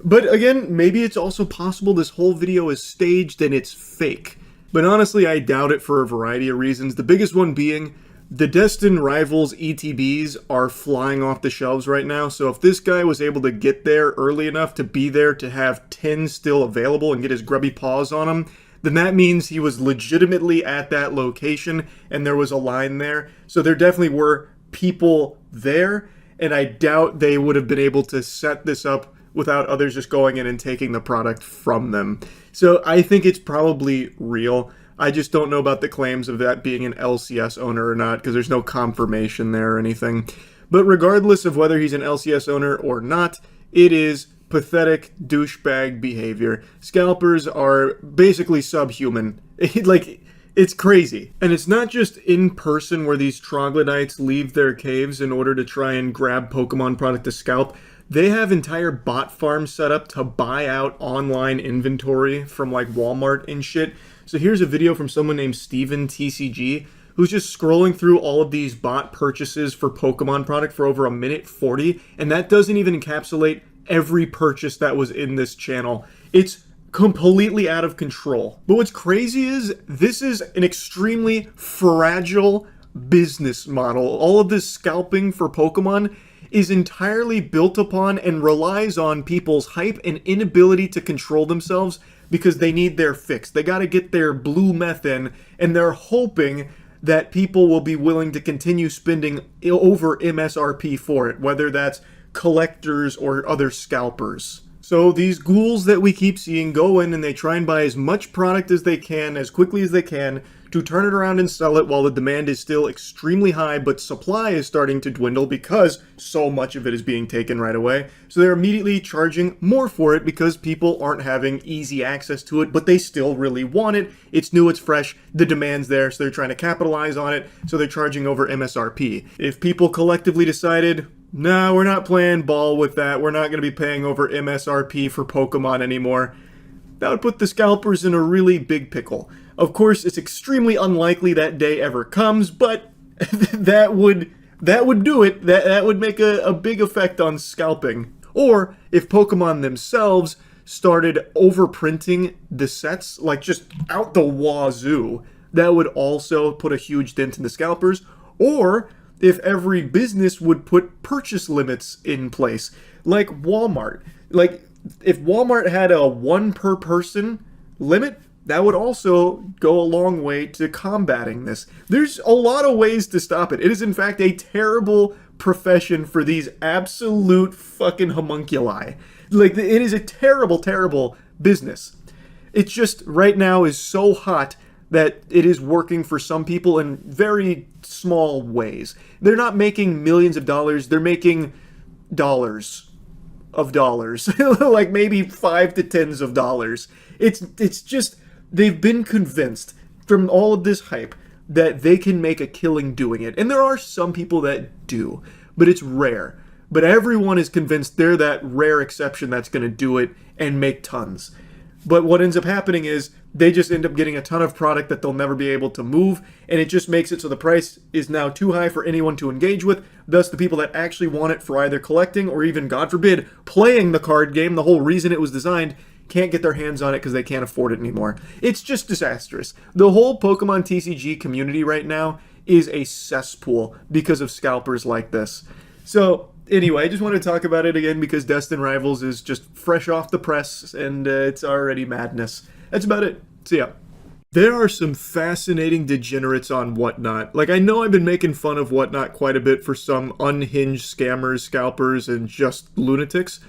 But again, maybe it's also possible this whole video is staged and it's fake. But honestly, I doubt it for a variety of reasons. The biggest one being, the Destined Rivals ETBs are flying off the shelves right now, so if this guy was able to get there early enough to be there to have 10 still available and get his grubby paws on them, then that means he was legitimately at that location and there was a line there. So there definitely were people there, and I doubt they would have been able to set this up without others just going in and taking the product from them. So I think it's probably real. I just don't know about the claims of that being an LCS owner or not, because there's no confirmation there or anything. But regardless of whether he's an LCS owner or not, it is pathetic douchebag behavior. Scalpers are basically subhuman. It's crazy. And it's not just in person where these troglodytes leave their caves in order to try and grab Pokemon product to scalp. They have entire bot farms set up to buy out online inventory from like Walmart and shit. So here's a video from someone named Steven TCG, who's just scrolling through all of these bot purchases for Pokemon product for over 1:40, and that doesn't even encapsulate every purchase that was in this channel. It's completely out of control. But what's crazy is this is an extremely fragile business model. All of this scalping for Pokemon is entirely built upon and relies on people's hype and inability to control themselves because they need their fix. They got to get their blue meth in, and they're hoping that people will be willing to continue spending over MSRP for it, whether that's collectors or other scalpers. So these ghouls that we keep seeing go in and they try and buy as much product as they can, as quickly as they can, to turn it around and sell it while the demand is still extremely high, but supply is starting to dwindle because so much of it is being taken right away. So they're immediately charging more for it because people aren't having easy access to it, but they still really want it. It's new, it's fresh, the demand's there, so they're trying to capitalize on it, so they're charging over MSRP. If people collectively decided, nah, we're not playing ball with that, we're not going to be paying over MSRP for Pokemon anymore, that would put the scalpers in a really big pickle. Of course, it's extremely unlikely that day ever comes, but that would do it. That would make a big effect on scalping. Or if Pokemon themselves started overprinting the sets, like just out the wazoo, that would also put a huge dent in the scalpers. Or if every business would put purchase limits in place, like Walmart. Like, if Walmart had a 1 per person limit, that would also go a long way to combating this. There's a lot of ways to stop it. It is, in fact, a terrible profession for these absolute fucking homunculi. Like, it is a terrible, terrible business. It just, right now, is so hot that it is working for some people in very small ways. They're not making millions of dollars, they're making dollars of dollars. Like maybe 5 to 10s of dollars. It's just, they've been convinced from all of this hype that they can make a killing doing it. And there are some people that do, but it's rare. But everyone is convinced they're that rare exception that's going to do it and make tons. But what ends up happening is they just end up getting a ton of product that they'll never be able to move, and it just makes it so the price is now too high for anyone to engage with. Thus, the people that actually want it for either collecting or even, God forbid, playing the card game, the whole reason it was designed, can't get their hands on it because they can't afford it anymore. It's just disastrous. The whole Pokemon TCG community right now is a cesspool because of scalpers like this. So, anyway, I just want to talk about it again because Destin Rivals is just fresh off the press and it's already madness. That's about it. See ya. There are some fascinating degenerates on Whatnot. Like, I know I've been making fun of Whatnot quite a bit for some unhinged scammers, scalpers, and just lunatics,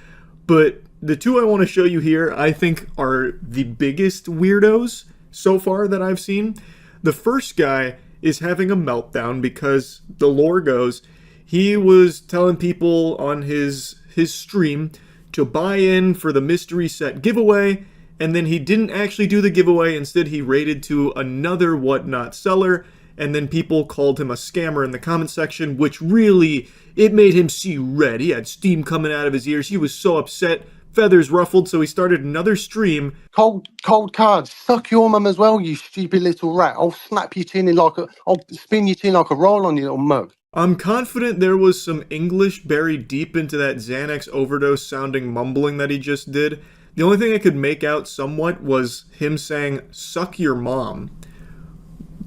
but the two I want to show you here, I think, are the biggest weirdos so far that I've seen. The first guy is having a meltdown because the lore goes, he was telling people on his stream to buy in for the mystery set giveaway, and then he didn't actually do the giveaway. Instead, he raided to another Whatnot seller, and then people called him a scammer in the comment section, which really, it made him see red. He had steam coming out of his ears. He was so upset, feathers ruffled, so he started another stream. Cold cards. Suck your mum as well, you stupid little rat. I'll snap your chin in I'll spin your chin like a roll on you little mug. I'm confident there was some English buried deep into that Xanax overdose sounding mumbling that he just did. The only thing I could make out somewhat was him saying, "Suck your mom."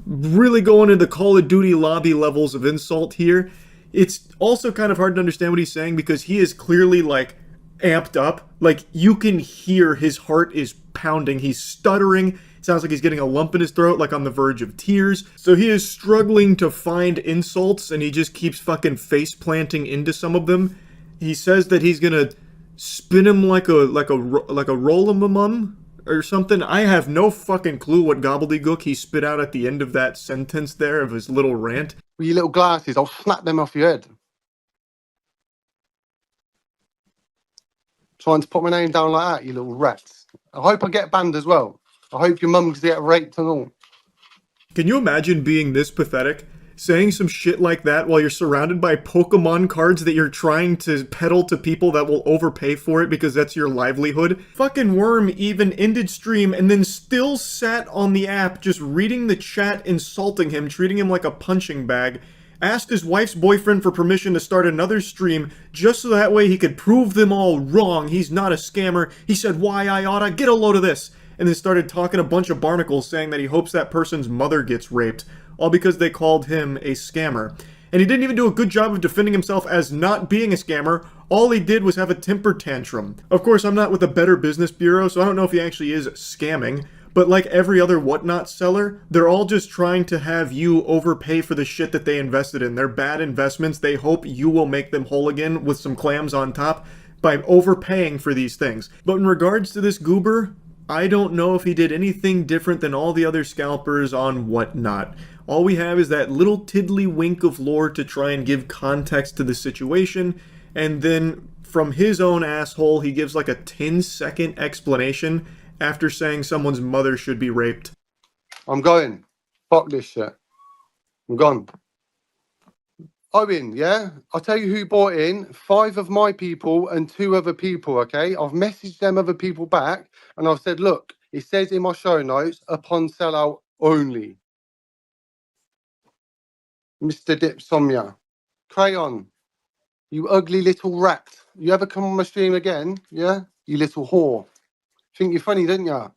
Really going into the Call of Duty lobby levels of insult here. It's also kind of hard to understand what he's saying because he is clearly, like, amped up. Like, you can hear his heart is pounding. He's stuttering. It sounds like he's getting a lump in his throat, like on the verge of tears. So he is struggling to find insults, and he just keeps fucking face planting into some of them. He says that he's gonna spin him like a roll-em-a-mum or something. I have no fucking clue what gobbledygook he spit out at the end of that sentence there of his little rant. With your little glasses, I'll snap them off your head. Trying to put my name down like that, you little rats. I hope I get banned as well. I hope your mum gets raped and all. Can you imagine being this pathetic saying some shit like that while you're surrounded by Pokemon cards that you're trying to peddle to people that will overpay for it because that's your livelihood. Fucking Worm even ended stream and then still sat on the app just reading the chat, insulting him, treating him like a punching bag. Asked his wife's boyfriend for permission to start another stream just so that way he could prove them all wrong. He's not a scammer. He said, why I oughta, get a load of this. And then started talking a bunch of barnacles saying that he hopes that person's mother gets raped, all because they called him a scammer. And he didn't even do a good job of defending himself as not being a scammer. All he did was have a temper tantrum. Of course, I'm not with the Better Business Bureau, so I don't know if he actually is scamming. But like every other whatnot seller, they're all just trying to have you overpay for the shit that they invested in. They're bad investments. They hope you will make them whole again with some clams on top by overpaying for these things. But in regards to this goober, I don't know if he did anything different than all the other scalpers on whatnot. All we have is that little tiddly wink of lore to try and give context to the situation, and then from his own asshole, he gives like a 10-second explanation after saying someone's mother should be raped. I'm going. Fuck this shit. I'm gone. Owen, yeah? I'll tell you who bought in. 5 of my people and 2 other people, okay? I've messaged them other people back and I've said, look, it says in my show notes, upon sellout only. Mr. Dipsomnia. Crayon. You ugly little rat. You ever come on my stream again? Yeah? You little whore. Think you're funny, didn't ya?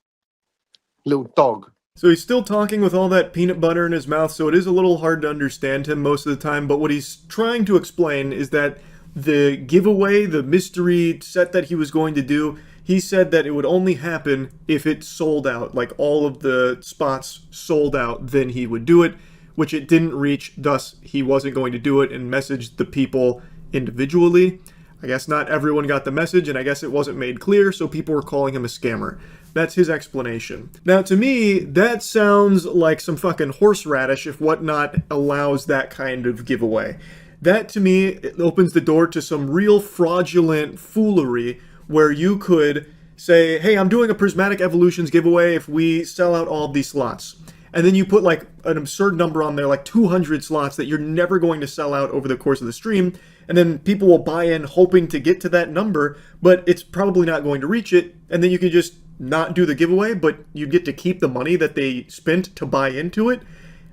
Little dog. So he's still talking with all that peanut butter in his mouth, so it is a little hard to understand him most of the time, but what he's trying to explain is that the giveaway, the mystery set that he was going to do, he said that it would only happen if it sold out, like all of the spots sold out, then he would do it, which it didn't reach, thus he wasn't going to do it, and messaged the people individually. I guess not everyone got the message, and I guess it wasn't made clear, so people were calling him a scammer. That's his explanation. Now, to me, that sounds like some fucking horseradish if whatnot allows that kind of giveaway. That, to me, it opens the door to some real fraudulent foolery where you could say, hey, I'm doing a Prismatic Evolutions giveaway if we sell out all of these slots. And then you put like an absurd number on there, like 200 slots that you're never going to sell out over the course of the stream, and then people will buy in hoping to get to that number, but it's probably not going to reach it, and then you can just not do the giveaway, but you get to keep the money that they spent to buy into it.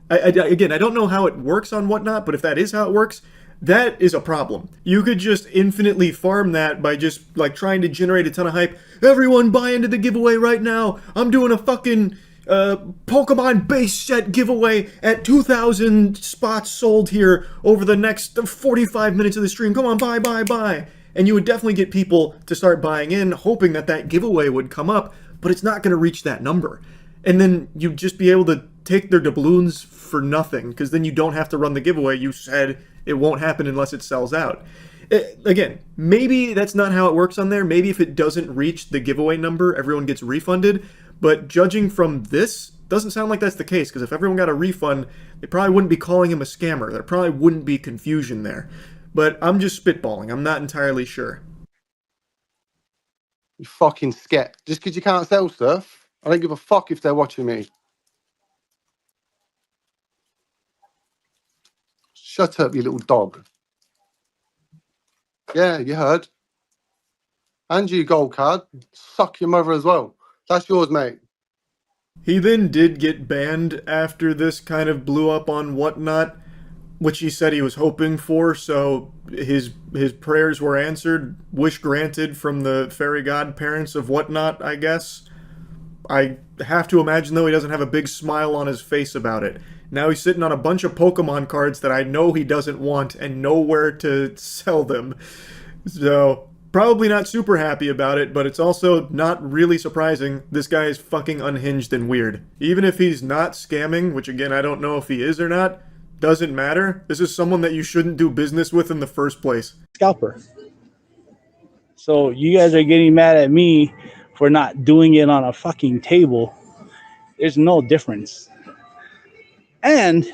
Again, I don't know how it works on whatnot, but if that is how it works, that is a problem. You could just infinitely farm that by just like trying to generate a ton of hype. Everyone buy into the giveaway right now. I'm doing a fucking Pokemon base set giveaway at 2,000 spots sold here over the next 45 minutes of the stream. Come on, buy. And you would definitely get people to start buying in, hoping that that giveaway would come up, but it's not going to reach that number. And then you'd just be able to take their doubloons for nothing, because then you don't have to run the giveaway. You said it won't happen unless it sells out. Again, maybe that's not how it works on there. Maybe if it doesn't reach the giveaway number, everyone gets refunded. But judging from this, doesn't sound like that's the case, because if everyone got a refund, they probably wouldn't be calling him a scammer. There probably wouldn't be confusion there. But I'm just spitballing. I'm not entirely sure. You fucking sket. Just because you can't sell stuff, I don't give a fuck if they're watching me. Shut up, you little dog. Yeah, you heard. And you, gold card. Suck your mother as well. That's yours, mate. He then did get banned after this kind of blew up on whatnot, which he said he was hoping for, so his prayers were answered, wish granted from the fairy godparents of whatnot, I guess. I have to imagine, though, he doesn't have a big smile on his face about it. Now he's sitting on a bunch of Pokemon cards that I know he doesn't want and nowhere to sell them. So, probably not super happy about it, but it's also not really surprising. This guy is fucking unhinged and weird. Even if he's not scamming, which again, I don't know if he is or not, doesn't matter. This is someone that you shouldn't do business with in the first place. Scalper. So you guys are getting mad at me for not doing it on a fucking table. There's no difference. And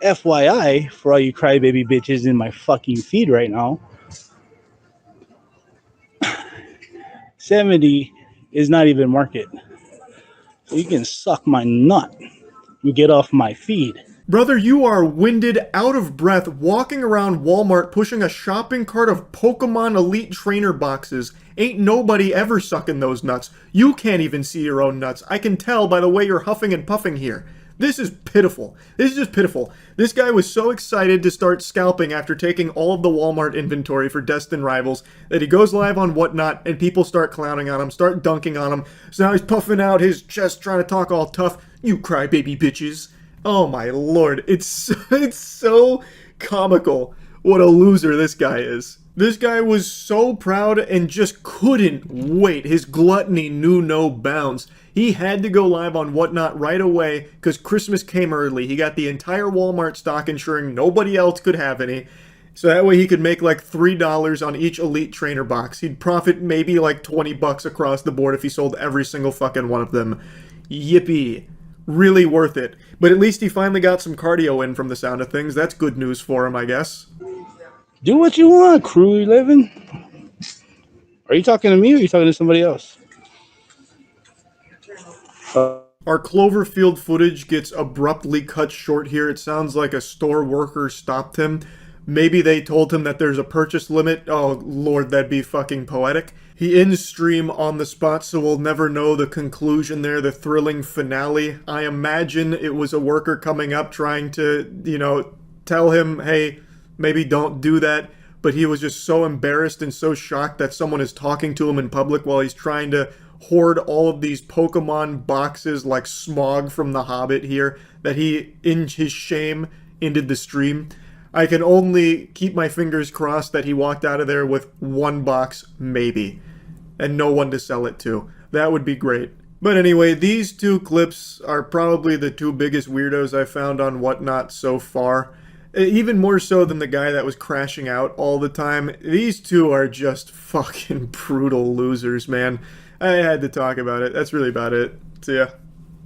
FYI, for all you crybaby bitches in my fucking feed right now, 70 is not even market. So you can suck my nut and get off my feed. Brother, you are winded, out of breath, walking around Walmart pushing a shopping cart of Pokemon Elite Trainer boxes. Ain't nobody ever sucking those nuts. You can't even see your own nuts. I can tell by the way you're huffing and puffing here. This is pitiful. This is just pitiful. This guy was so excited to start scalping after taking all of the Walmart inventory for Destined Rivals that he goes live on Whatnot and people start clowning on him, start dunking on him. So now he's puffing out his chest trying to talk all tough. You crybaby bitches. Oh my lord, it's so comical what a loser this guy is. This guy was so proud and just couldn't wait. His gluttony knew no bounds. He had to go live on Whatnot right away because Christmas came early. He got the entire Walmart stock, ensuring nobody else could have any. So that way he could make like $3 on each Elite Trainer box. He'd profit maybe like 20 bucks across the board if he sold every single fucking one of them. Yippee. Really worth it. But at least he finally got some cardio in from the sound of things. That's good news for him, I guess. Do what you want, crew 11. Are you talking to me or are you talking to somebody else? Our Cloverfield footage gets abruptly cut short here. It sounds like a store worker stopped him. Maybe they told him that there's a purchase limit. Oh, Lord, that'd be fucking poetic. He ends stream on the spot, so we'll never know the conclusion there, the thrilling finale. I imagine it was a worker coming up trying to, tell him, hey, maybe don't do that. But he was just so embarrassed and so shocked that someone is talking to him in public while he's trying to hoard all of these Pokemon boxes like Smog from The Hobbit here, that he, in his shame, ended the stream. I can only keep my fingers crossed that he walked out of there with one box, maybe, and no one to sell it to. That would be great. But anyway, these two clips are probably the two biggest weirdos I found on Whatnot so far. Even more so than the guy that was crashing out all the time. These two are just fucking brutal losers, man. I had to talk about it. That's really about it. See ya.